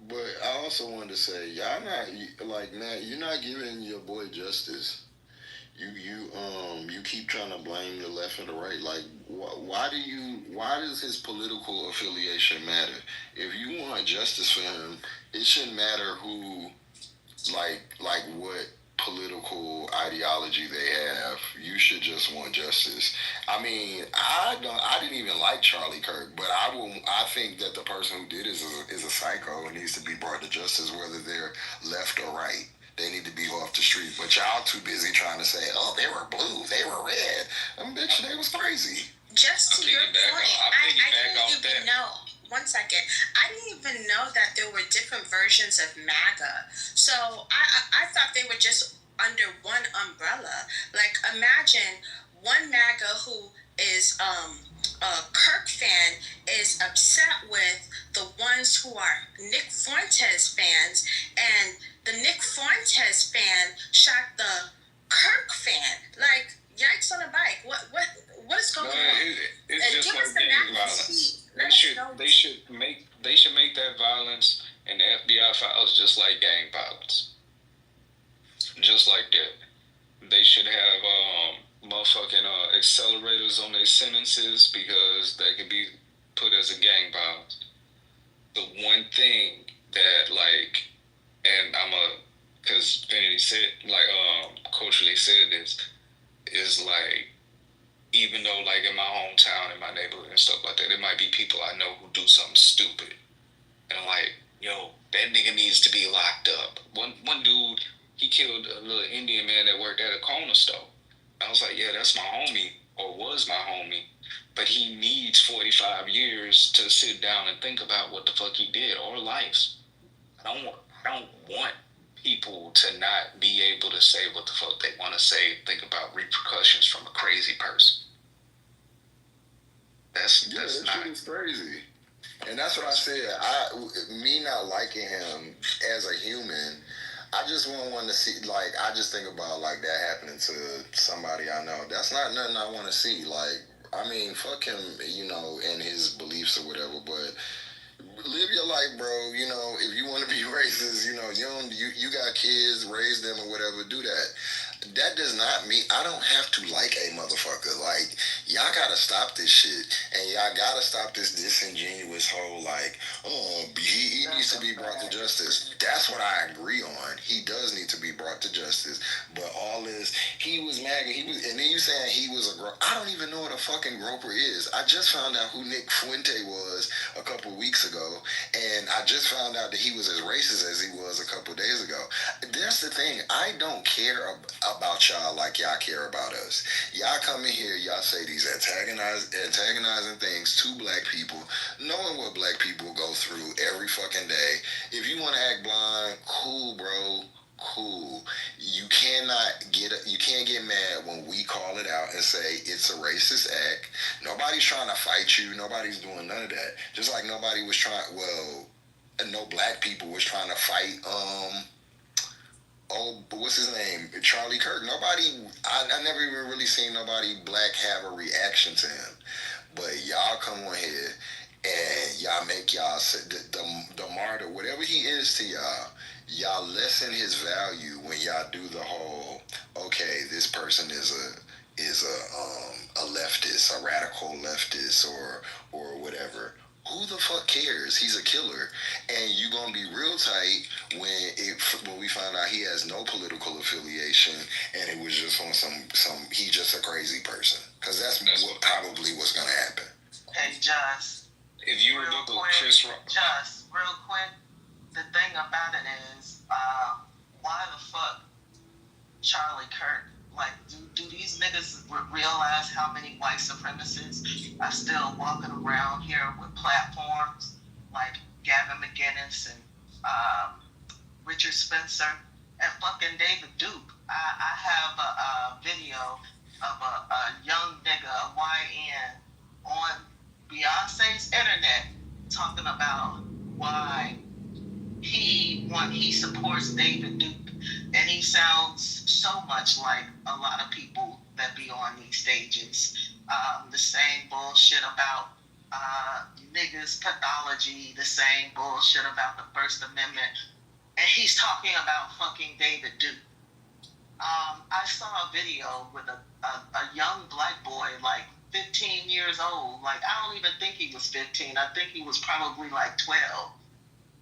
Speaker 5: But I also wanted to say, y'all not like, man, you're not giving your boy justice. You keep trying to blame the left or the right. Like, why does his political affiliation matter? If you want justice for him, it shouldn't matter who, like what political ideology they have. You should just want justice. I mean, I didn't even like Charlie Kirk, but I think that the person who did it is a psycho and needs to be brought to justice, whether they're left or right. They need to be off the street. But y'all too busy trying to say, oh, they were blue, they were red. Bitch, they was crazy.
Speaker 21: Just to your point, I didn't even know. 1 second. I didn't even know that there were different versions of MAGA. So I thought they were just under one umbrella. Like, imagine one MAGA who is a Kirk fan is upset with the ones who are Nick Fuentes fans, and the Nick Fuentes fan shot the Kirk fan. Like, yikes on a bike. What is going on?
Speaker 8: It's just like gang violence. They should make that violence and the FBI files just like gang violence. Just like that. They should have motherfucking accelerators on their sentences because they could be put as a gang violence. The one thing that, like, and because Vanity said, like, culturally said this, is like, even though, like, in my hometown, in my neighborhood and stuff like that, there might be people I know who do something stupid. And I'm like, yo, that nigga needs to be locked up. One dude, he killed a little Indian man that worked at a corner store. I was like, yeah, that's my homie, or was my homie. But he needs 45 years to sit down and think about what the fuck he did, or life. I don't want people to not be able to say what the fuck they want to say, think about repercussions from a crazy person. That's
Speaker 5: that
Speaker 8: not...
Speaker 5: shit is crazy. And that's what I said. Me not liking him as a human, I just want to see, like, I just think about, like, that happening to somebody I know. That's not nothing I want to see. Like, I mean, fuck him, you know, and his beliefs or whatever, but live your life, bro. You know, if you want to be racist, you know, you got kids, raise them or whatever, do that. That does not mean I don't have to like a motherfucker. Like, y'all gotta stop this shit, and y'all gotta stop this disingenuous whole, like, oh, he needs to be brought to justice. That's what I agree on. He does need to be brought to justice. But all this, he was MAGA, and then you saying he was a groper. I don't even know what a fucking groper is. I just found out who Nick Fuente was a couple weeks ago, and I just found out that he was as racist as he was a couple days ago. That's the thing. I don't care about y'all like y'all care about us. Y'all come in here, y'all say these antagonizing things to black people, knowing what black people go through every fucking day. If you want to act blind, cool, bro. Cool. You can't get mad when we call it out and say it's a racist act. Nobody's trying to fight you. Nobody's doing none of that. Just like nobody was trying, no black people was trying to fight, what's his name? Charlie Kirk. I never even really seen nobody black have a reaction to him. But y'all come on here and y'all make y'all say the martyr, whatever he is to y'all lessen his value when y'all do the whole, okay, this person is a leftist, a radical leftist, or whatever. Who the fuck cares? He's a killer, and you gonna be real tight when we find out he has no political affiliation and it was just on some he's just a crazy person, because that's what probably was gonna happen.
Speaker 7: Hey, Josh.
Speaker 8: If you remember Chris Rock.
Speaker 7: Josh, real quick, the thing about it is, why the fuck Charlie Kirk? Like, do these niggas realize how many white supremacists are still walking around here with platforms like Gavin McInnes and Richard Spencer and fucking David Duke. I have a video of a young nigga, a YN, on Beyonce's internet talking about why he supports David Duke, and he sounds so much like a lot of people that be on these stages. The same bullshit about niggas pathology, the same bullshit about the First Amendment, and he's talking about fucking David Duke. I saw a video with a young black boy, like 15 years old. Like, I don't even think he was 15. I think he was probably like 12.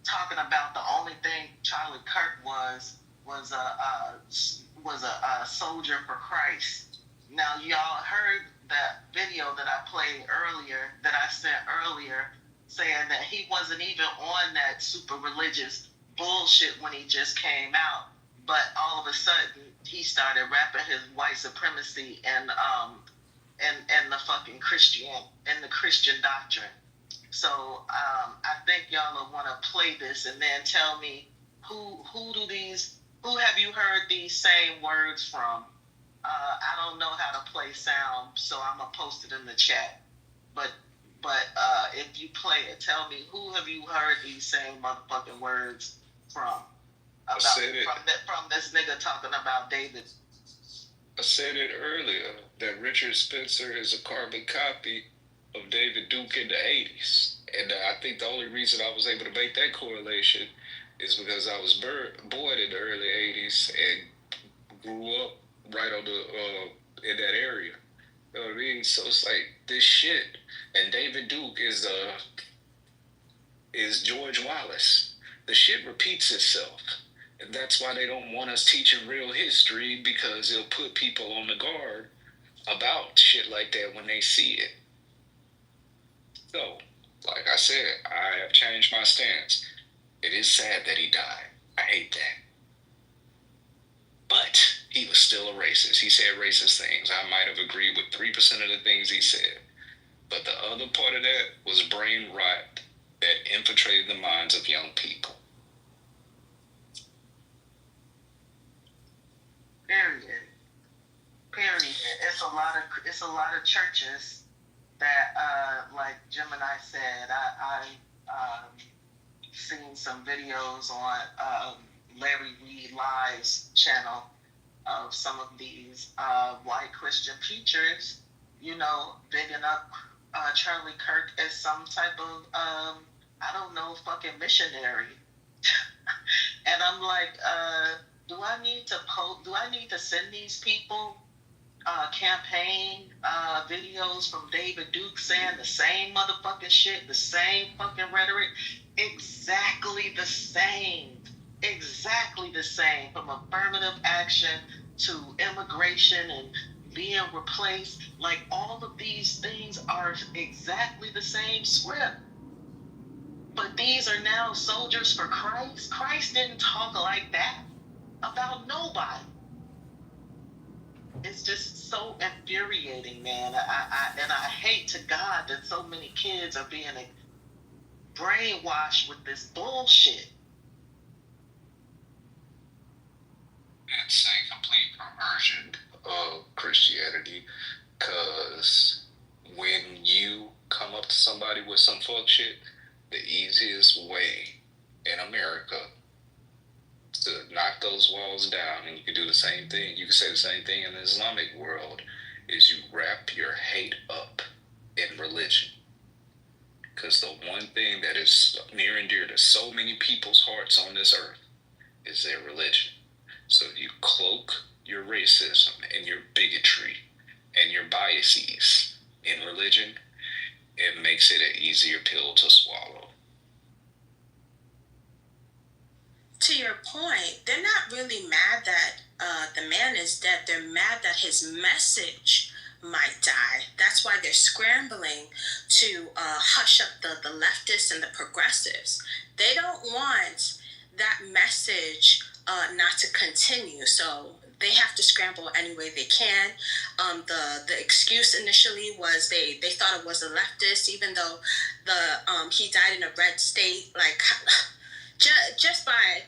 Speaker 7: Talking about the only thing Charlie Kirk was a soldier for Christ. Now, y'all heard that video that I played earlier, that I sent earlier, saying that he wasn't even on that super religious bullshit when he just came out, but all of a sudden he started rapping his white supremacy and the fucking Christian and the Christian doctrine. So I think y'all will want to play this and then tell me who have you heard these same words from? I don't know how to play sound, so I'm gonna post it in the chat. But if you play it, tell me who have you heard these same motherfucking words from? From this nigga talking about David.
Speaker 20: I said it earlier that Richard Spencer is a carbon copy of David Duke in the 80s. And I think the only reason I was able to make that correlation is because I was born in the early 80s and grew up right on the in that area. You know what I mean? So it's like this shit. And David Duke is George Wallace. The shit repeats itself. And that's why they don't want us teaching real history, because it'll put people on the guard about shit like that when they see it. So, like I said, I have changed my stance. It is sad that he died. I hate that. But he was still a racist. He said racist things. I might have agreed with 3% of the things he said. But the other part of that was brain rot that infiltrated the minds of young people.
Speaker 7: Period. It's a lot of churches that, like Gemini said, I seen some videos on Larry Reed Live's channel of some of these white Christian preachers, bigging up Charlie Kirk as some type of I don't know, fucking missionary. And I'm like, do I need to send these people campaign videos from David Duke saying the same motherfucking shit, the same fucking rhetoric? Exactly the same. From affirmative action to immigration and being replaced. Like, all of these things are exactly the same script. But these are now soldiers for Christ. Christ didn't talk like that about nobody. It's just so infuriating, man. I hate to God that so many kids are being brainwashed with this bullshit.
Speaker 16: It's a complete perversion of Christianity, because when you come up to somebody with some fuck shit, the easiest way in America to knock those walls down, and you can do the same thing, you can say the same thing in the Islamic world, is you wrap your hate up in religion. Because the one thing that is near and dear to so many people's hearts on this earth is their religion. So you cloak your racism and your bigotry and your biases in religion, it makes it an easier pill to swallow.
Speaker 21: To your point, they're not really mad that the man is dead. They're mad that his message might die. That's why they're scrambling to hush up the leftists and the progressives. They don't want that message not to continue. So they have to scramble any way they can. The excuse initially was they thought it was a leftist, even though he died in a red state. Like, just by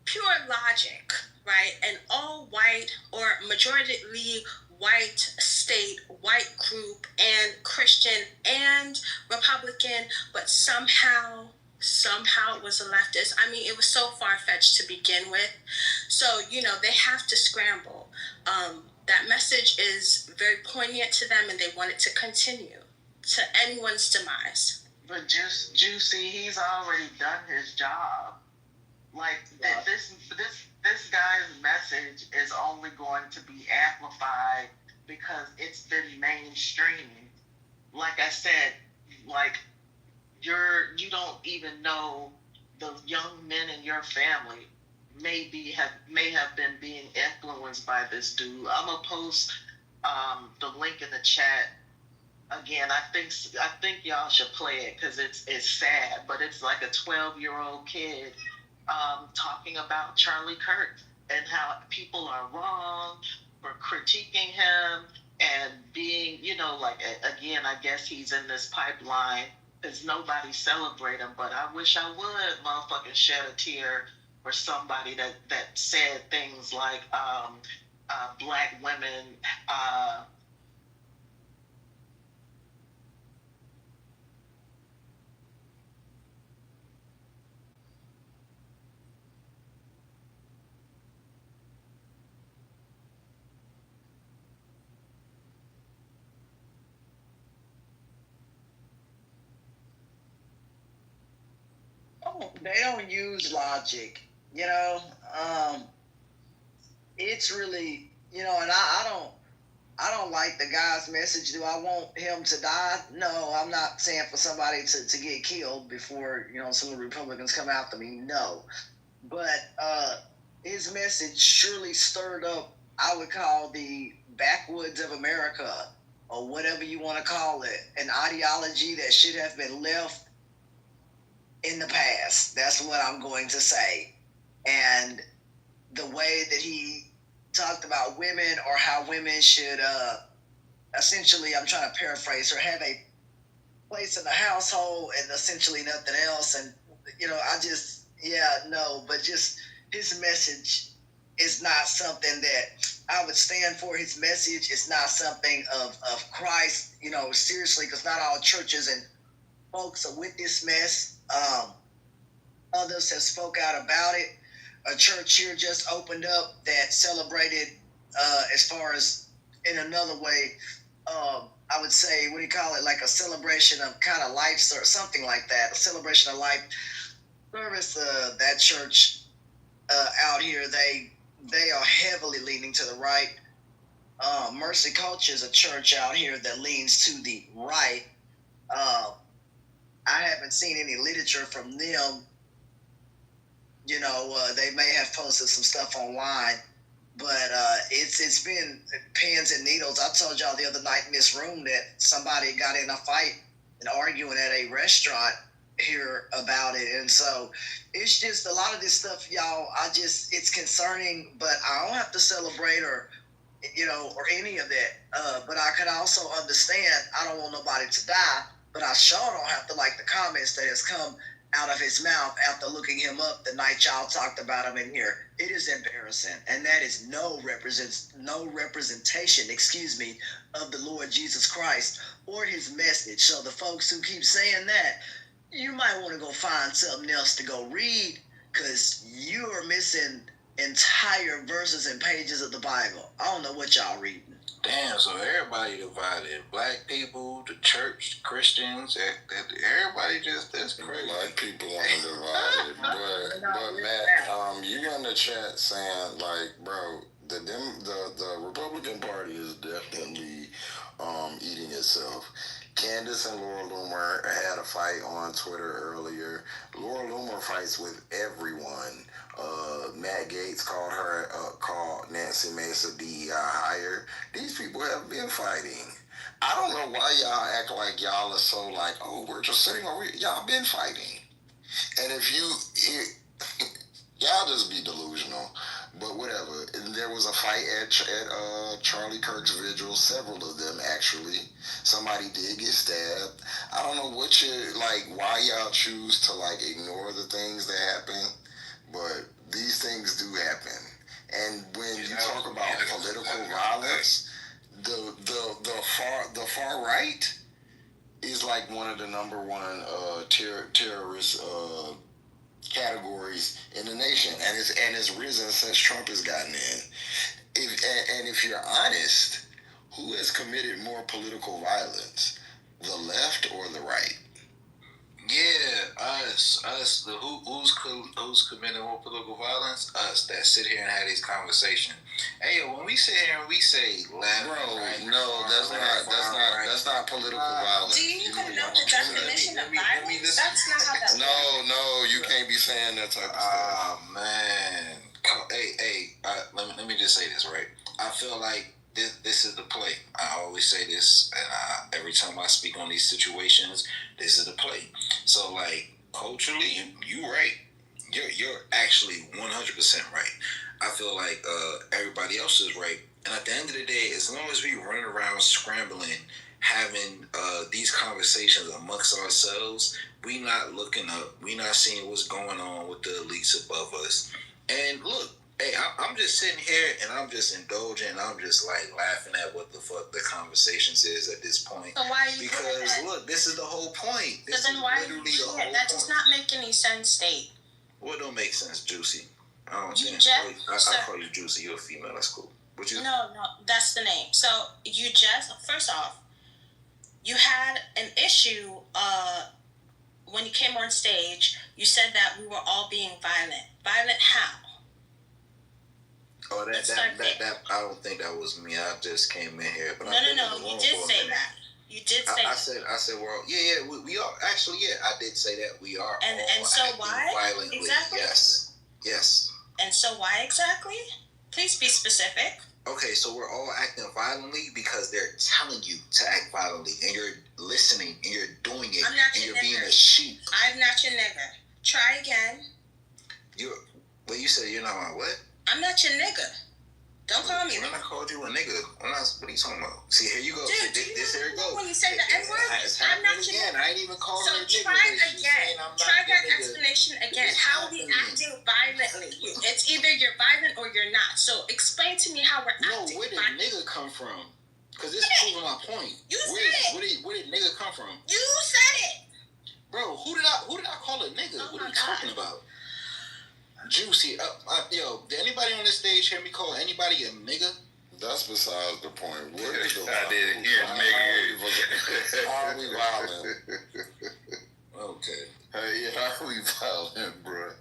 Speaker 21: pure logic, right? An all white or majority white state, white group, and Christian and Republican, but somehow it was a leftist. I mean, it was so far-fetched to begin with. So, they have to scramble. That message is very poignant to them, and they want it to continue to anyone's demise.
Speaker 7: But Juicy, he's already done his job. Like, this guy's message is only going to be amplified because it's been mainstreamed. Like I said, like, you don't even know the young men in your family may have been being influenced by this dude. I'm gonna post the link in the chat again. I think y'all should play it because it's sad, but it's like a 12-year-old kid talking about Charlie Kirk and how people are wrong for critiquing him and being, like, again, I guess he's in this pipeline because nobody celebrate him, but I wish I would motherfucking shed a tear for somebody that said things like black women
Speaker 1: they don't use logic, it's really, and I don't like the guy's message. Do I want him to die? No, I'm not saying for somebody to get killed before, some of the Republicans come after me. No. But his message surely stirred up, I would call the backwoods of America, or whatever you want to call it, an ideology that should have been left in the past. That's what I'm going to say. And the way that he talked about women, or how women should essentially, I'm trying to paraphrase, or have a place in the household and essentially nothing else. And but just his message is not something that I would stand for. His message is not something of Christ, seriously, because not all churches and folks are with this mess. Others have spoke out about it. A church here just opened up that celebrated, as far as in another way, I would say, what do you call it, like a celebration of kind of life, or something like that, a celebration of life service. That church out here, they are heavily leaning to the right. Mercy Culture is a church out here that leans to the right. I haven't seen any literature from them. They may have posted some stuff online, but it's been pins and needles. I told y'all the other night in this room that somebody got in a fight and arguing at a restaurant here about it. And so it's just a lot of this stuff, y'all, it's concerning, but I don't have to celebrate or any of that. But I can also understand, I don't want nobody to die, but I sure don't have to like the comments that has come out of his mouth after looking him up the night y'all talked about him in here. It is embarrassing, and that is no representation, of the Lord Jesus Christ or his message. So the folks who keep saying that, you might want to go find something else to go read, because you are missing entire verses and pages of the Bible. I don't know what y'all reading.
Speaker 5: Damn, so everybody divided. Black people, the church, Christians, everybody that's crazy.
Speaker 13: Black people want to divide it. But Matt, you in the chat saying, like, bro, the Republican Party is definitely eating itself. Candace and Laura Loomer had a fight on Twitter earlier. Laura Loomer fights with everyone. Matt Gaetz called Nancy Mace a DEI hire. These people have been fighting. I don't know why y'all act like y'all are so like, oh, we're just sitting over here. Y'all been fighting. And if y'all just be delusional. But whatever. And there was a fight at Charlie Kirk's vigil. Several of them actually. Somebody did get stabbed. I don't know why y'all choose to ignore the things that happen, but these things do happen. And when you talk about political violence, the far right is like one of the number one terrorist categories in the nation, and it's risen since Trump has gotten in. If you're honest, who has committed more political violence, the left or the right?
Speaker 6: Yeah, us. Who's committing more political violence? Us that sit here and have these conversations. Hey, when we sit here and we say left, right,
Speaker 13: no, that's not political violence.
Speaker 21: Do you even know the definition of violence? That's not how that works.
Speaker 13: No, you can't be saying that type of stuff.
Speaker 6: Oh man. Let me just say this, right? I feel like this is the play. I always say this, and every time I speak on these situations, this is the play. So, culturally, you right. You're actually 100% right. I feel like everybody else is right. And at the end of the day, as long as we run around scrambling, having these conversations amongst ourselves, we not looking up. We not seeing what's going on with the elites above us. And look, hey, I'm just sitting here and I'm just indulging. I'm just laughing at what the fuck the conversations is at this point.
Speaker 21: So why are you
Speaker 6: Because look, this is the whole point.
Speaker 21: So then why are you doing it? That does not make any sense, Dave.
Speaker 6: Well, it don't make sense, Juicy. I don't
Speaker 21: You
Speaker 6: think.
Speaker 21: just
Speaker 6: I call you Juicy. You're a female. That's cool.
Speaker 21: No, that's the name. So you just, first off, you had an issue when you came on stage. You said that we were all being violent. Violent how?
Speaker 6: Oh, that I don't think that was me. I just came in here, but
Speaker 21: no. You did say that. You did say that.
Speaker 6: I said, well, yeah, we are actually, yeah, I did say that we are.
Speaker 21: And so why?
Speaker 6: Violently.
Speaker 21: Exactly.
Speaker 6: Yes.
Speaker 21: And so why exactly? Please be specific.
Speaker 6: Okay, so we're all acting violently because they're telling you to act violently, and you're listening, and you're doing it, and you're being a sheep.
Speaker 21: I'm not your nigger. Try again.
Speaker 6: You said you're not my what?
Speaker 21: I'm not your nigger. Don't call me.
Speaker 6: When I called you a nigga, what are you talking about? See, here you go.
Speaker 21: Dude,
Speaker 6: This here it goes.
Speaker 21: When you say the N-word, I'm not your nigga.
Speaker 6: I ain't even calling her a nigga.
Speaker 21: So try again. Try that explanation again. How are we acting violently? It's either you're violent or you're not. So explain to me how we're acting
Speaker 6: violently. Where did nigga come from? Because it's proving my point.
Speaker 21: You said it.
Speaker 6: Where did nigga come from?
Speaker 21: You said it.
Speaker 6: Bro, who did I call a nigga? What are you talking about? Juicy. Did anybody on this stage hear me call anybody a nigga?
Speaker 13: That's besides the point. What is the
Speaker 10: I didn't hear nigga.
Speaker 13: How are we violent?
Speaker 6: Okay.
Speaker 13: Hey, how are we violent, bro?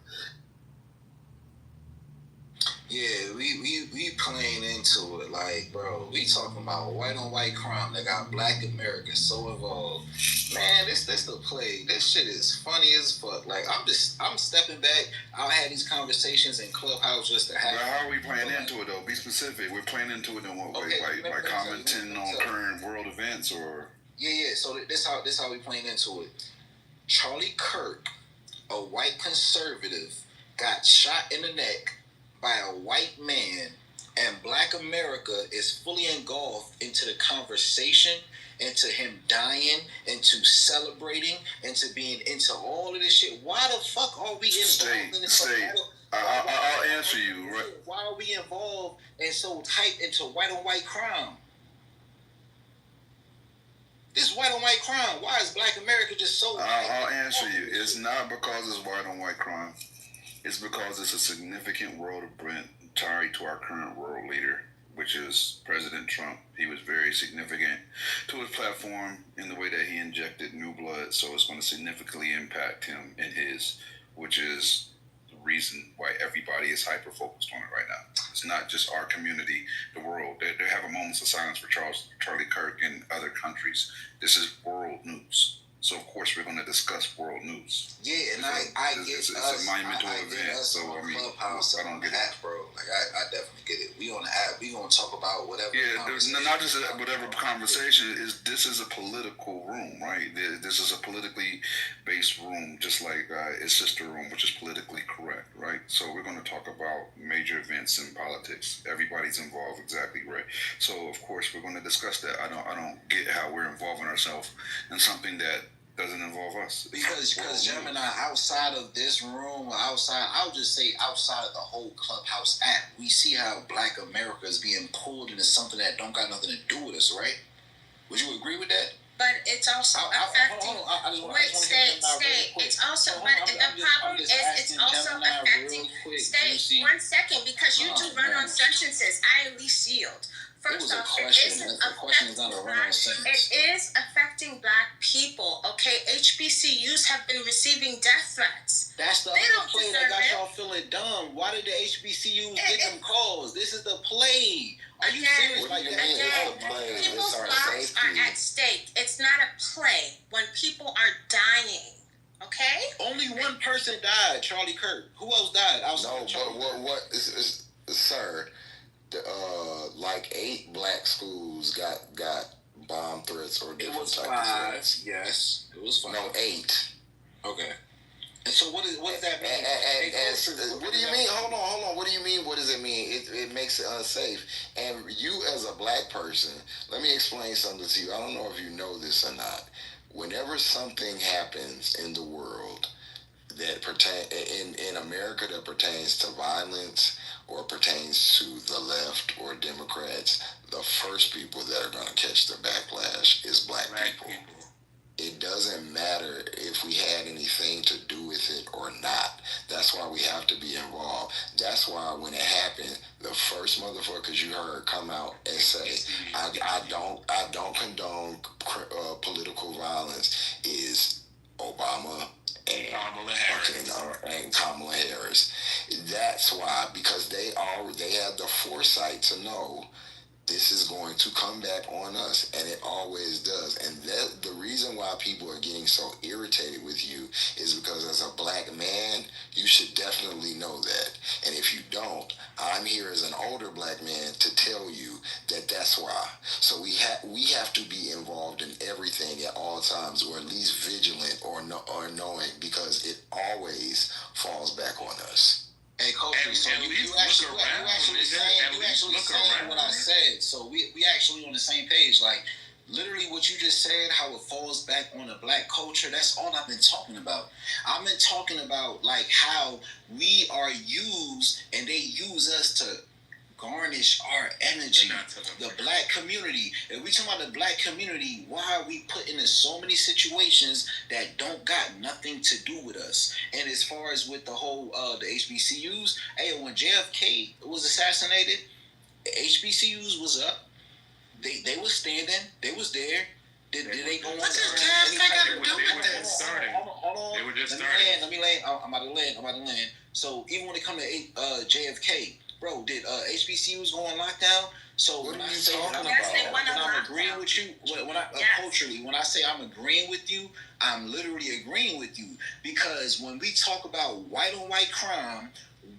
Speaker 6: Yeah, we playing into it bro, we talking about white on white crime that got Black America so involved. Man, this the play. This shit is funny as fuck. I'm stepping back. I'll have these conversations in Clubhouse just to have.
Speaker 10: But how are we playing into it though? Be specific. We're playing into it in what way? By commenting on current world events or?
Speaker 6: Yeah. So this how we playing into it. Charlie Kirk, a white conservative, got shot in the neck by a white man, and Black America is fully engulfed into the conversation, into him dying, into celebrating, into being into all of this shit. Why the fuck are we involved in this?
Speaker 10: I'll answer you. Right?
Speaker 6: Why are we involved and so tight into white on white crime? This white on white crime. Why is Black America just so?
Speaker 10: I'll answer you. It's not because it's white on white crime. It's because it's a significant world event tied to our current world leader, which is President Trump. He was very significant to his platform in the way that he injected new blood, so it's going to significantly impact him in his, which is the reason why everybody is hyper-focused on it right now. It's not just our community, the world. They have a moments of silence for Charlie Kirk in other countries. This is world news. So of course we're going to discuss world news.
Speaker 5: Yeah, and I get
Speaker 10: it's
Speaker 5: us.
Speaker 10: a monumental
Speaker 5: I
Speaker 10: event.
Speaker 5: get us
Speaker 10: So
Speaker 5: on
Speaker 10: I mean,
Speaker 5: Clubhouse
Speaker 10: I don't
Speaker 5: on
Speaker 10: get
Speaker 5: the
Speaker 10: it.
Speaker 5: app, bro. Like I definitely get it. We on the app. We gonna talk about whatever.
Speaker 10: Yeah, not just whatever conversation is. This is a political room, right? This is a politically based room, just like its sister room, which is politically correct, right? So we're going to talk about major events in politics. Everybody's involved, exactly right. So of course we're going to discuss that. I don't get how we're involving ourselves in something that doesn't involve us.
Speaker 5: Because Gemini, outside of this room, outside, I'll just say outside of the whole Clubhouse app, we see how Black America is being pulled into something that don't got nothing to do with us, right? Would you agree with that?
Speaker 21: But it's also affecting. Stay. It's also, but the problem is it's also affecting. Stay 1 second, because you do run on sentences. I at least yield. First off, it is affecting Black people. Okay, HBCUs have been receiving death threats.
Speaker 5: That's the other play that got y'all feeling dumb. Why did the HBCUs get them calls? This is the play. Are you serious? Like
Speaker 21: people's lives are at stake. It's not a play when people are dying. Okay?
Speaker 5: Only one person died, Charlie Kirk. Who else died?
Speaker 13: What is sir? Like 8 Black schools got bomb threats or different type of threats.
Speaker 5: Yes, it was 5.
Speaker 13: No, 8.
Speaker 5: Okay. And so what does that mean?
Speaker 13: What do you mean? Hold on. What do you mean? What does it mean? It makes it unsafe. And you as a Black person, let me explain something to you. I don't know if you know this or not. Whenever something happens in the world that pertain in America that pertains to violence or pertains to the left or Democrats, the first people that are going to catch the backlash is Black people. It doesn't matter if we had anything to do with it or not. That's why we have to be involved. That's why when it happened, the first motherfuckers you heard come out and say, I don't condone political violence is Obama and Kamala Harris. That's why, because they had the foresight to know this is going to come back on us, and it always does. And the reason why people are getting so irritated with you is because as a Black man, you should definitely know that. And if you don't, I'm here as an older Black man to tell you that that's why. So we have to be involved in everything at all times, or at least vigilant or knowing, because it always falls back on us.
Speaker 5: Hey, Coach, so you actually saying what I said. So we actually on the same page. Like, literally what you just said, how it falls back on the Black culture, that's all I've been talking about. I've been talking about, like, how we are used and they use us to garnish our energy. The Black community. If we talking about the Black community, why are we put into so many situations that don't got nothing to do with us? And as far as with the whole the HBCUs, hey, when JFK was assassinated, the HBCUs was up. They was standing. They was there. Did they go on?
Speaker 4: What does JFK got to do with this?
Speaker 5: Hold on.
Speaker 20: They were just
Speaker 5: Let me land. I'm about to land. So even when it come to JFK, bro, did HBCUs go on lockdown? So when I say I'm agreeing with you, culturally, when I say I'm agreeing with you, I'm literally agreeing with you, because when we talk about white on white crime,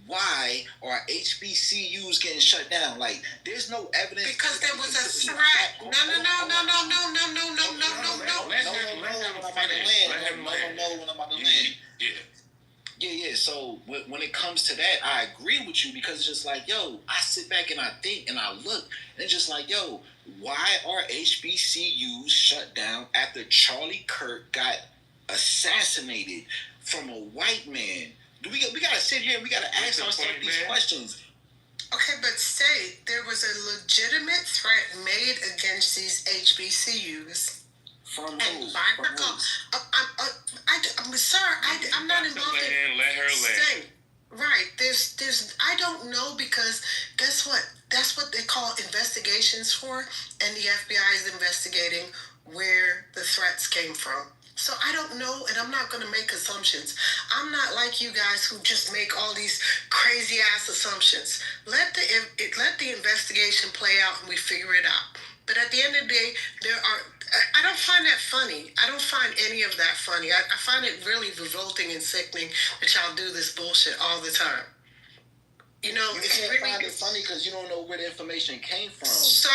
Speaker 5: why are HBCUs getting shut down? Like, there's no evidence.
Speaker 4: Because there was a threat. No.
Speaker 5: Yeah. So when it comes to that, I agree with you, because it's just like, yo, I sit back and I think and I look, and it's just like, yo, why are HBCUs shut down after Charlie Kirk got assassinated from a white man? We gotta sit here and we gotta ask ourselves these questions.
Speaker 4: Okay, but there was a legitimate threat made against these HBCUs.
Speaker 5: From who?
Speaker 4: I'm not involved in.
Speaker 20: Let her land.
Speaker 4: Right. There's. I don't know, because guess what? That's what they call investigations for, and the FBI is investigating where the threats came from. So I don't know, and I'm not going to make assumptions. I'm not like you guys who just make all these crazy ass assumptions. Let the investigation play out and we figure it out. But at the end of the day, I don't find that funny. I don't find any of that funny. I find it really revolting and sickening that y'all do this bullshit all the time. You know,
Speaker 5: You
Speaker 4: it's
Speaker 5: can't
Speaker 4: really
Speaker 5: find it funny because you don't know where the information came from.
Speaker 4: Sir,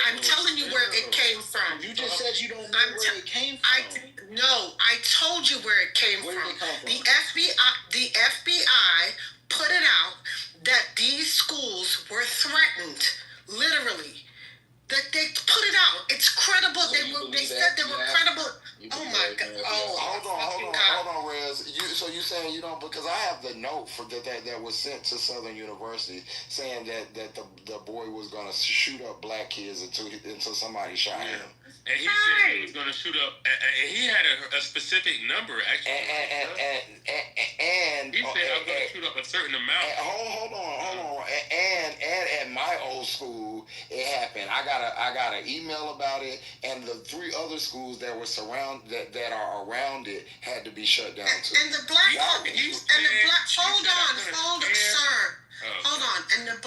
Speaker 4: I'm telling you where it came from.
Speaker 5: You just said you don't know where it came from.
Speaker 4: I told you where it came
Speaker 5: Where
Speaker 4: from.
Speaker 5: did it come from?
Speaker 4: The FBI put it out that these schools were threatened, literally. That they put it out. It's credible.
Speaker 5: So
Speaker 4: They said they were credible. Oh my God!
Speaker 5: Hold on, Rez. So you saying you don't? Because I have the note for that was sent to Southern University saying that the boy was gonna shoot up black kids until somebody shot him.
Speaker 3: And he said he was going to shoot up, and he had a specific number, actually.
Speaker 5: And
Speaker 3: he said, I'm going to shoot up a certain amount.
Speaker 5: Hold on. And at my old school, it happened. I got an email about it, and the 3 other schools that were that are around it had to be shut down too.
Speaker 4: And the black hold on, sir. Hold on. And the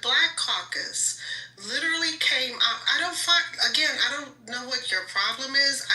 Speaker 4: black caucus literally came out. I don't know what your problem is.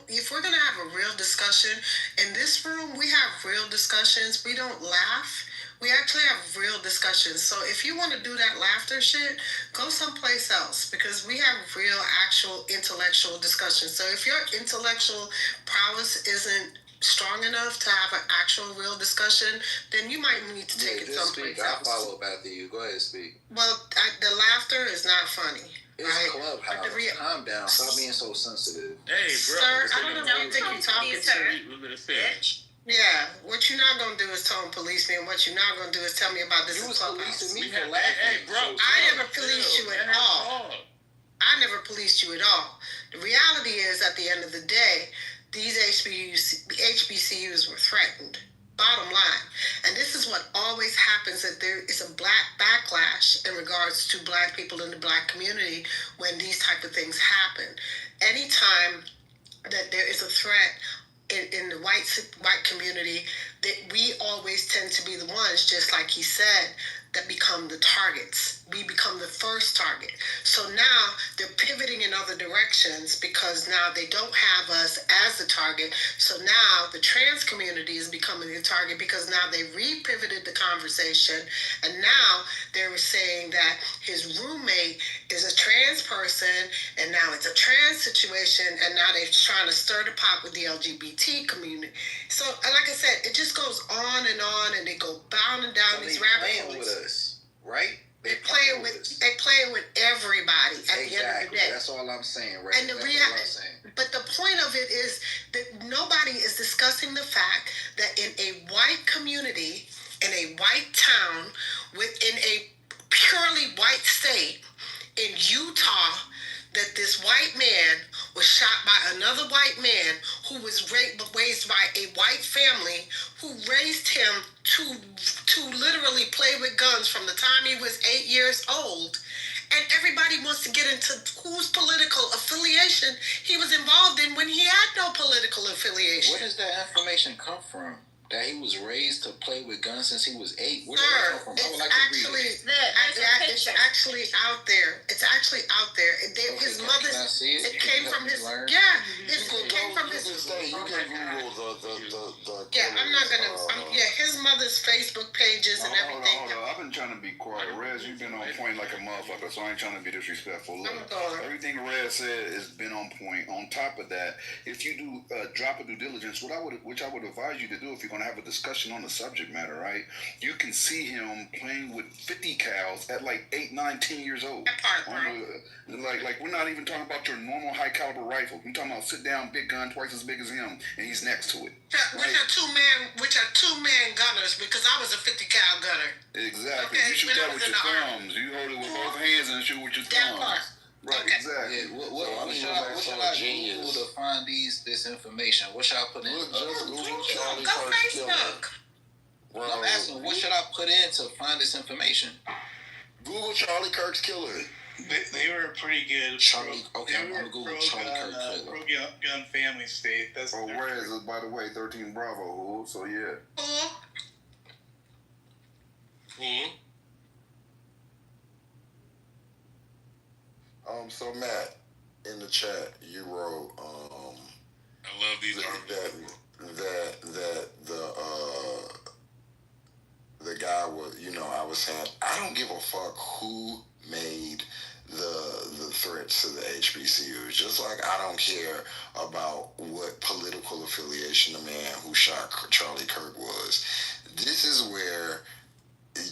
Speaker 4: If we're gonna have a real discussion in this room, we have real discussions. We don't laugh. We actually have real discussions. So if you want to do that laughter shit, go someplace else, because we have real, actual intellectual discussions. So if your intellectual prowess isn't strong enough to have an actual real discussion, then you might need to take it someplace else.
Speaker 5: I'll follow up after you. Go ahead, speak.
Speaker 4: Well, the laughter is not funny.
Speaker 5: It's
Speaker 4: right?
Speaker 5: Clubhouse. Calm down. Stop being so sensitive.
Speaker 3: Hey, bro.
Speaker 4: Sir, I don't know who you think you're talking to.
Speaker 3: Bitch.
Speaker 4: Yeah, what you're not gonna do is tone police me, and what you're not gonna do is tell me about this.
Speaker 5: You was policing me for laughing.
Speaker 3: Hey, bro.
Speaker 4: I never policed you at all. I never policed you at all. The reality is, at the end of the day, these HBCUs were threatened. Bottom line. And this is what always happens, that there is a black backlash in regards to black people in the black community when these type of things happen. Anytime that there is a threat in the white community, that we always tend to be the ones, just like he said, that become the targets. We become the first target. So now they're pivoting in other directions, because now they don't have us as the target. So now the trans community is becoming the target, because now they re-pivoted the conversation, and now they're saying that his roommate is a trans person, and now it's a trans situation, and now they're trying to stir the pot with the LGBT community. So, like I said, it just goes on, and they go bounding down these rabbit holes.
Speaker 5: Right?
Speaker 4: They playing with everybody at the end of the day.
Speaker 5: That's all I'm saying, right?
Speaker 4: And but the point of it is that nobody is discussing the fact that in a white community, in a white town, within a purely white state, in Utah, that this white man was shot by another white man who was raised by a white family who raised him to literally play with guns from the time he was 8 years old. And everybody wants to get into whose political affiliation he was involved in when he had no political affiliation.
Speaker 5: Where does that information come from? That he was raised to play with guns since he was 8? Where did that come from? I would like to read it.
Speaker 4: It's actually out there. It's actually out there. His mother.
Speaker 5: Can I see it?
Speaker 4: It came from his.
Speaker 5: Learn?
Speaker 4: Yeah, it came from his.
Speaker 5: You can Google the
Speaker 4: Yeah, I'm not gonna. His mother's Facebook pages and everything.
Speaker 10: Hold on. I've been trying to be quiet. Rez, you've been on point like a motherfucker, so I ain't trying to be disrespectful. Look, everything Rez said has been on point. On top of that, if you do drop a due diligence, which I would advise you to do if you're going to have a discussion on the subject matter, right? You can see him playing with 50 cals at like 8, 9, 10 years old. Like we're not even talking about your normal high caliber rifle. We're talking about sit down big gun twice as big as him, and he's next to it.
Speaker 4: Which are two-man gunners, because I was a 50 cal gunner.
Speaker 10: Exactly. Okay, you shoot that with your thumbs. You hold it with both hands and shoot with your thumbs. Right, exactly.
Speaker 5: Yeah, what should I Google to find this information? What should I put in? Google Charlie Kirk's killer. Well, I'm asking, what should I put in to find this information? Google Charlie Kirk's killer.
Speaker 2: They were pretty good.
Speaker 5: Charlie. Okay, I'm gonna Google Charlie Kirk killer.
Speaker 2: Pro-gun family state. That's
Speaker 10: where is it, by the way? 13 Bravo. So yeah.
Speaker 5: So Matt,
Speaker 13: in the chat, you wrote,
Speaker 3: I love these arguments.
Speaker 13: That the guy was, I was saying, I don't give a fuck who made the threats to the HBCUs. Just like I don't care about what political affiliation the man who shot Charlie Kirk was. This is where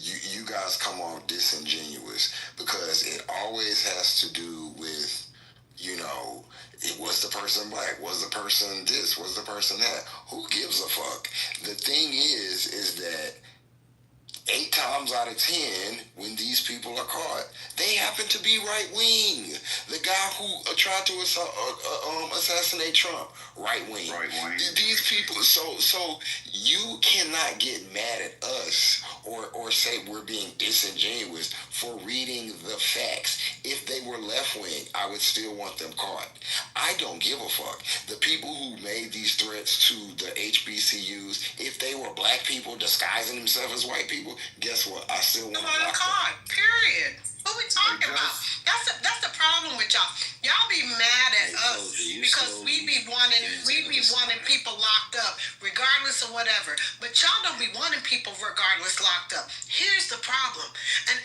Speaker 13: you guys come off disingenuous, because it always has to do with, was the person black? Was the person this? Was the person that? Who gives a fuck? The thing is that 8 times out of 10, when these people are caught, they happen to be right wing. The guy who tried to assassinate Trump, right wing. These people, so you cannot get mad at us or say we're being disingenuous for reading the facts. If they were left wing, I would still want them caught. I don't give a fuck. The people who made these threats to the HBCUs, if they were black people disguising themselves as white people, guess what? I still want them
Speaker 4: caught. Period. What we talking about? That's the problem with y'all. Y'all be mad at us because we be wanting people locked up regardless of whatever. But y'all don't be wanting people regardless locked up. Here's the problem, and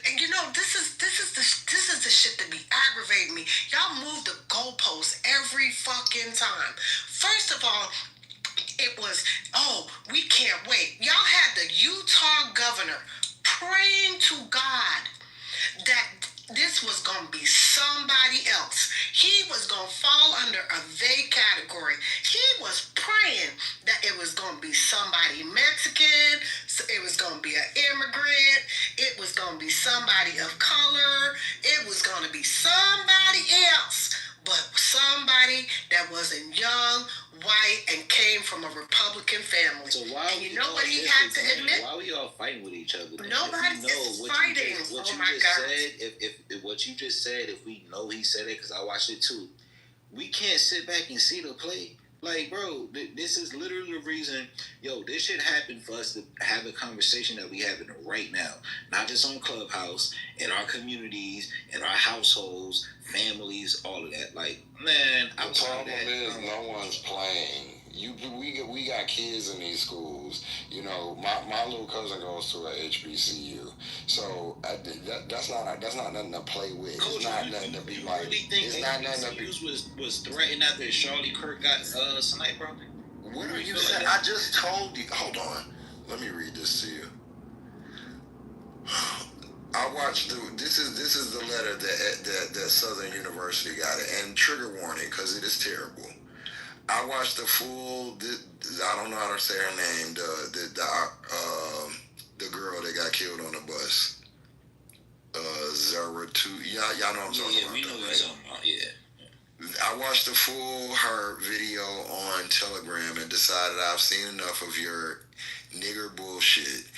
Speaker 4: this is the shit that be aggravating me. Y'all move the goalposts every fucking time. First of all, it was, we can't wait. Y'all had the Utah governor praying to God that this was going to be somebody else. He was going to fall under a they category. He was praying that it was going to be somebody Mexican, it was going to be an immigrant, it was going to be somebody of color, it was going to be somebody else, but somebody that wasn't young, white, and came from a Republican family.
Speaker 18: So why?
Speaker 4: And you know what he had to admit?
Speaker 18: Why we all fighting with each other?
Speaker 4: Nobody is fighting.
Speaker 18: If what you just said, if we know he said it, because I watched it too, we can't sit back and see the play. Like, bro, this is literally the reason, this shit happened for us to have a conversation that we having right now. Not just on Clubhouse, in our communities, in our households, families, all of that. Like, man,
Speaker 13: the problem is no one's playing. We got kids in these schools. My little cousin goes to a HBCU, so that's not nothing to play with.
Speaker 18: Coach,
Speaker 13: it's not nothing to be like.
Speaker 18: Really think it's not nothing to be. Was threatened after Charlie Kirk got sniped, bro?
Speaker 13: What are you saying? I just told you. Hold on. Let me read this to you. I watched this is the letter that Southern University got it, and trigger warning because it is terrible. I watched the full. I don't know how to say her name. The girl that got killed on the bus. Zara 2. Y'all know what I'm talking about.
Speaker 18: We know what you're talking about. Yeah.
Speaker 13: I watched the full her video on Telegram and decided I've seen enough of your nigger bullshit.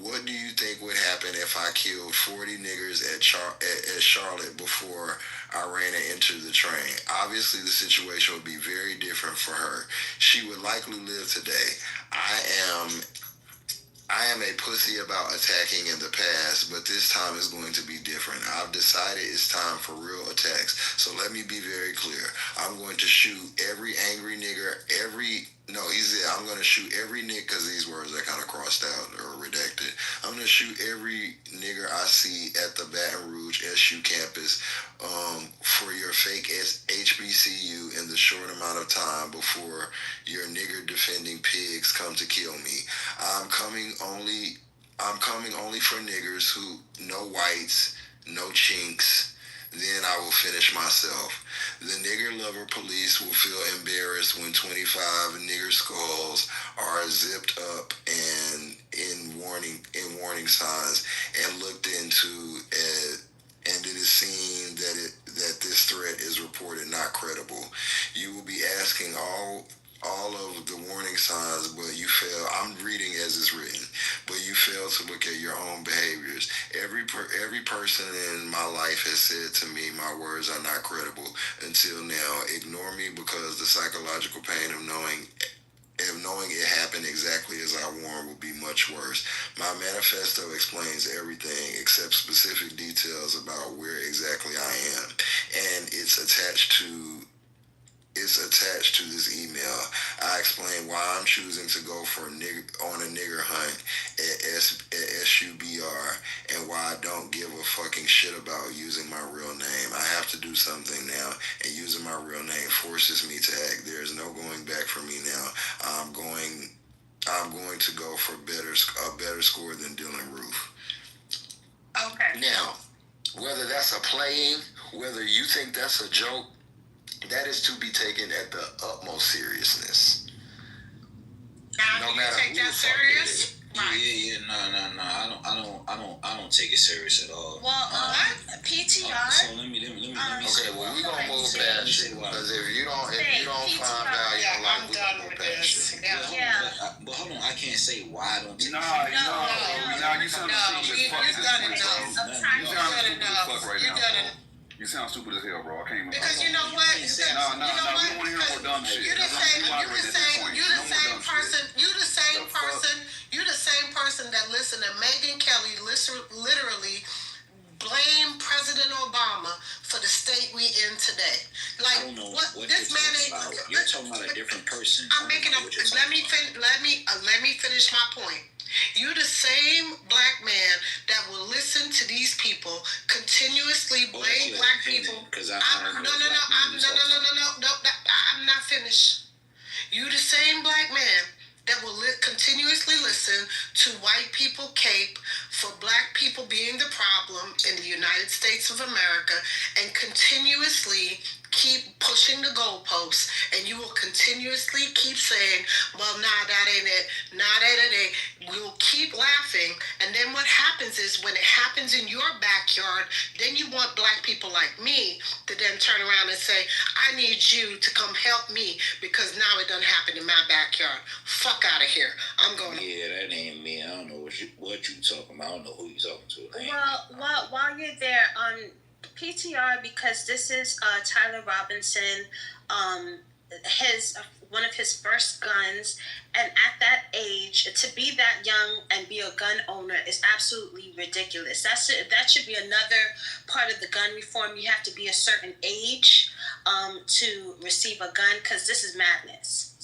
Speaker 13: What do you think would happen if I killed 40 niggers at Charlotte before I ran it into the train? Obviously, the situation would be very different for her. She would likely live today. I am a pussy about attacking in the past, but this time is going to be different. I've decided it's time for real attacks. So let me be very clear. I'm going to shoot every angry nigger, he said, I'm going to shoot every nigger, because these words are kind of crossed out or redacted. I'm going to shoot every nigger I see at the Baton Rouge SU campus for your fake HBCU in the short amount of time before your nigger defending pigs come to kill me. I'm coming only for niggers who no whites, no chinks. Then I will finish myself. The nigger lover police will feel embarrassed when 25 nigger skulls are zipped up and in warning signs and looked into, and it is seen that this threat is reported not credible. You will be asking all of the warning signs, but you fail. I'm reading as it's written, but you fail to look at your own behaviors. Every person in my life has said to me, my words are not credible until now. Ignore me because the psychological pain of knowing it happened happened exactly as I warned would be much worse. My manifesto explains everything except specific details about where exactly I am, and it's attached to this email. I explain why I'm choosing to go for on a nigger hunt at SUBR and why I don't give a fucking shit about using my real name. I have to do something now, and using my real name forces me to act. There is no going back for me now. I'm going to go for a better score than Dylan Roof.
Speaker 21: Okay.
Speaker 5: Now, whether that's a playing, whether you think that's a joke, that is to be taken at the utmost seriousness.
Speaker 4: Now,
Speaker 5: No matter
Speaker 4: take
Speaker 5: who
Speaker 4: that
Speaker 5: the fuck it
Speaker 4: serious?
Speaker 5: is.
Speaker 18: Yeah, no. I don't take it serious at all.
Speaker 21: Well, PTR.
Speaker 18: So let me.
Speaker 5: Okay, well, we gonna move past it because if you don't find value in life, we gonna move past it.
Speaker 18: But hold on, I can't say why I don't take it
Speaker 10: No,
Speaker 18: serious.
Speaker 10: you sound stupid as fuck at this point, bro. You sound stupid as fuck right now, bro. You sound stupid as hell, bro. I can't even.
Speaker 4: Because you know what?
Speaker 10: No, we don't want to hear more dumb shit.
Speaker 4: You the same person that listened to Megyn Kelly literally blame President Obama for the state we in today. Like,
Speaker 18: I don't know what
Speaker 4: this man
Speaker 18: you're talking about. You're talking about a different person.
Speaker 4: Let me finish my point. You the same black man that will listen to these people continuously blame black people. I'm not finished. You the same black man that will continuously listen to white people cape for black people being the problem in the United States of America and continuously keep pushing the goalposts, and you will continuously keep saying, well, nah, that ain't it. Nah, that ain't it. We'll keep laughing, and then what happens is when it happens in your backyard, then you want black people like me to then turn around and say, I need you to come help me because now it done happen in my backyard. Fuck out of here. I'm going.
Speaker 18: Yeah, that ain't me. I don't know what you talking about. I don't know who you talking to.
Speaker 21: Well, while you're there, PTR, because this is Tyler Robinson, one of his first guns, and at that age, to be that young and be a gun owner is absolutely ridiculous. That should be another part of the gun reform. You have to be a certain age to receive a gun, because this is madness.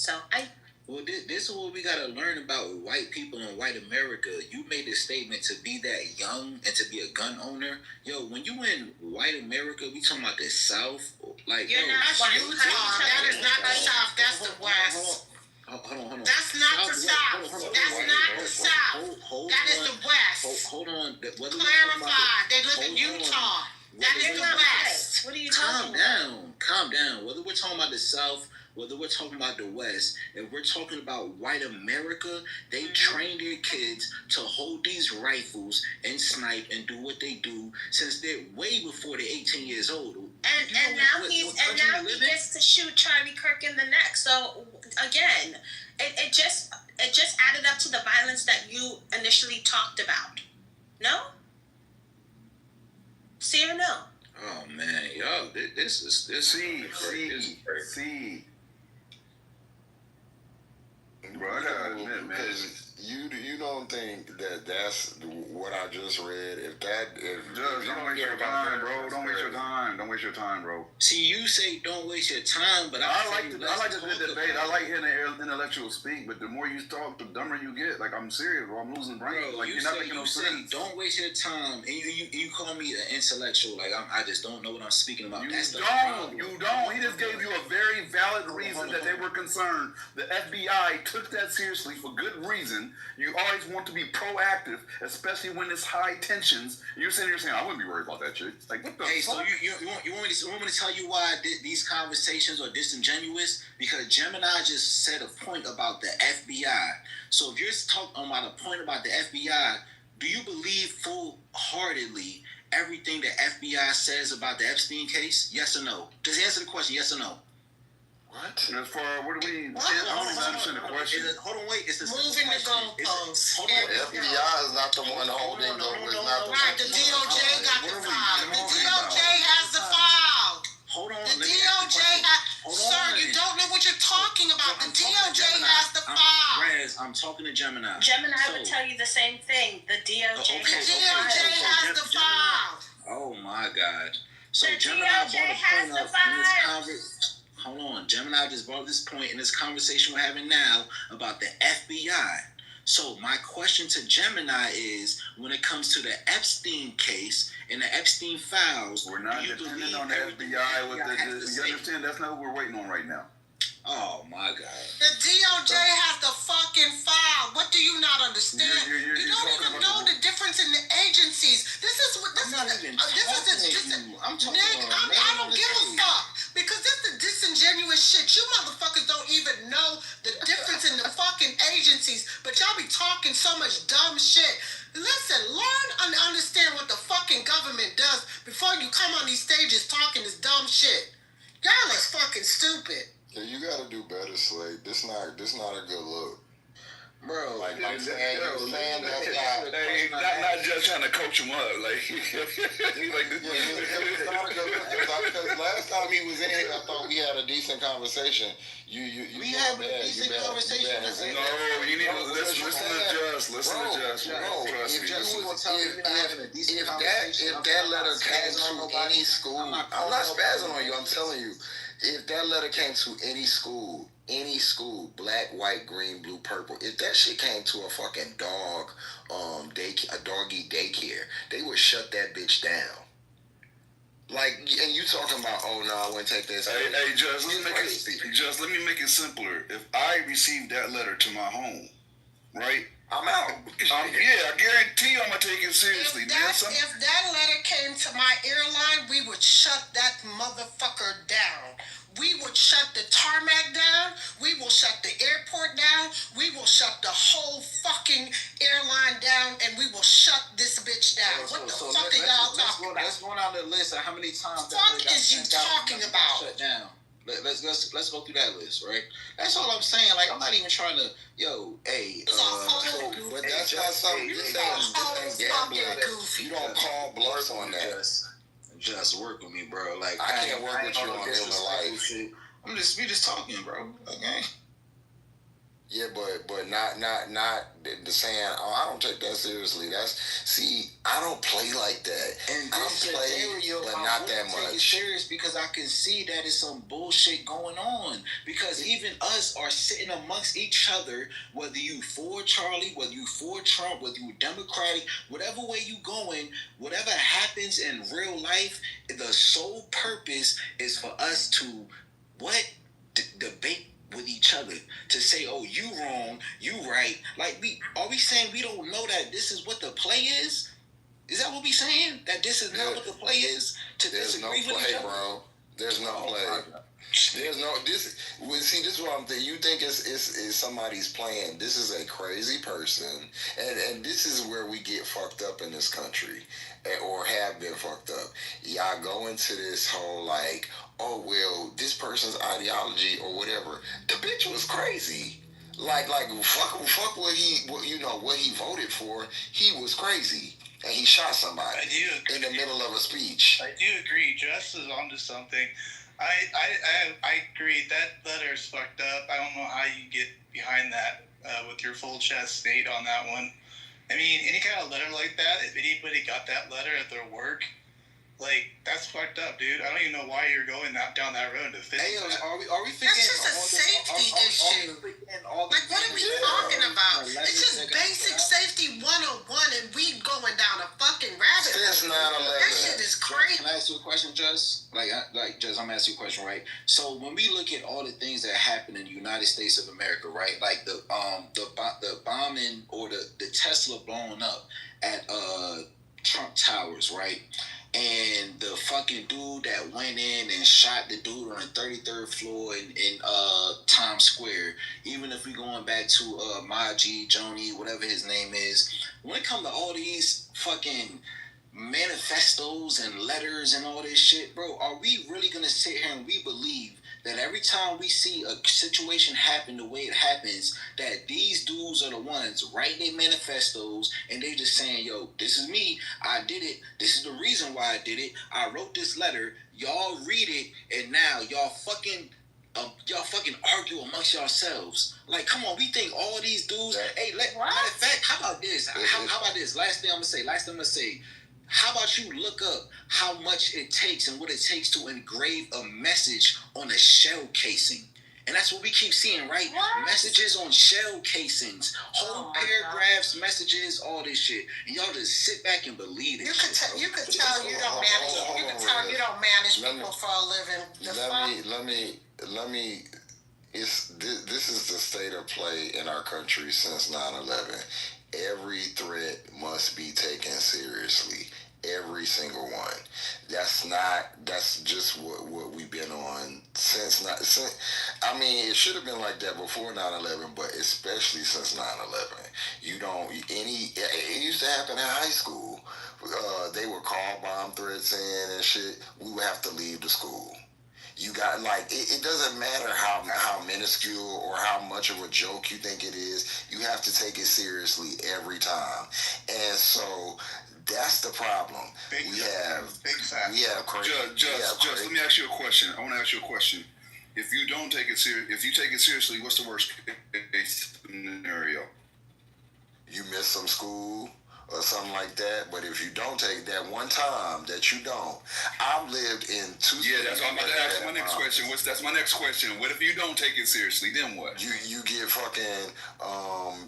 Speaker 18: Well, this is what we gotta learn about white people in white America. You made a statement to be that young and to be a gun owner. Yo, when you in white America, we talking about the South. Like,
Speaker 4: you're not Utah. That is not the South. That's the West.
Speaker 18: Hold on.
Speaker 4: That's not the South. That's not the South. That is the West.
Speaker 18: Hold on.
Speaker 4: Clarify. They live in Utah. That is the West.
Speaker 21: What are you talking about?
Speaker 18: Calm down. Whether we're talking about the South, whether we're talking about the West, if we're talking about white America, they train their kids to hold these rifles and snipe and do what they do since they're way before they're 18 years old.
Speaker 21: And now he gets to shoot Charlie Kirk in the neck. So again, it just added up to the violence that you initially talked about. No? See or no?
Speaker 18: Oh man, yo, this is
Speaker 10: See. Bro, I gotta admit, man.
Speaker 13: You don't think that's what I just read?
Speaker 10: Judge, don't waste your time, bro. Don't waste your time, bro.
Speaker 18: See, you say don't waste your time, but I like the
Speaker 10: debate. I like hearing the intellectual speak, but the more you talk, the dumber you get. Like, I'm serious, bro. I'm losing brain.
Speaker 18: Bro,
Speaker 10: like, you're not making no sense.
Speaker 18: Don't waste your time, and you call me an intellectual. Like, I just don't know what I'm speaking about.
Speaker 10: You don't. He just gave you a very valid reason that they were concerned. The FBI took that seriously for good reason. You always want to be proactive, especially when it's high tensions. You're sitting here saying, I wouldn't be worried about that shit. Like, what the fuck?
Speaker 18: So you want me to tell you why these conversations are disingenuous? Because Gemini just said a point about the FBI. So if you're talking about a point about the FBI, do you believe full-heartedly everything the FBI says about the Epstein case? Yes or no? Just answer the question, yes or no.
Speaker 10: What? As far as what do we? I don't even understand the question.
Speaker 18: Hold on, wait. It's the
Speaker 4: moving the goalposts.
Speaker 18: Hold on.
Speaker 13: The FBI is not the one holding the.
Speaker 4: Right, the DOJ got the file. The DOJ has the file.
Speaker 18: Hold on.
Speaker 4: The DOJ has. Sir, you don't know what you're talking about. The DOJ has the file.
Speaker 18: Jess, I'm talking to Gemini.
Speaker 21: Gemini would tell you the same thing. The DOJ
Speaker 18: has the file. Oh my God. So
Speaker 21: the
Speaker 18: Gemini
Speaker 21: DOJ
Speaker 18: brought a
Speaker 21: has
Speaker 18: point up in this conversation. Hold on. Gemini just brought this point in this conversation we're having now about the FBI. So my question to Gemini is, when it comes to the Epstein case and the Epstein files,
Speaker 10: we're not dependent on the FBI. You understand? That's not what we're waiting on right now.
Speaker 18: Oh my God.
Speaker 4: The DOJ has the fucking file. What do you not understand? You don't even know the difference in the agencies. This is what this
Speaker 18: I'm
Speaker 4: is.
Speaker 18: not even
Speaker 4: I'm talking Nick, I don't give a fuck because this is the disingenuous shit. You motherfuckers don't even know the difference in the fucking agencies, but y'all be talking so much dumb shit. Listen, learn and understand what the fucking government does before you come on these stages talking this dumb shit. Y'all is fucking stupid.
Speaker 13: Yeah, you gotta do better, Slade. This not a good look.
Speaker 18: Bro,
Speaker 13: like I'm saying, you're saying that's
Speaker 10: not just trying to coach him up, like
Speaker 13: it's not a good look. Because last time he was in here, I thought we had a decent conversation.
Speaker 18: We had a decent conversation.
Speaker 10: No, you need to listen to Just. Listen to Just.
Speaker 13: If that letter came to any school, I'm not spazzing on you. I'm telling you, if that letter came to any school, black, white, green, blue, purple, if that shit came to a fucking dog, a doggy daycare, they would shut that bitch down. Like, and you talking about, oh no, I wouldn't take this.
Speaker 10: Hey, Just let me make it simpler. If I received that letter to my home, right?
Speaker 13: I'm out.
Speaker 10: Yeah, I guarantee you I'm gonna take it seriously.
Speaker 4: If that letter came to my airline, we would shut that motherfucker down. We would shut the tarmac down. We will shut the airport down. We will shut the whole fucking airline down, and we will shut this bitch down. What the fuck are y'all talking about?
Speaker 18: Let's go down the list of how many times.
Speaker 4: What the fuck is you talking about?
Speaker 18: Shut down. Let's go through that list, right? That's all I'm saying. Like, I'm not even trying to,
Speaker 13: but that's not something you say. You don't call bluffs on that.
Speaker 18: Just work with me, bro. Like,
Speaker 13: I can't work with you on human life.
Speaker 18: We just talking, bro. Okay.
Speaker 13: Yeah, but not the saying. Oh, I don't take that seriously. I don't play like that.
Speaker 18: And
Speaker 13: I play, but not that much.
Speaker 18: Take it serious because I can see that it's some bullshit going on. Because even us are sitting amongst each other, whether you for Charlie, whether you for Trump, whether you Democratic, whatever way you going, whatever happens in real life, the sole purpose is for us to debate with each other, to say, oh, you wrong, you right. Like, are we saying we don't know that this is what the play is? Is that what we saying? That this is not what the play is?
Speaker 13: There's no play, bro. There's no play. There's no this. See, this is what I'm thinking. You think it's somebody's playing? This is a crazy person, and this is where we get fucked up in this country, or have been fucked up. Y'all go into this whole like, oh well, this person's ideology or whatever. The bitch was crazy. Like fuck what he voted for. He was crazy. And he shot somebody in the middle of a speech.
Speaker 2: I do agree. Just is onto something. I agree. That letter is fucked up. I don't know how you get behind that with your full chest state on that one. I mean, any kind of letter like that, if anybody got that letter at their work, like, that's fucked up, dude. I don't even know why you're going down that road to fix that.
Speaker 18: Are we thinking?
Speaker 4: That's just a safety issue. Like, what are we talking about? It's just basic safety 101, and we going down a fucking rabbit hole.
Speaker 13: Since 9/11.
Speaker 4: That shit is crazy.
Speaker 18: Can I ask you a question, Jess? Jess, I'm asking you a question, right? So when we look at all the things that happen in the United States of America, right? Like the bombing or the Tesla blowing up at Trump Towers, right? And the fucking dude that went in and shot the dude on the 33rd floor in Times Square. Even if we going back to Maji, Joni, whatever his name is. When it comes to all these fucking manifestos and letters and all this shit, bro, are we really gonna sit here and we believe that every time we see a situation happen the way it happens, that these dudes are the ones writing their manifestos and they just saying, yo, this is me, I did it, this is the reason why I did it, I wrote this letter, y'all read it, and now y'all fucking y'all fucking argue amongst yourselves. Like, come on, we think all these dudes. Matter of fact, how about this? How about this? Last thing I'm gonna say. How about you look up how much it takes and what it takes to engrave a message on a shell casing? And that's what we keep seeing, right? What? Messages on shell casings, whole paragraphs, messages, all this shit. And y'all just sit back and believe it.
Speaker 4: You could tell you don't manage. You could tell you don't manage people for a living.
Speaker 13: Let me. This is the state of play in our country since 9/11. Every threat must be taken seriously. Every single one. That's just what we've been on since. I mean, it should have been like that before 9/11, but especially since 9/11. It used to happen in high school. They would call bomb threats in and shit. We would have to leave the school. You got it doesn't matter how minuscule or how much of a joke you think it is. You have to take it seriously every time. And so that's the problem. We have crazy.
Speaker 10: Just let me ask you a question. I want to ask you a question. If you don't take it if you take it seriously, what's the worst case scenario?
Speaker 13: You miss some school or something like that. But if you don't take that one time that you don't, I've lived in two.
Speaker 10: Yeah, that's what I'm about to ask my next question. That's my next question. What if you don't take it seriously? Then what?
Speaker 13: You get fucking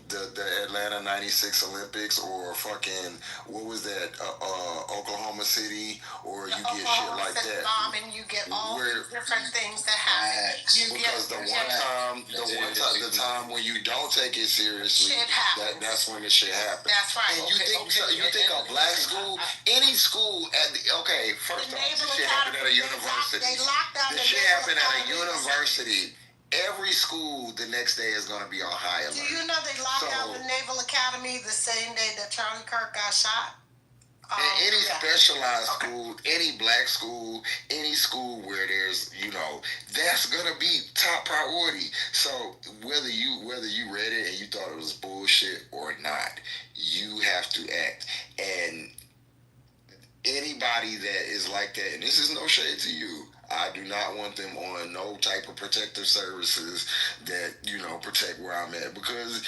Speaker 13: the Atlanta '96 Olympics, or fucking what was that Oklahoma City, or you get shit like that.
Speaker 4: Bomb, and you get all these different things that happen.
Speaker 13: The time when you don't take it seriously, that's when the shit happens.
Speaker 4: That's right.
Speaker 13: And you think a black school, any school first off, this shit happened at a university. This shit happened at a university. Every school the next day is going to be on high alert.
Speaker 4: Do you know they locked down the Naval Academy the same day that Charlie Kirk got shot?
Speaker 13: Any specialized school, any black school, any school where there's, that's gonna be top priority. So whether you read it and you thought it was bullshit or not, you have to act. And anybody that is like that, and this is no shade to you, I do not want them on no type of protective services that, protect where I'm at, because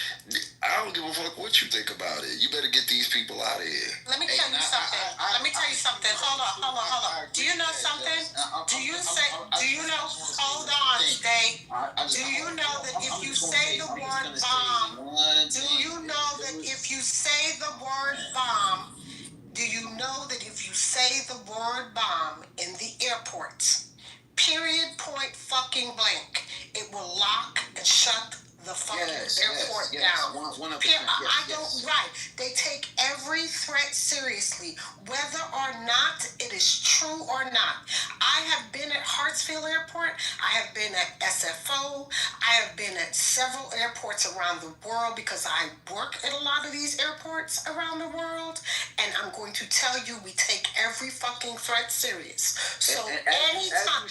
Speaker 13: I don't give a fuck what you think about it. You better get these people out of here.
Speaker 4: Let me tell you something. Hold on. Do you know something? Hold on, State. Do you know that if you say the word bomb, in the airports, period, point, fucking blank, it will lock and shut the fucking airport down. They take every threat seriously, whether or not it is true or not. I have been at Hartsfield Airport. I have been at SFO. I have been at several airports around the world because I work at a lot of these airports around the world. And I'm going to tell you, we take every fucking threat serious. So anytime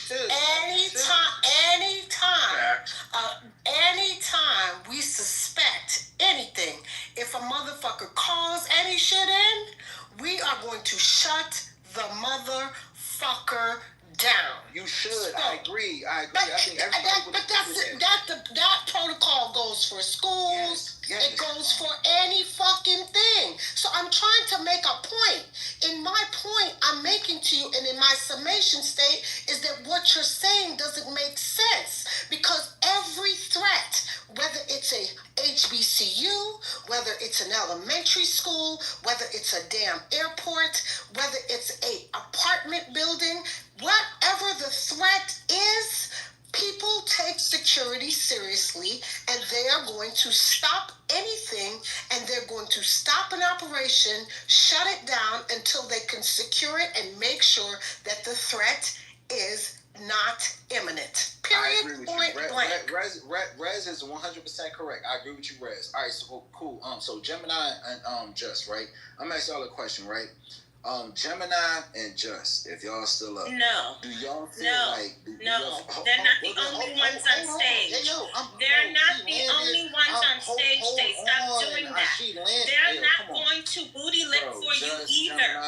Speaker 4: we suspect anything, if a motherfucker calls any shit in, we are going to shut the motherfucker down.
Speaker 18: You should. I agree. I think
Speaker 4: that protocol goes for schools. Yes. It goes for any fucking thing. So I'm trying to make a point. In my point I'm making to you, and in my summation state, is that what you're saying doesn't make sense, because every threat, whether it's a HBCU, whether it's an elementary school, whether it's a damn airport, whether it's a apartment building, whatever the threat is, people take security seriously, and they are going to stop anything, and they're going to stop an operation, shut it down until they can secure it and make sure that the threat is not imminent. Period. Point blank.
Speaker 18: Rez is 100% correct. I agree with you, Rez. All right, so cool. So Gemini and Just, right? I'm gonna ask y'all a question, right? Gemini and Just, if y'all still up.
Speaker 21: No.
Speaker 18: Do y'all feel like...
Speaker 21: They're not the only ones on stage. They're not the only ones on stage. They stop doing that. They're not going to booty lick for you either,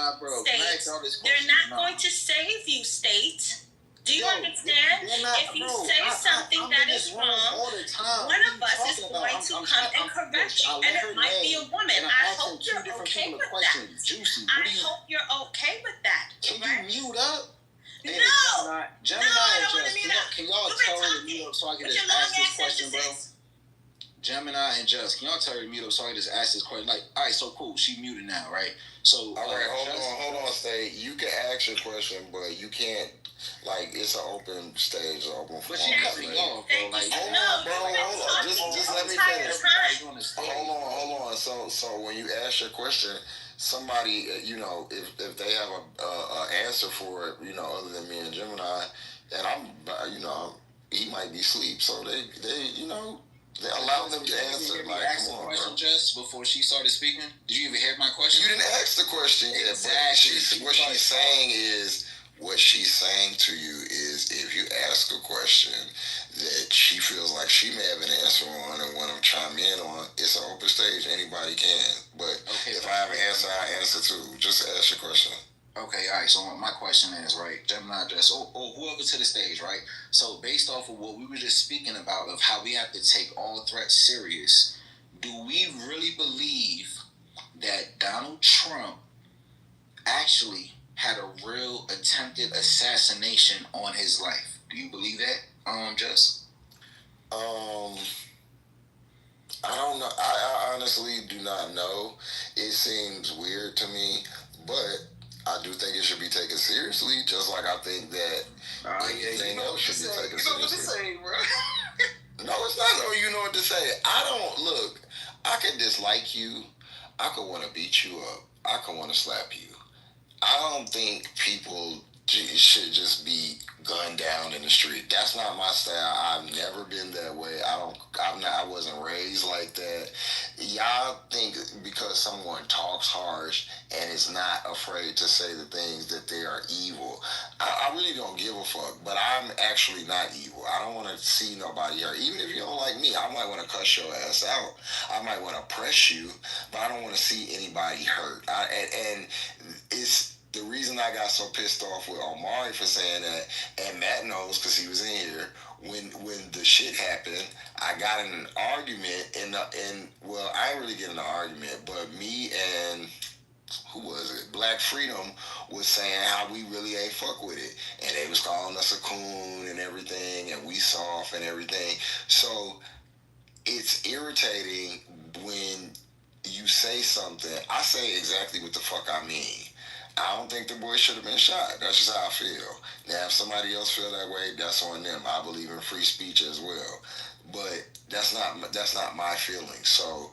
Speaker 21: State. They're not going to save you, State. Do you understand? If you say something that is wrong, one of us is going to come and correct you. And it might be a woman. I hope you're okay with that. I hope you're okay with that.
Speaker 18: Can you mute up?
Speaker 21: No,
Speaker 18: Gemini,
Speaker 21: I don't want to mute up.
Speaker 18: Can y'all tell her to mute up so I can just ask this question, bro? Gemini and Just, can y'all tell her to mute up so I can just ask this question? Like, all right, so cool, she muted now, right? So,
Speaker 13: all right, hold on, Stay. You can ask your question, but you can't. Like, it's an open stage, open forum.
Speaker 18: But she cut me off, bro. Like,
Speaker 13: hold on, bro. Hold on. Just let me finish. Hold on. So when you ask your question, somebody, you know, if they have a answer for it, you know, other than me and Gemini, and I'm, you know, he might be asleep, so they, you know, they allow them to answer. Like, come on,
Speaker 18: question
Speaker 13: bro.
Speaker 18: Just before she started speaking, did you even hear my question?
Speaker 13: You didn't ask the question yet. Exactly. But what she's saying is. What she's saying to you is if you ask a question that she feels like she may have an answer on and want to chime in on, it's an open stage. Anybody can. But if I have an answer, I answer too. Just ask your question.
Speaker 18: Okay, all right. So my question is, right, Gemini Dress, or whoever to the stage, right? So based off of what we were just speaking about of how we have to take all threats serious, do we really believe that Donald Trump actually had a real attempted assassination on his life? Do you believe that, Just?
Speaker 13: I don't know. I honestly do not know. It seems weird to me, but I do think it should be taken seriously, just like I think that anything else should be taken seriously. You know what to say, bro. No, it's not no you know what to say. I could dislike you. I could want to beat you up. I could want to slap you. I don't think people should just be gunned down in the street. That's not my style. I've never been that way. I wasn't raised like that. Y'all think because someone talks harsh and is not afraid to say the things that they are evil. I really don't give a fuck, but I'm actually not evil. I don't want to see nobody hurt. Even if you don't like me, I might want to cuss your ass out. I might want to press you, but I don't want to see anybody hurt. And it's the reason I got so pissed off with Omari for saying that, and Matt knows because he was in here, when the shit happened, I got in an argument, and well, I didn't really get in an argument, but me and, who was it? Black Freedom was saying how we really ain't fuck with it, and they was calling us a coon and everything, and we soft and everything, so it's irritating when you say something. I say exactly what the fuck I mean. I don't think the boy should have been shot. That's just how I feel. Now, if somebody else feel that way, that's on them. I believe in free speech as well, but that's not my feeling. So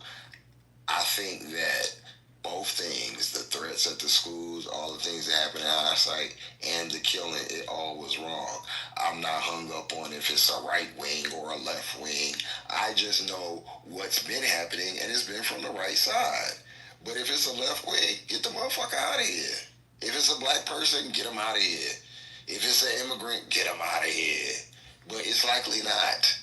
Speaker 13: I think that both things, the threats at the schools, all the things that happened in hindsight, and the killing, it all was wrong. I'm not hung up on if it's a right wing or a left wing. I just know what's been happening, and it's been from the right side. But if it's a left wing, get the motherfucker out of here. If it's a black person, get them out of here. If it's an immigrant, get them out of here. But it's likely not.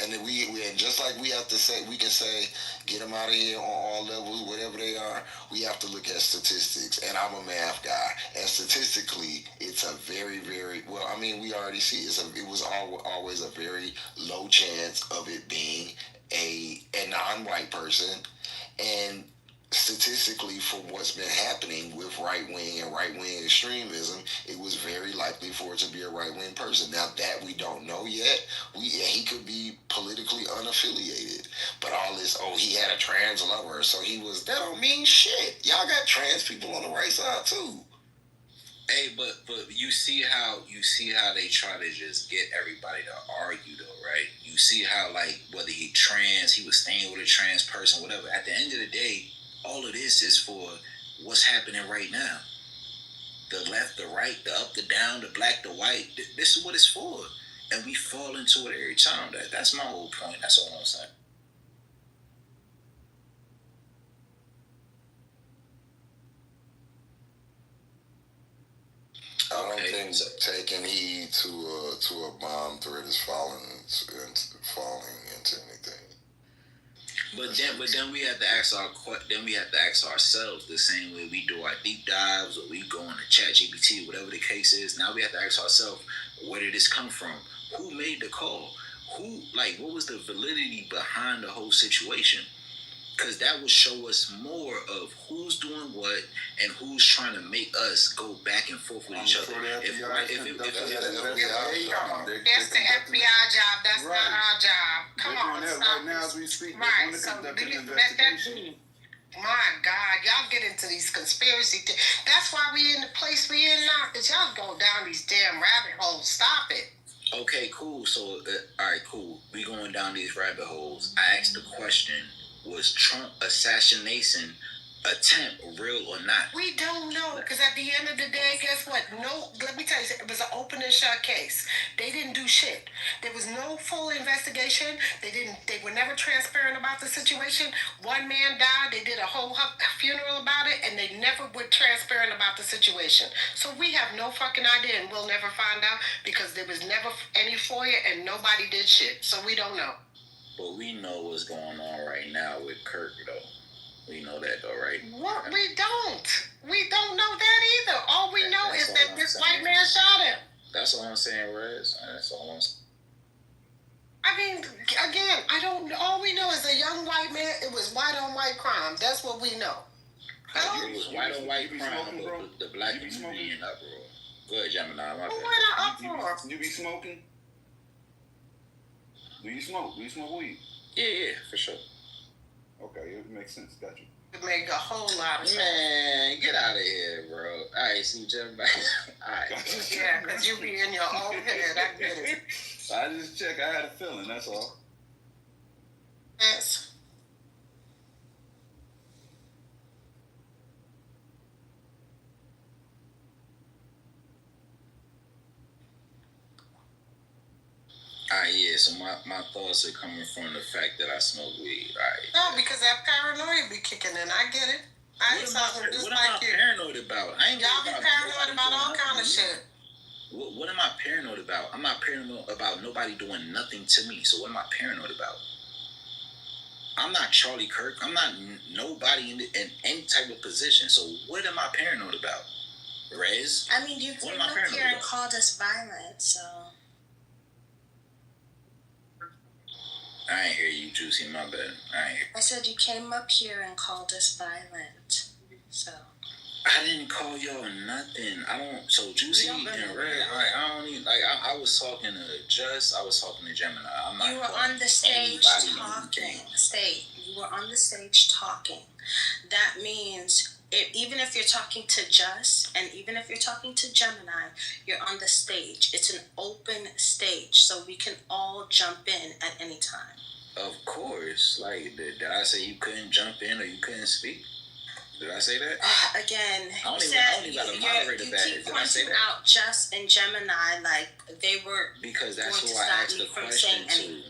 Speaker 13: And then and just like we have to say, we can say, get them out of here on all levels, whatever they are, we have to look at statistics. And I'm a math guy. And statistically, it's a very, very, well, I mean, we already see it was always a very low chance of it being a non-white person. And statistically, from what's been happening with right-wing and right-wing extremism, it was very likely for it to be a right-wing person. Now, that we don't know yet, he could be politically unaffiliated. But all this, he had a trans lover, so that don't mean shit. Y'all got trans people on the right side, too.
Speaker 18: Hey, but you see how they try to just get everybody to argue, though, right? You see how, like, whether he was staying with a trans person, whatever. At the end of the day, all of this is for what's happening right now. The left, the right, the up, the down, the black, the white. This is what it's for. And we fall into it every time. That's my whole point. That's all I'm saying.
Speaker 13: I don't think taking heed to a bomb threat is falling into anything.
Speaker 18: But then we have to ask ourselves the same way we do our deep dives or we go on to ChatGPT, whatever the case is. Now we have to ask ourselves, Where did this come from? Who made the call? What was the validity behind the whole situation? Because that would show us more of who's doing what and who's trying to make us go back and forth with each other.
Speaker 4: That's the FBI job. That's not our job. Come on, stop
Speaker 10: right now as we speak.
Speaker 4: Right, so let that be. My God, y'all get into these conspiracy things. That's why we in the place we in now, because y'all go down these damn rabbit holes. Stop it.
Speaker 18: Okay, cool. So, all right, cool. We going down these rabbit holes. I asked the question, was Trump assassination attempt real or not?
Speaker 4: We don't know, because at the end of the day, guess what? No, let me tell you, it was an open and shut case. They didn't do shit. There was no full investigation. They were never transparent about the situation. One man died. They did a whole funeral about it, and they never were transparent about the situation. So we have no fucking idea, and we'll never find out, because there was never any FOIA, and nobody did shit. So we don't know.
Speaker 18: But we know what's going on right now with Kirk, though. We know that, though, right?
Speaker 4: What? We don't. We don't know that either. All we know is that this white man shot him.
Speaker 18: That's all I'm saying, Rez. That's all I'm saying.
Speaker 4: I mean, again, I don't. All we know is a young white man. It was white on white crime. That's what we know.
Speaker 18: It was white on white crime, but the black community in uproar. Go ahead, Gemini.
Speaker 4: What uproar?
Speaker 10: You be smoking? Do you smoke? Do you smoke weed?
Speaker 18: Yeah, for sure.
Speaker 10: Okay, it makes sense. Got you.
Speaker 4: It make a whole lot of sense.
Speaker 18: Man, get out of here, bro. All right, see, Gemini. All right.
Speaker 4: Yeah, because you be in your own head. I get it.
Speaker 10: I just check. I had a feeling. That's all.
Speaker 4: Yes.
Speaker 18: Alright, yeah, so my thoughts are coming from the fact that I smoke weed. Alright.
Speaker 4: No, because that paranoia be kicking in. I get it.
Speaker 18: What am I paranoid about?
Speaker 4: Y'all be paranoid about all kind of shit.
Speaker 18: What am I paranoid about? I'm not paranoid about nobody doing nothing to me. So what am I paranoid about? I'm not Charlie Kirk. I'm not nobody in any type of position. So what am I paranoid about? Rez?
Speaker 21: I mean, you came up here and called us violent, so...
Speaker 18: I ain't hear you, Juicy. My bad.
Speaker 21: I said you came up here and called us violent, so...
Speaker 18: I didn't call y'all nothing. I don't... So, Juicy and Red, I don't even... Like, I was talking to Just. I was talking to Gemini. I'm not...
Speaker 21: You were on the stage talking. You were on the stage talking. That means... even if you're talking to Just, and even if you're talking to Gemini, you're on the stage. It's an open stage, so we can all jump in at any time.
Speaker 18: Of course. Like, did I say you couldn't jump in or you couldn't speak? Did I say that?
Speaker 21: Again,
Speaker 18: I don't even got a moderator badge.
Speaker 21: You keep pointing out Just and Gemini like they were
Speaker 18: because that's who I asked the question to.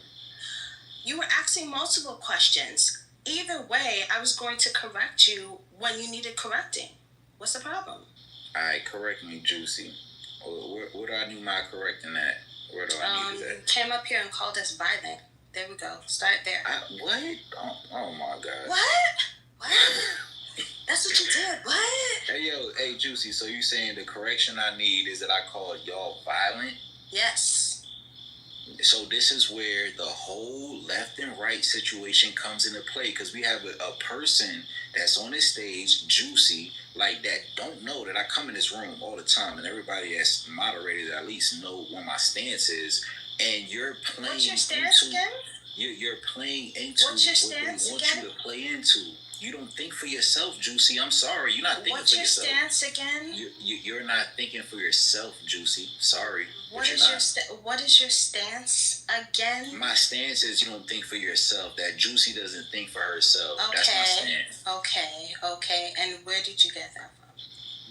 Speaker 21: You were asking multiple questions. Either way, I was going to correct you when you needed correcting. What's the problem?
Speaker 18: All right, correct me, Juicy. Where do I need my correcting at? Where do I need that?
Speaker 21: You came up here and called us violent. There we go. Start there.
Speaker 18: What? Oh my God.
Speaker 21: What? That's what you did. What?
Speaker 18: Hey, Juicy. So you saying the correction I need is that I called y'all violent?
Speaker 21: Yes.
Speaker 18: So this is where the whole left and right situation comes into play, because we have a person that's on this stage, Juicy, like that don't know that I come in this room all the time, and everybody that's moderated at least know what my stance is, and you're playing.
Speaker 21: What's your stance again?
Speaker 18: You're playing into
Speaker 21: what
Speaker 18: they want you to play into. You don't think for yourself, Juicy. I'm sorry, you're not thinking for yourself.
Speaker 21: What's your stance again?
Speaker 18: You're not thinking for yourself, Juicy. Sorry.
Speaker 21: What is your stance again?
Speaker 18: My stance is you don't think for yourself. That Juicy doesn't think for herself. Okay. That's my stance.
Speaker 21: Okay. And where did you get that from?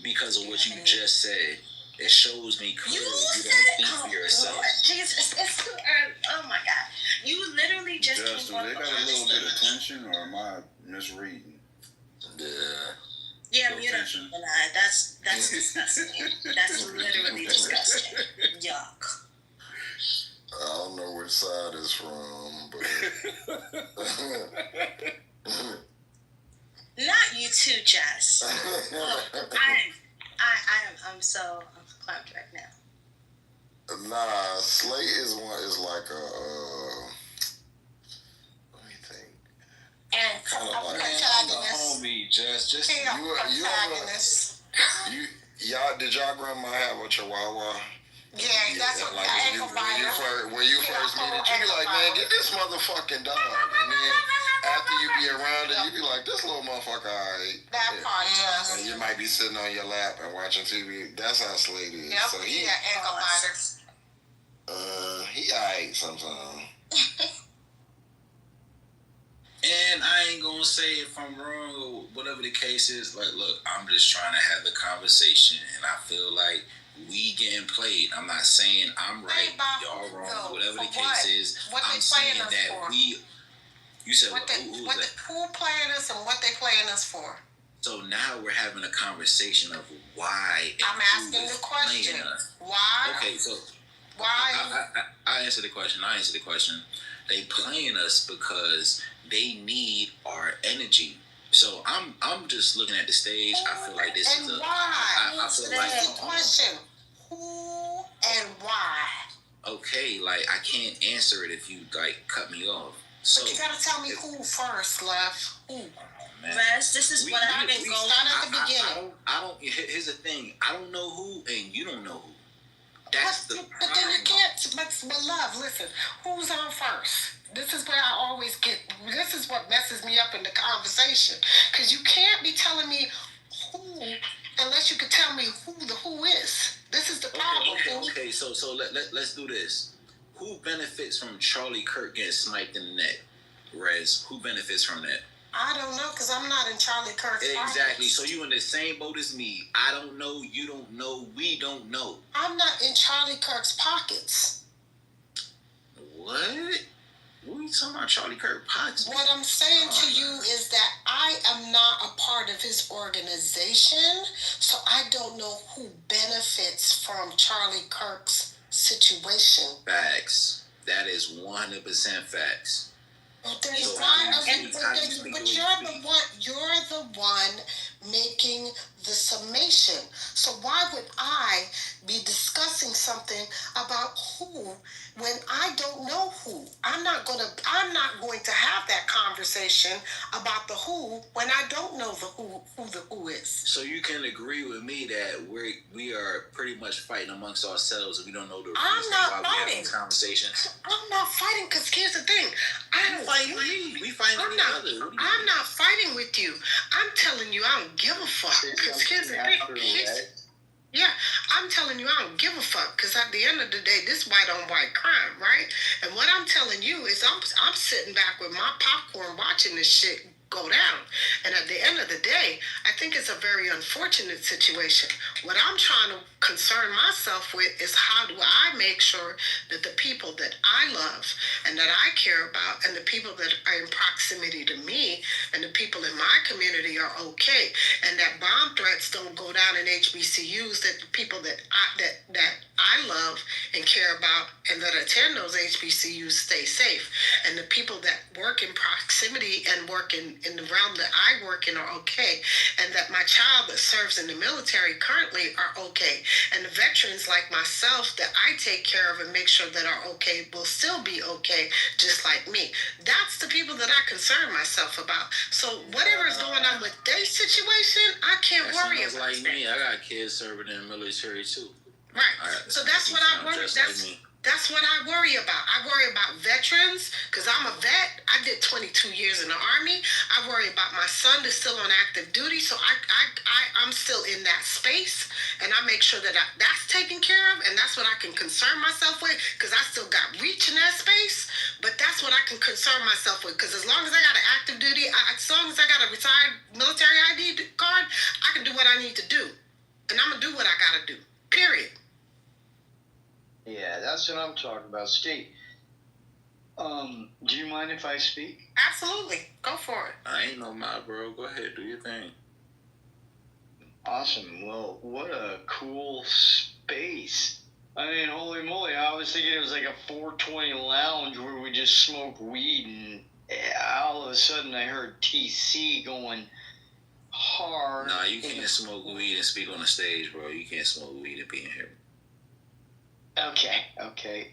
Speaker 18: Because of what you just said. It shows me clearly you don't think for yourself.
Speaker 21: Lord, Jesus, it's too early. Oh my God. You literally just
Speaker 10: Justin, they got a little bit of tension, or am I misreading?
Speaker 21: Yeah, mute up. That's disgusting. That's literally disgusting. Yuck.
Speaker 13: I don't know which side it's from, but
Speaker 21: not you too, Jess. I'm clapped right now.
Speaker 13: Nah, Slate is like a. Let me think.
Speaker 4: And
Speaker 13: Kind of like
Speaker 18: the homie, just
Speaker 13: y'all. Did y'all grandma have a Chihuahua?
Speaker 4: Yeah, that's what
Speaker 13: when you first meet it, you be like, man, get this motherfucking dog. And then after you be around it, you be like, this little motherfucker, alright.
Speaker 4: That part, yes.
Speaker 13: And you might be sitting on your lap and watching TV. That's how Slade is.
Speaker 4: Yep,
Speaker 13: So
Speaker 4: he got ankle biters.
Speaker 13: He alright sometimes.
Speaker 18: And I ain't gonna say if I'm wrong or whatever the case is. Like, look, I'm just trying to have the conversation, and I feel like we getting played. I'm not saying I'm right, y'all wrong, whatever the case is. I'm saying that we. You said
Speaker 4: who playing us and what they playing us for?
Speaker 18: So now we're having a conversation of why.
Speaker 4: I'm asking the question. Why?
Speaker 18: Okay, so
Speaker 4: why?
Speaker 18: I answer the question. They playing us because they need our energy. So I'm just looking at the stage. I feel like this is a.
Speaker 4: Why?
Speaker 18: I feel like
Speaker 4: the question. Who and why?
Speaker 18: Okay, like I can't answer it if you like cut me off. So
Speaker 4: but you gotta tell me who first, Left. Who?
Speaker 21: Rez, this is what I've been going.
Speaker 4: Start at the beginning.
Speaker 18: I don't. Here's the thing. I don't know who, and you don't know who. That's the problem.
Speaker 4: But then you can't. But Love, listen. Who's on first? This is where I always get. This is what messes me up in the conversation. Because you can't be telling me who unless you can tell me who the who is. This is the problem.
Speaker 18: Okay. So let's do this. Who benefits from Charlie Kirk getting sniped in the neck? Rez, who benefits from that?
Speaker 4: I don't know, because I'm not in Charlie Kirk's
Speaker 18: Exactly. Pockets. So you in the same boat as me. I don't know. You don't know. We don't know.
Speaker 4: I'm not in Charlie Kirk's pockets.
Speaker 18: What? What are you talking about, Charlie Kirk pockets?
Speaker 4: What I'm saying to you is that I am not a part of his organization, so I don't know who benefits from Charlie Kirk's situation.
Speaker 18: Facts. That is 100% facts.
Speaker 4: But you're the one making the summation. So why would I be discussing something about who when I don't know who? I'm not going to have that conversation about the who when I don't know who the who is.
Speaker 18: So you can agree with me that we are pretty much fighting amongst ourselves and we don't know the reason why we're having this conversation.
Speaker 4: I'm not fighting because here's the thing.
Speaker 18: We fighting with each other.
Speaker 4: I'm not fighting with you. I'm telling you I don't give a fuck. Because here's the thing. Yeah, I'm telling you I don't give a fuck. Because at the end of the day, this white on white crime, right? And what I'm telling you is I'm sitting back with my popcorn watching this shit go down. And at the end of the day, I think it's a very unfortunate situation. What I'm trying to concern myself with is how do I make sure that the people that I love and that I care about and the people that are in proximity to me and the people in my community are okay, and that bomb threats don't go down in HBCUs, that the people that I love and care about and that attend those HBCUs stay safe, and the people that work in proximity and work in the realm that I work in are okay, and that my child that serves in the military currently are okay, and the veterans like myself that I take care of and make sure that are okay will still be okay, just like me. That's the people that I concern myself about. So whatever is going on with their situation, I can't worry about.
Speaker 18: Like me, I got kids serving in the military too.
Speaker 4: Right. So that's what I worry. That's what I worry about. I worry about veterans because I'm a vet. I did 22 years in the Army. I worry about my son that's still on active duty. So I'm still in that space, and I make sure that that's taken care of, and that's what I can concern myself with because I still got reach in that space. But that's what I can concern myself with because as long as I got an active duty, as long as I got a retired military ID card, I can do what I need to do, and I'm gonna do what I gotta do. Period.
Speaker 17: Yeah, that's what I'm talking about. Skate. Do you mind if I speak?
Speaker 4: Absolutely. Go for it.
Speaker 18: I ain't no mind, bro. Go ahead. Do your thing.
Speaker 17: Awesome. Well, what a cool space. I mean, holy moly. I was thinking it was like a 420 lounge where we just smoke weed, and all of a sudden I heard TC going hard.
Speaker 18: Nah, you can't smoke weed and speak on the stage, bro. You can't smoke weed and be in here.
Speaker 17: Okay.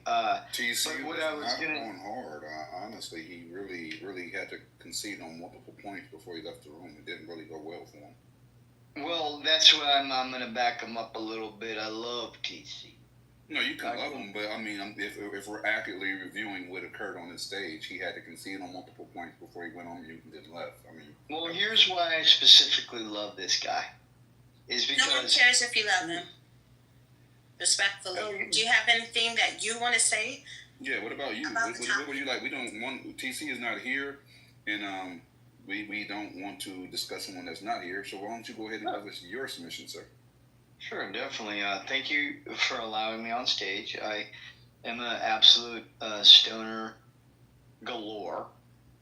Speaker 10: TC
Speaker 17: But what
Speaker 10: was
Speaker 17: I was
Speaker 10: not
Speaker 17: gonna-
Speaker 10: going hard. Honestly, he really had to concede on multiple points before he left the room. It didn't really go well for him.
Speaker 17: Well, that's what I'm going to back him up a little bit. I love TC.
Speaker 10: No, you can love him, but I mean, if we're accurately reviewing what occurred on his stage, he had to concede on multiple points before he went on mute and then left. I mean,
Speaker 17: Well, here's why I specifically love this guy. Is because
Speaker 21: No one cares if you love him. Respectfully. Do you have anything that you want to say?
Speaker 10: yeah. What about you? What would you like? We don't want TC is not here, and we don't want to discuss someone that's not here. So why don't you go ahead and give us your submission, sir?
Speaker 17: Sure, definitely. Thank you for allowing me on stage. I am an absolute stoner galore.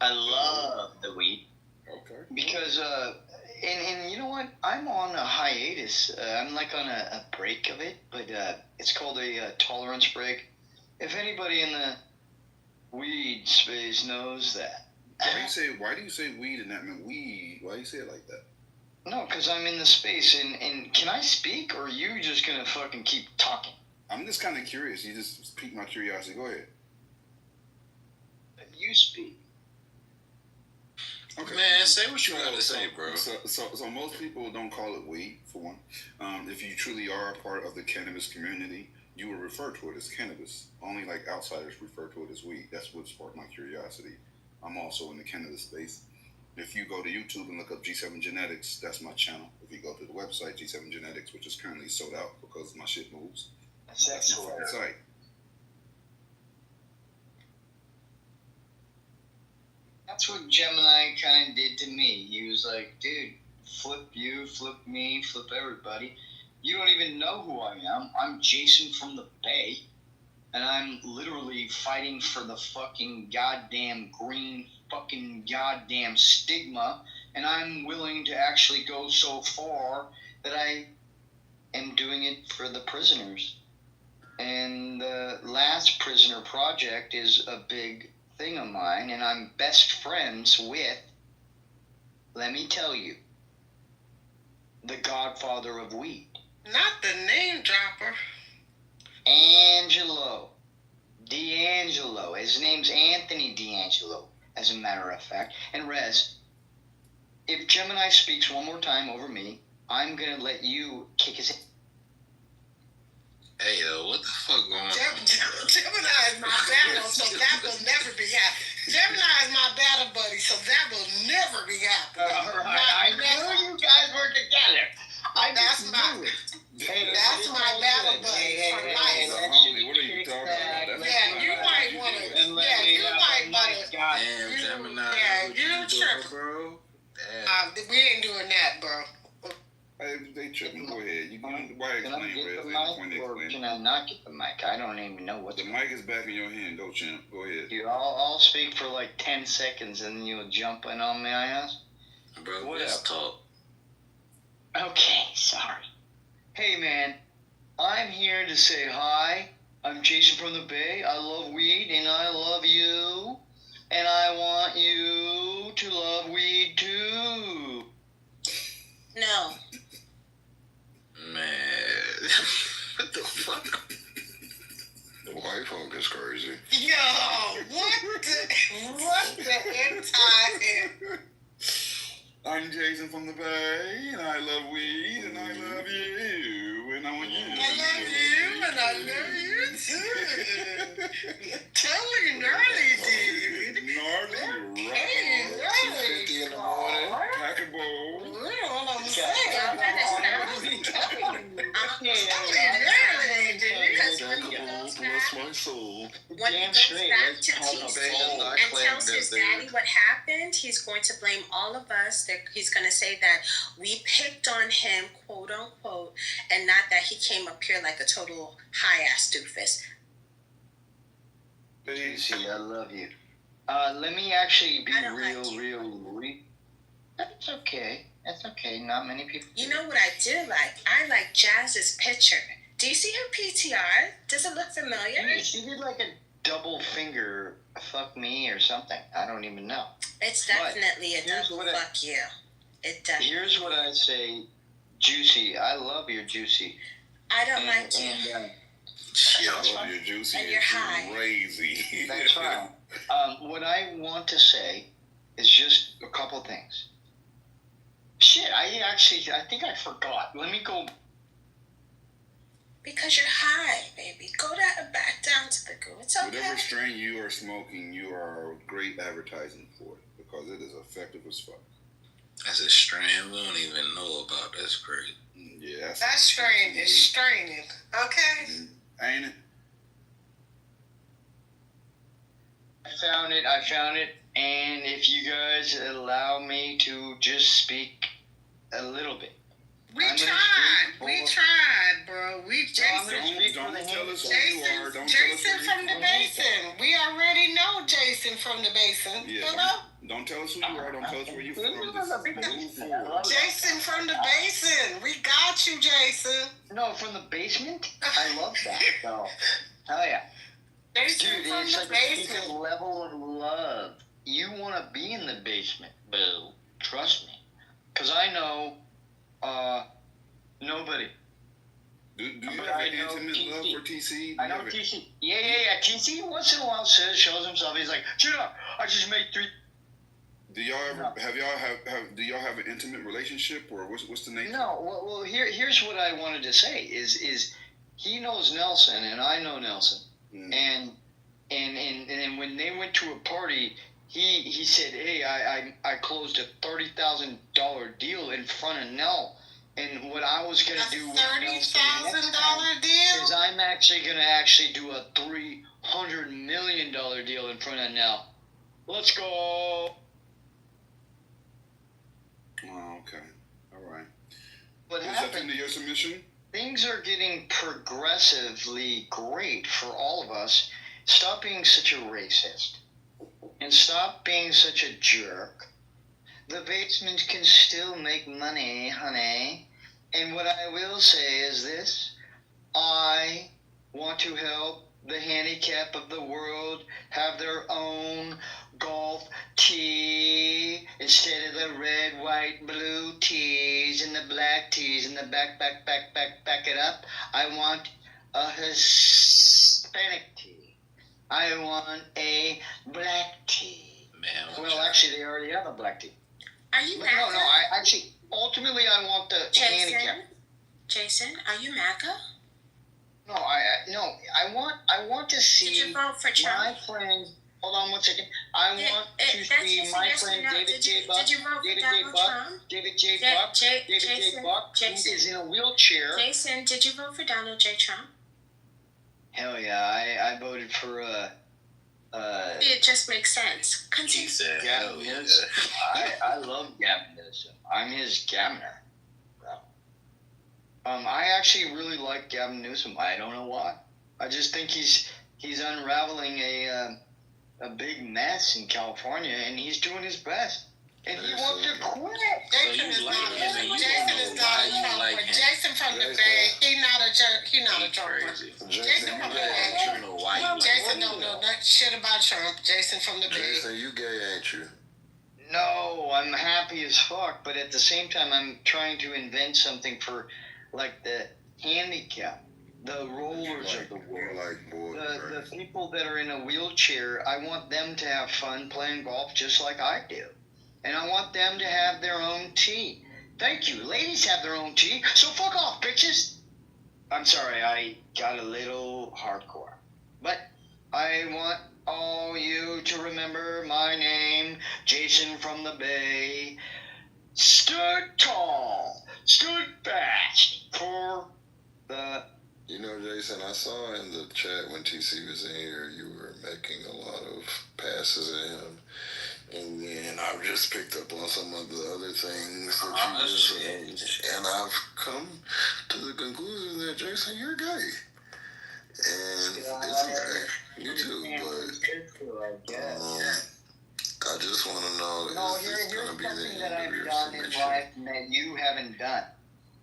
Speaker 17: I love the weed.
Speaker 10: Okay.
Speaker 17: Because, and you know what? I'm on a hiatus. I'm like on a break of it, but it's called a tolerance break. If anybody in the weed space knows that.
Speaker 10: Why do you say weed and that meant weed? Why do you say it like that?
Speaker 17: No, because I'm in the space, and can I speak, or are you just going to fucking keep talking?
Speaker 10: I'm just kind of curious. You just piqued my curiosity. Go ahead.
Speaker 17: You speak.
Speaker 10: Okay.
Speaker 18: Man, say what you got to say, bro.
Speaker 10: So most people don't call it weed, for one. If you truly are a part of the cannabis community, you will refer to it as cannabis. Only like outsiders refer to it as weed. That's what sparked my curiosity. I'm also in the cannabis space. If you go to YouTube and look up G7 Genetics, that's my channel. If you go to the website, G7 Genetics, which is currently sold out because my shit moves, that's my fucking site.
Speaker 17: That's what Gemini kind of did to me. He was like, dude, flip you, flip me, flip everybody. You don't even know who I am. I'm Jason from the Bay, and I'm literally fighting for the fucking goddamn green fucking goddamn stigma, and I'm willing to actually go so far that I am doing it for the prisoners. And the Last Prisoner Project is a big thing of mine, and I'm best friends with, let me tell you, the godfather of weed.
Speaker 4: Not the name dropper.
Speaker 17: D'Angelo. His name's Anthony D'Angelo, as a matter of fact. And Rez, if Gemini speaks one more time over me, I'm going to let you kick his ass.
Speaker 18: Hey, yo, what the fuck going on?
Speaker 4: Gemini is my battle, so that will never be happening. Gemini is my battle buddy, so that will never be happening.
Speaker 17: All right, I knew you guys were together.
Speaker 4: That's my battle buddy for life.
Speaker 10: Homie, what are you talking about?
Speaker 4: Yeah, you might want to. Yeah, you might want to.
Speaker 18: Damn, Gemini.
Speaker 4: Yeah,
Speaker 18: what
Speaker 4: you tripping,
Speaker 18: bro. Damn.
Speaker 4: We ain't doing that, bro.
Speaker 10: Hey, they tripping. Go ahead. Why
Speaker 17: Can I
Speaker 10: explain,
Speaker 17: get the
Speaker 10: Rez?
Speaker 17: mic, or can I not get the mic? I don't even know what's
Speaker 10: the mic is back in your hand. Go, champ. Go ahead.
Speaker 17: I'll speak for like 10 seconds, and then you'll jump in on me, I ask?
Speaker 18: Bro,
Speaker 17: What
Speaker 18: let's
Speaker 17: up?
Speaker 18: talk.
Speaker 17: Okay, sorry. Hey, man. I'm here to say hi. I'm Jason from the Bay. I love weed, and I love you. And I want you to love weed, too.
Speaker 21: No.
Speaker 18: Man. What the fuck?
Speaker 13: The white folk is crazy.
Speaker 4: Yo, what the entire...
Speaker 10: I'm Jason from the Bay, and I love weed, and I love you, and I want you.
Speaker 4: I love you, and I love you too. Totally gnarly, dude.
Speaker 10: Gnarly,
Speaker 4: Hey, gnarly.
Speaker 10: 6:50 in the morning, pack a bowl.
Speaker 4: All I'm saying.
Speaker 18: Bless my soul.
Speaker 21: When he goes back to TC and tells his daddy what happened, he's going to blame all of us. That he's going to say that we picked on him, quote unquote, and not that he came up here like a total high ass doofus.
Speaker 17: Lucy, I love you. Let me actually be real. That's okay. That's okay. Not many people.
Speaker 21: You know what I do like? I like Jazz's picture. Do you see her PTR? Does it look familiar?
Speaker 17: She did like a double finger fuck me or something. I don't even know.
Speaker 21: It's definitely a double fuck you. It definitely.
Speaker 17: Here's what I say, Juicy. I love your Juicy.
Speaker 21: I don't like you.
Speaker 10: Your juicy
Speaker 21: And you're high.
Speaker 10: Crazy.
Speaker 17: That's right. What I want to say is just a couple things. Shit, I think I forgot. Let me go.
Speaker 21: Because you're high, baby. Go back down to the groove. It's okay.
Speaker 10: Whatever strain you are smoking, you are great advertising for it because it is effective as fuck.
Speaker 18: That's a strain we don't even know about. That's great.
Speaker 10: Yeah.
Speaker 4: That strain is straining. Okay?
Speaker 10: Ain't it?
Speaker 17: I found it, and if you guys allow me to just speak a little bit.
Speaker 4: We tried, bro.
Speaker 10: Don't tell us who you are. Don't
Speaker 4: Jason from the Basin. We already know Jason from the Basin.
Speaker 10: Yeah,
Speaker 4: Hello?
Speaker 10: Don't tell us who you are. Don't tell us where you're from.
Speaker 4: Jason from the Basin. We got you, Jason.
Speaker 17: No, from the basement? I love that. So, hell yeah.
Speaker 4: Jason
Speaker 17: Dude,
Speaker 4: from
Speaker 17: it's
Speaker 4: the
Speaker 17: like a
Speaker 4: basement.
Speaker 17: different level of love. You want to be in the basement, boo. Trust me. Because I know nobody.
Speaker 10: Do you have an intimate love for TC?
Speaker 17: I know TC. Yeah. TC once in a while shows himself. He's like, chill out. I just made 3.
Speaker 10: Do y'all ever do y'all have an intimate relationship or what's the nature?
Speaker 17: No. Well, here's what I wanted to say is he knows Nelson and I know Nelson, and when they went to a party. He said, hey, I closed a $30,000 deal in front of Nell. And what I was going to do with
Speaker 4: $30,000 deal?
Speaker 17: is I'm actually going to do a $300 million deal in front of Nell. Let's go.
Speaker 10: Oh, okay. All right.
Speaker 17: What
Speaker 10: is
Speaker 17: happened?
Speaker 10: that into your submission?
Speaker 17: Things are getting progressively great for all of us. Stop being such a racist. And stop being such a jerk. The basement can still make money, honey. And what I will say is this. I want to help the handicap of the world have their own golf tee instead of the red, white, blue tees and the black tees and the back it up. I want a Hispanic tee. I want a black tea.
Speaker 18: Man,
Speaker 17: well, actually, they already have a black tea.
Speaker 21: Are you
Speaker 17: No,
Speaker 21: MAGA?
Speaker 17: Ultimately, I want the handicap.
Speaker 21: Jason, are you MAGA?
Speaker 17: No, I want to see.
Speaker 21: Did you vote for Trump?
Speaker 17: My friend. Hold on one second. I want to see my friend David J. Buck. David J. Buck, who is in a wheelchair.
Speaker 21: Jason, did you vote for Donald J. Trump?
Speaker 17: Hell yeah, I voted for
Speaker 21: it just makes sense. Continue.
Speaker 17: Gavin Newsom. I love Gavin Newsom. I'm his governor. I actually really like Gavin Newsom. I don't know why. I just think he's unraveling a big mess in California, and he's doing his best. And he wants to quit.
Speaker 4: Jason is not a Trump. Jason from the Bay, he's not a jerk. He's not a Trump. Jason from the Bay. Jason don't know that shit about Trump. Jason from the Bay.
Speaker 13: Jason, you gay, ain't you?
Speaker 17: No, I'm happy as fuck, but at the same time, I'm trying to invent something for, like, the handicap, the rollers of the world, the people that are in a wheelchair. I want them to have fun playing golf just like I do. And I want them to have their own tea. Thank you. Ladies have their own tea, so fuck off, bitches. I'm sorry, I got a little hardcore. But I want all you to remember my name, Jason from the Bay. Stood tall, stood fast for the...
Speaker 13: You know, Jason, I saw in the chat when TC was in here, you were making a lot of passes at him. And then I've just picked up on some of the other things that you just said. And I've come to the conclusion that, Jason, you're gay. And it's okay. You too, but I just want to know, is this going to be the end of your submission?
Speaker 17: Life that you haven't done.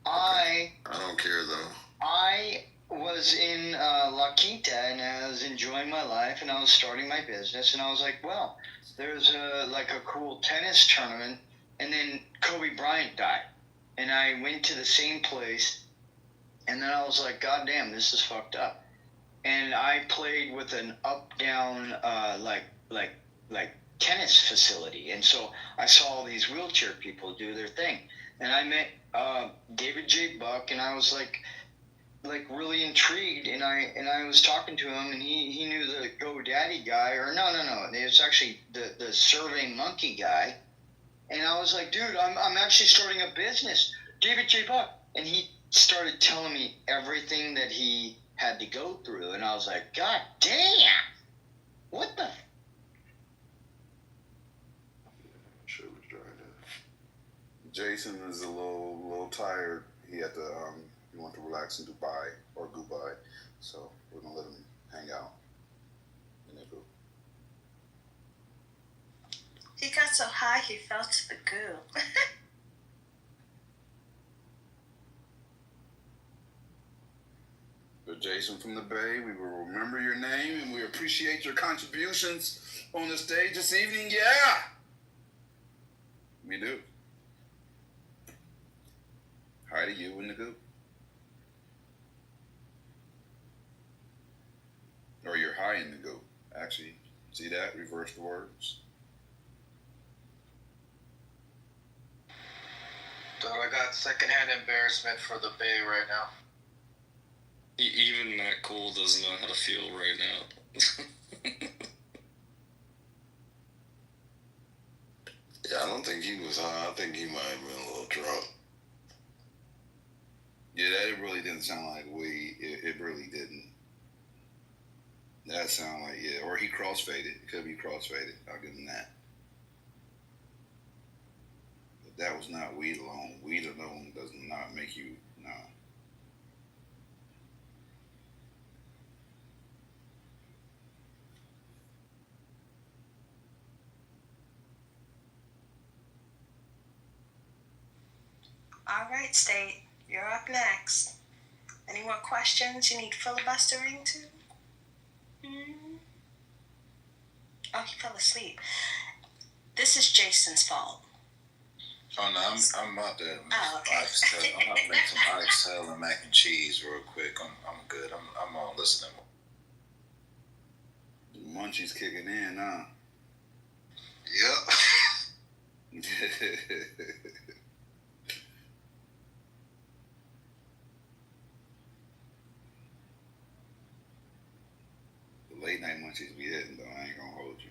Speaker 13: Okay. I don't care, though.
Speaker 17: I was in La Quinta, and I was enjoying my life, and I was starting my business, and I was like, well, there's a cool tennis tournament, and then Kobe Bryant died, and I went to the same place, and then I was like, God damn, this is fucked up. and I played with an up-down like tennis facility, and so I saw all these wheelchair people do their thing, and I met David J. Buck, and I was like really intrigued, and I was talking to him, and he knew the GoDaddy guy, or no, it was actually the Survey Monkey guy, and I was like, dude, I'm actually starting a business, David J. Buck, and he started telling me everything that he had to go through, and I was like, God damn, what the?
Speaker 10: Sure was dry there. Jason is a little tired. He had to he wanted to relax in Dubai or Dubai, so we're gonna let him hang out. And they go.
Speaker 21: He got so high he fell to the goo.
Speaker 10: So Jason from the Bay, we will remember your name and we appreciate your contributions on the stage this evening. Yeah, we do. Hi to you in the group. Or you're high in the goat. Actually, see that? Reverse the words.
Speaker 11: Dude, I got secondhand embarrassment for the Bay right now.
Speaker 20: Even Matt Cole doesn't know how to feel right now.
Speaker 13: Yeah, I don't think he was high. I think he might have been a little drunk.
Speaker 10: Yeah, that really didn't sound like weed. It really didn't. That sounded like, yeah. Or he crossfaded. It could be crossfaded. I'll give him that. But that was not weed alone. Weed alone does not make you, no.
Speaker 21: All right, State, you're up next. Any more questions you need filibustering to? Oh, he fell asleep. This is Jason's fault.
Speaker 18: Oh no, I'm about to.
Speaker 21: Oh, okay.
Speaker 18: I'm about to make some oxtail and mac and cheese real quick. I'm good. I'm on listening.
Speaker 10: The munchies kicking in, huh?
Speaker 18: Yep.
Speaker 10: The late night munchies be hitting though. I ain't gonna hold you.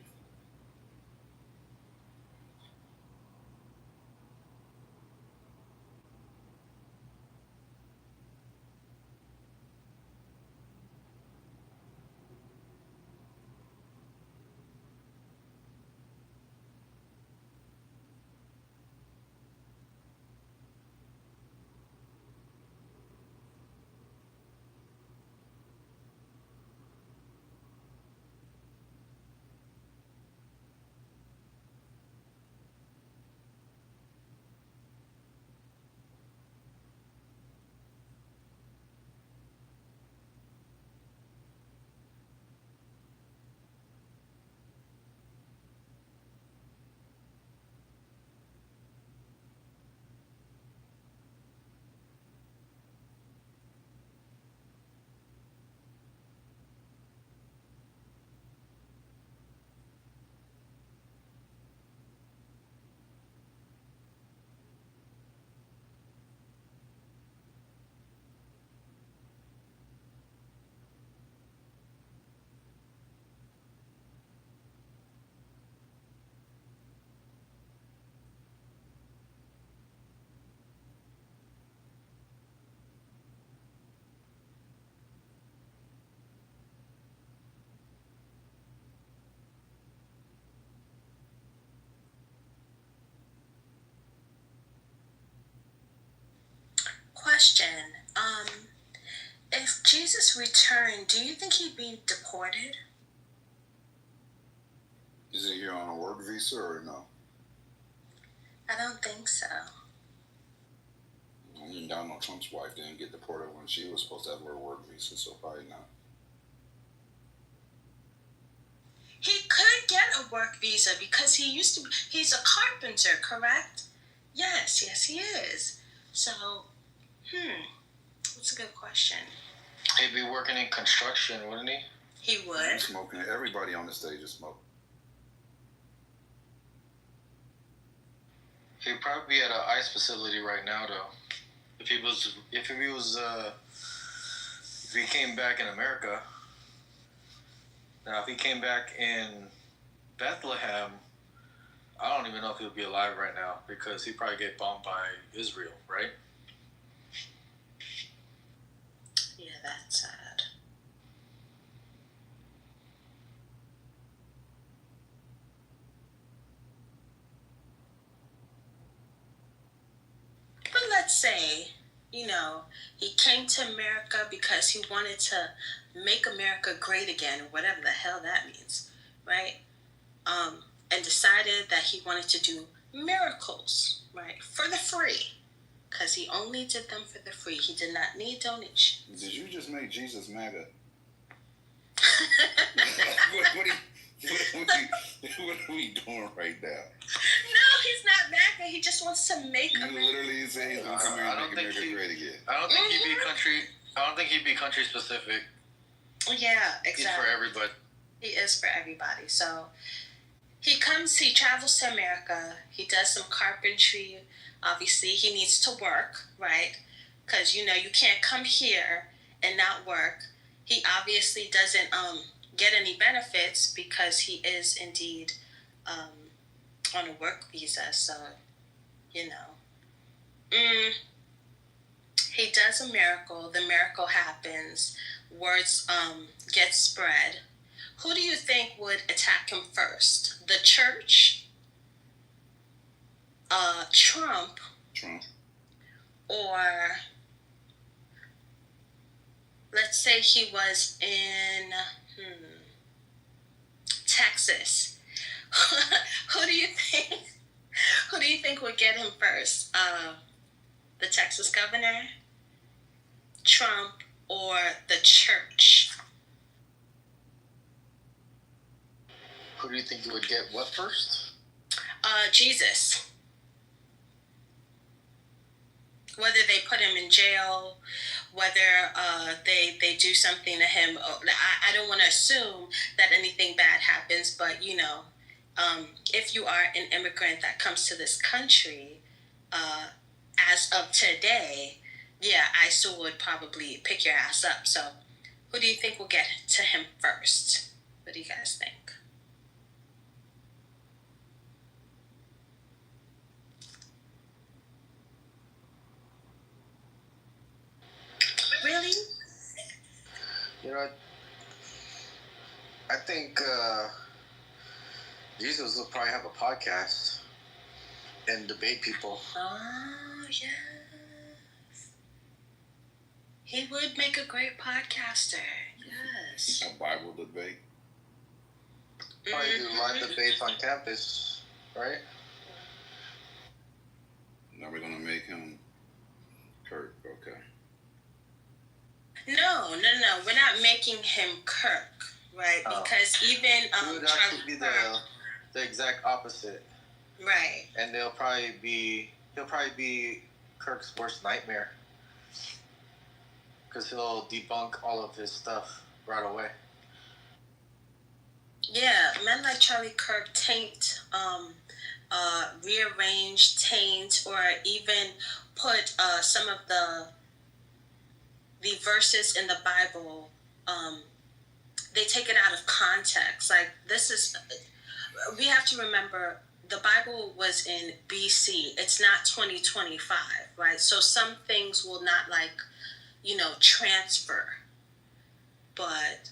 Speaker 21: Question. If Jesus returned, do you think he'd be deported?
Speaker 10: Is he here on a work visa or no?
Speaker 21: I don't think so.
Speaker 10: I mean, Donald Trump's wife didn't get deported when she was supposed to have her work visa, so probably not.
Speaker 21: He could get a work visa because he's a carpenter, correct? Yes, he is. So, that's a good question.
Speaker 11: He'd be working in construction, wouldn't he?
Speaker 21: He would.
Speaker 10: He's smoking. Everybody on the stage is smoking.
Speaker 11: He'd probably be at an ICE facility right now, though. If he came back in America. Now, if he came back in Bethlehem, I don't even know if he'll be alive right now because he'd probably get bombed by Israel, right?
Speaker 21: Yeah, that's sad. But let's say, he came to America because he wanted to make America great again, or whatever the hell that means, right? And decided that he wanted to do miracles, right, for the free, because he only did them for the free. He did not need donations.
Speaker 10: Did you just make Jesus MAGA? What are we doing right now?
Speaker 21: No, he's not MAGA. He just wants to make
Speaker 10: You literally say he's gonna come here and make America great again.
Speaker 11: I don't think he'd be country. I don't think he'd be country specific.
Speaker 21: Yeah, exactly.
Speaker 11: He's for everybody.
Speaker 21: He is for everybody. So he travels to America. He does some carpentry. Obviously, he needs to work, right? Because, you can't come here and not work. He obviously doesn't get any benefits because he is indeed on a work visa. So, he does a miracle. The miracle happens. Words get spread. Who do you think would attack him first? The church? Trump? Or let's say he was in Texas. Who do you think would get him first? The Texas governor, Trump, or the church?
Speaker 11: Who do you think you would get what first?
Speaker 21: Jesus. Whether they put him in jail, whether they do something to him. I don't want to assume that anything bad happens, but if you are an immigrant that comes to this country, as of today, yeah, ICE would probably pick your ass up. So who do you think will get to him first? What do you guys think? Really?
Speaker 11: I think Jesus will probably have a podcast and debate people.
Speaker 21: Oh, yes. He would make a great podcaster. Yes.
Speaker 10: A Bible debate.
Speaker 11: Probably do live debates on campus, right?
Speaker 10: Now we're gonna make him Kirk, okay.
Speaker 21: No. We're not making him Kirk, right? Because even
Speaker 11: he would actually be the exact opposite.
Speaker 21: Right.
Speaker 11: And he'll probably be Kirk's worst nightmare. Because he'll debunk all of his stuff right away.
Speaker 21: Yeah, men like Charlie Kirk rearrange, taint, or even put some of the verses in the Bible, they take it out of context. Like, we have to remember, the Bible was in BC. It's not 2025, right? So some things will not, transfer. But,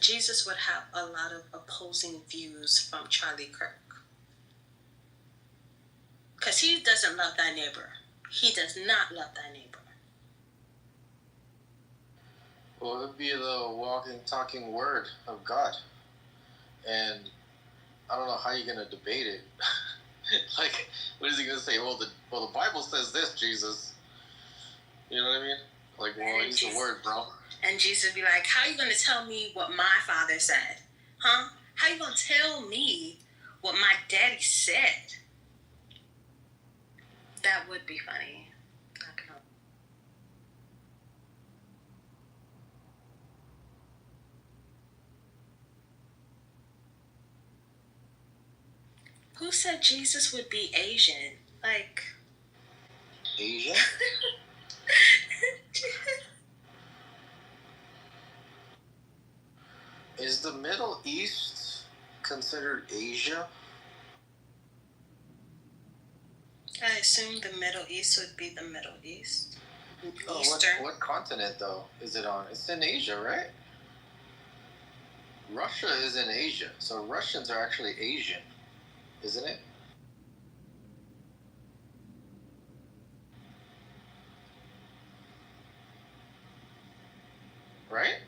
Speaker 21: Jesus would have a lot of opposing views from Charlie Kirk. Because he doesn't love thy neighbor. He does not love thy neighbor.
Speaker 11: Well, it would be the walking, talking word of God. And I don't know how you're going to debate it. What is he going to say? Well, the Bible says this, Jesus. You know what I mean? Well, use the word, bro.
Speaker 21: And Jesus would be like, how are you going to tell me what my father said? Huh? How are you going to tell me what my daddy said? That would be funny. Who said Jesus would be Asian? Like
Speaker 11: Asian? Is the Middle East considered Asia?
Speaker 21: I assume the Middle East would be the Middle East.
Speaker 11: Oh, what continent though is it on? It's in Asia, right? Russia is in Asia, so Russians are actually Asian, isn't it? Right?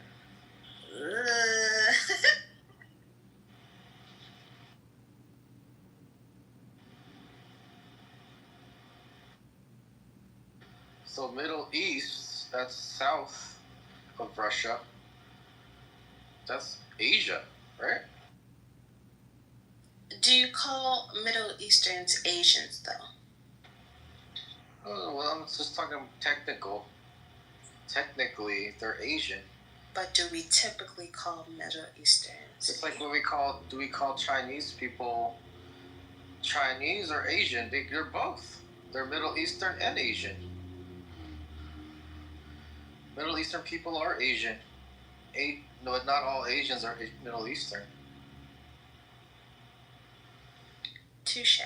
Speaker 11: So Middle East, that's south of Russia. That's Asia, right?
Speaker 21: Do you call Middle Easterns Asians though?
Speaker 11: Oh, well, I'm just talking technical. Technically, they're Asian.
Speaker 21: But do we typically call Middle Easterns?
Speaker 11: It's like what do we call Chinese people Chinese or Asian? They're both. They're Middle Eastern and Asian. Middle Eastern people are Asian. No, not all Asians are Middle Eastern.
Speaker 21: Touche.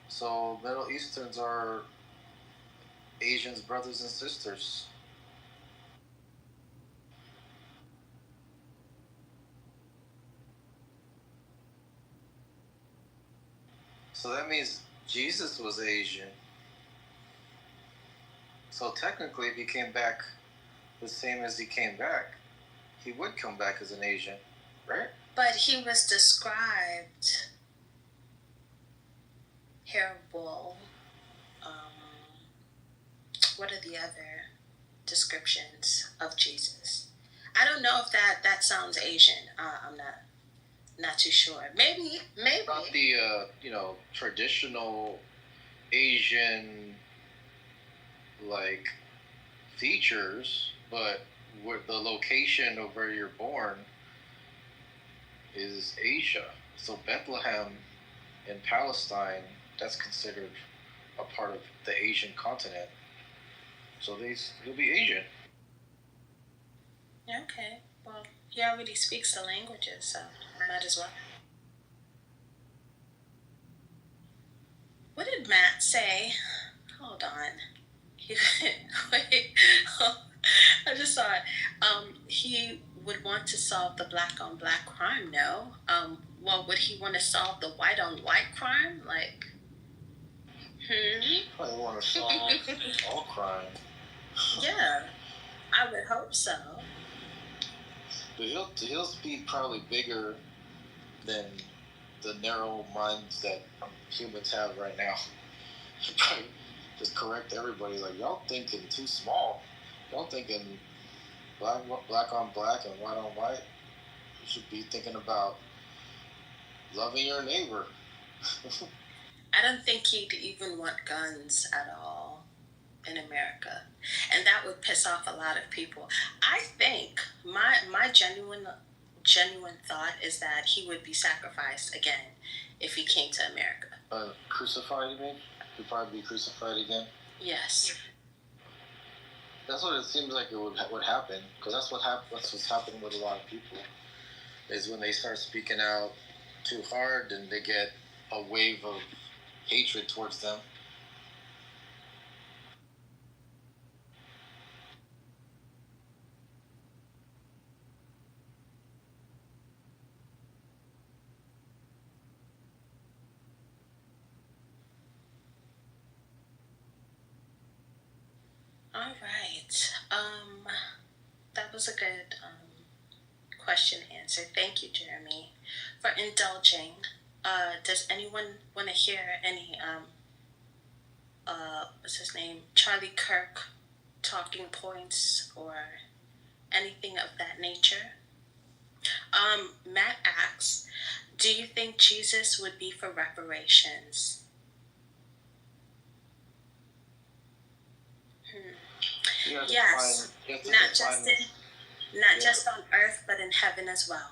Speaker 11: So Middle Easterns are Asians' brothers and sisters. So that means Jesus was Asian. So technically, if he came back the same as he came back, he would come back as an Asian, right?
Speaker 21: But he was described hair wool. What are the other descriptions of Jesus? I don't know if that sounds Asian. I'm not too sure. Maybe.
Speaker 11: Not the traditional Asian like features, but where the location of where you're born is Asia. So Bethlehem in Palestine, that's considered a part of the Asian continent. So he'll be Asian.
Speaker 21: Okay. Well, he already speaks the languages, so might as well. What did Matt say? Hold on. Wait. I just saw it. He would want to solve the black on black crime. No. Well, would he want to solve the white on white crime? Like,
Speaker 11: Probably want to solve all crime.
Speaker 21: Yeah, I would hope so.
Speaker 11: But he'll be probably bigger than the narrow minds that humans have right now. He'll probably just correct everybody. Like, y'all thinking too small. Y'all thinking black on black and white on white. You should be thinking about loving your neighbor.
Speaker 21: I don't think he'd even want guns at all in America, and that would piss off a lot of people. I think my genuine thought is that he would be sacrificed again if he came to America.
Speaker 11: Crucified, you mean? He'd probably be crucified again?
Speaker 21: Yes.
Speaker 11: That's what it seems like it would happen, because that's what's happening with a lot of people, is when they start speaking out too hard, and they get a wave of hatred towards them.
Speaker 21: All right. That was a good question answer. Thank you, Jeremy, for indulging. Does anyone want to hear any what's his name? Charlie Kirk talking points or anything of that nature? Matt asks, do you think Jesus would be for reparations? Yes. Not just in not just on earth, but in heaven as well.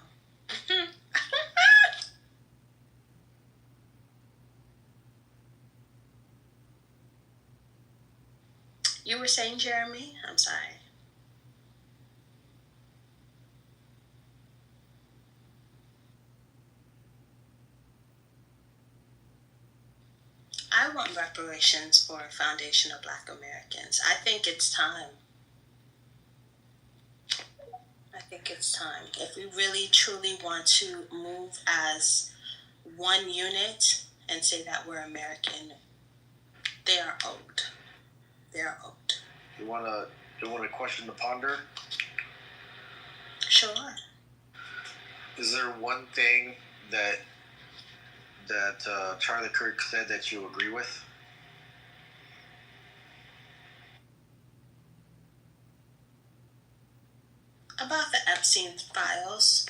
Speaker 21: You were saying, Jeremy? I'm sorry. I want reparations for Foundation of Black Americans. I think it's time. I think it's time. If we really truly want to move as one unit and say that we're American, they are owed. They are owed.
Speaker 11: You want a question to ponder?
Speaker 21: Sure.
Speaker 11: Is there one thing that Charlie Kirk said that you agree with?
Speaker 21: About the Epstein files,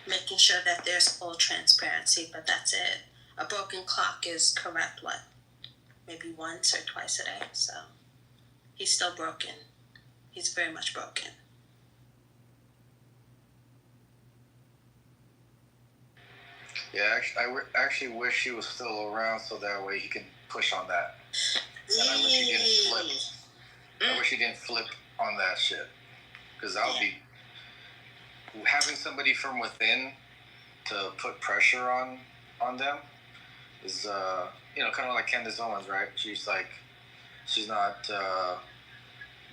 Speaker 21: making sure that there's full transparency, but that's it. A broken clock is correct, maybe once or twice a day, so he's still broken. He's very much broken.
Speaker 11: Yeah, I actually wish he was still around so that way he can push on that. And I wish he didn't flip. I wish he didn't flip on that shit. Because that would be having somebody from within to put pressure on them is kind of like Candace Owens, right? She's not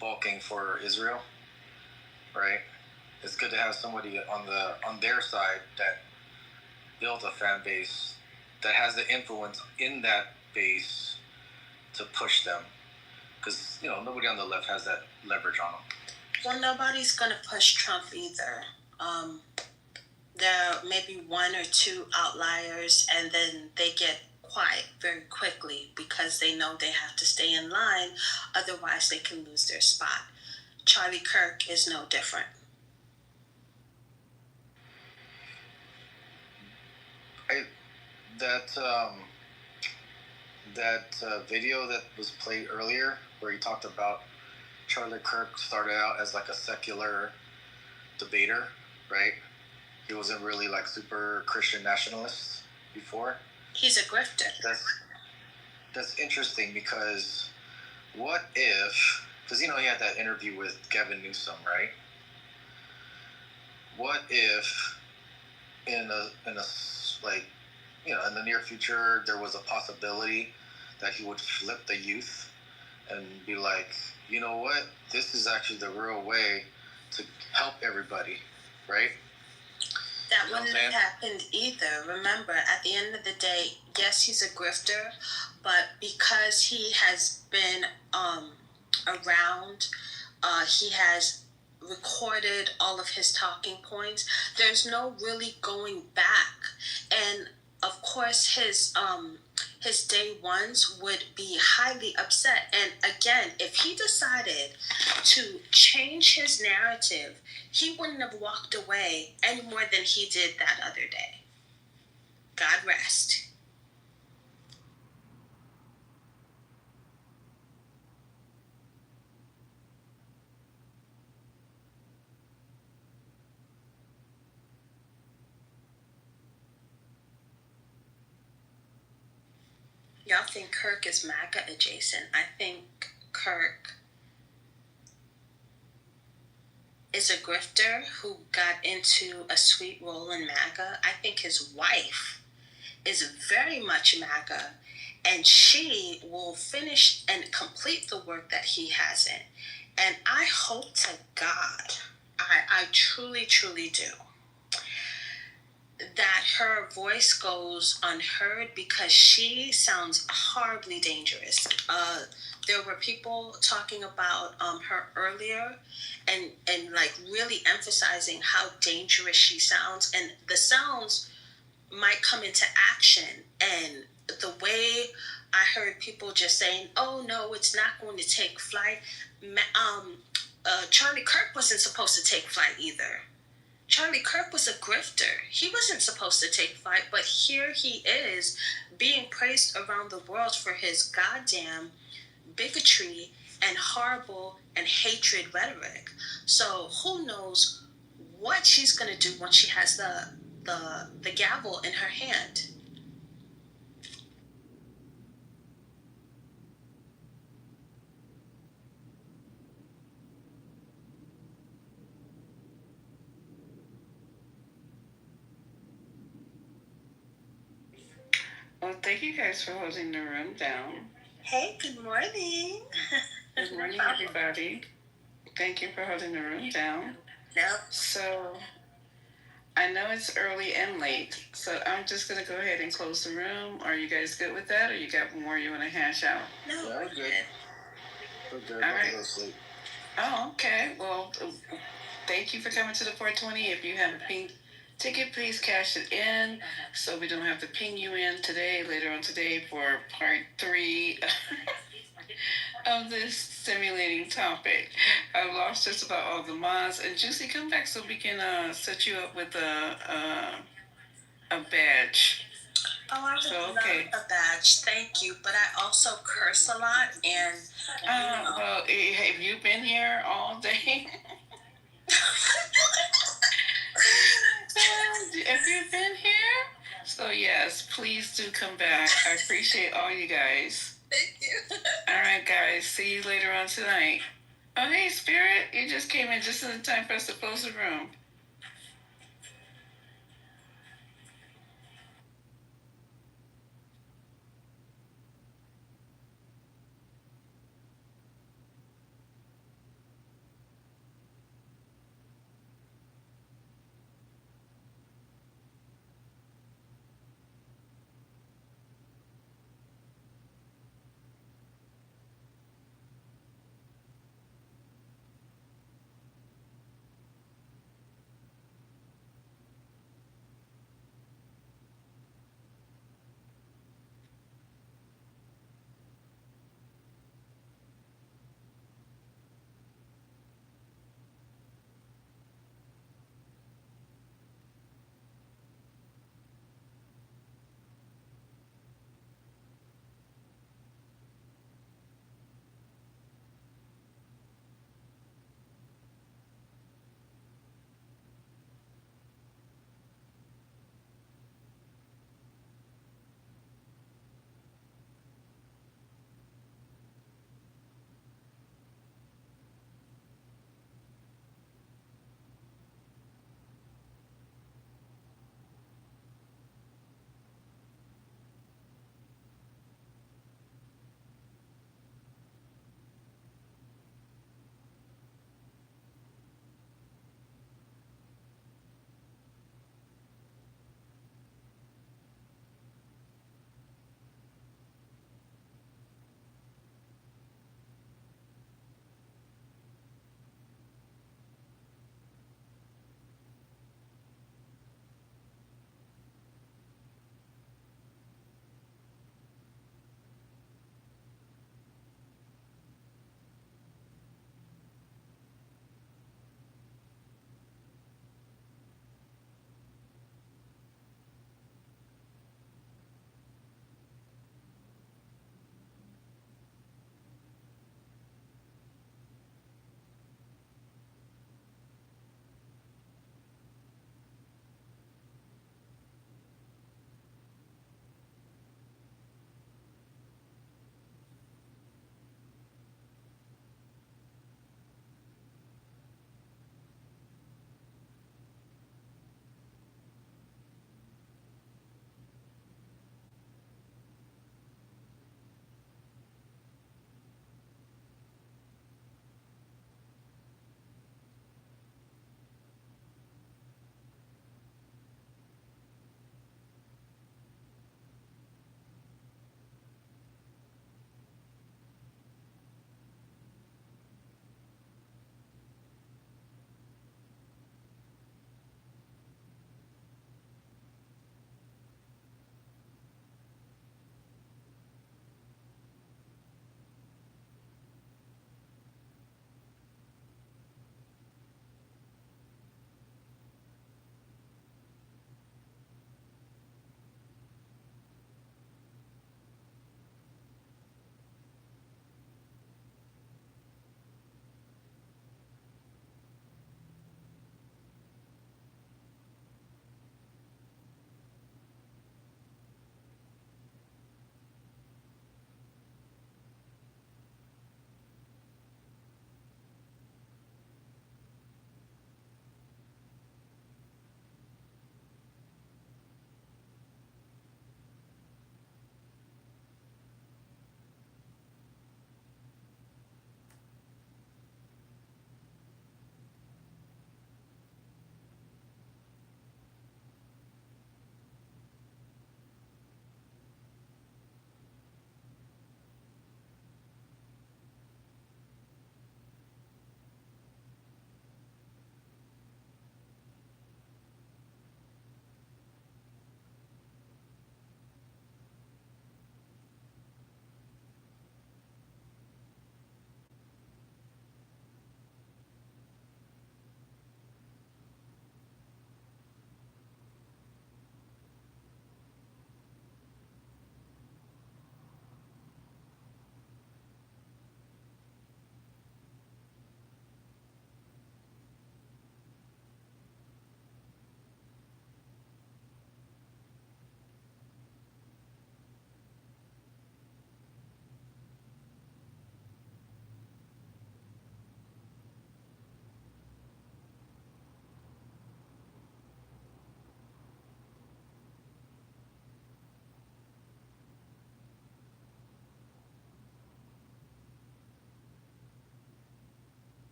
Speaker 11: bulking for Israel, right? It's good to have somebody on their side that built a fan base that has the influence in that base to push them, because nobody on the left has that leverage on them.
Speaker 21: Well, nobody's going to push Trump either. There may be one or two outliers, and then they get quiet very quickly because they know they have to stay in line, otherwise they can lose their spot. Charlie Kirk is no different.
Speaker 11: That video that was played earlier where he talked about Charlie Kirk started out as like a secular debater, right? He wasn't really like super Christian nationalist before.
Speaker 21: He's a grifter.
Speaker 11: That's interesting, because what if, because he had that interview with Gavin Newsom, right? What if in the near future there was a possibility that he would flip the youth and be like, you know what, this is actually the real way to help everybody, right?
Speaker 21: That wouldn't have happened either. Remember, at the end of the day, yes, he's a grifter, but because he has been around, he has recorded all of his talking points. There's no really going back. And of course, his day ones would be highly upset. And again, if he decided to change his narrative, he wouldn't have walked away any more than he did that other day. God rest. Y'all think Kirk is MAGA adjacent. I think Kirk is a grifter who got into a sweet role in MAGA. I think his wife is very much MAGA, and she will finish and complete the work that he hasn't. And I hope to God, I truly, truly do, that her voice goes unheard, because she sounds horribly dangerous. There were people talking about her earlier and like really emphasizing how dangerous she sounds, and the sounds might come into action. And the way I heard people just saying, oh no, it's not going to take flight. Charlie Kirk wasn't supposed to take flight either. Charlie Kirk was a grifter. He wasn't supposed to take flight, but here he is being praised around the world for his goddamn bigotry and horrible and hatred rhetoric. So who knows what she's going to do once she has the gavel in her hand.
Speaker 12: Well, thank you guys for holding the room down.
Speaker 21: Hey, good morning.
Speaker 12: Good morning, everybody. Thank you for holding the room down.
Speaker 21: No.
Speaker 12: So, I know it's early and late, so I'm just going to go ahead and close the room. Are you guys good with that, or you got more you want to hash out?
Speaker 21: No,
Speaker 11: Yeah, we're good. We're good.
Speaker 12: All right.
Speaker 11: Go to sleep.
Speaker 12: Oh, okay. Well, thank you for coming to the 420. If you have a pink ticket, please cash it in so we don't have to ping you in today, later on today, for part 3 of this stimulating topic. I've lost just about all the mods. And Juicy, come back so we can set you up with a badge.
Speaker 21: Oh, I would love a badge. Thank you. But I also curse a lot, and
Speaker 12: well, have you been here all day? Have you been here? So yes, please do come back. I appreciate all you guys.
Speaker 21: Thank you.
Speaker 12: All right, guys. See you later on tonight. Oh, hey, Spirit. You just came in just in time for us to close the room.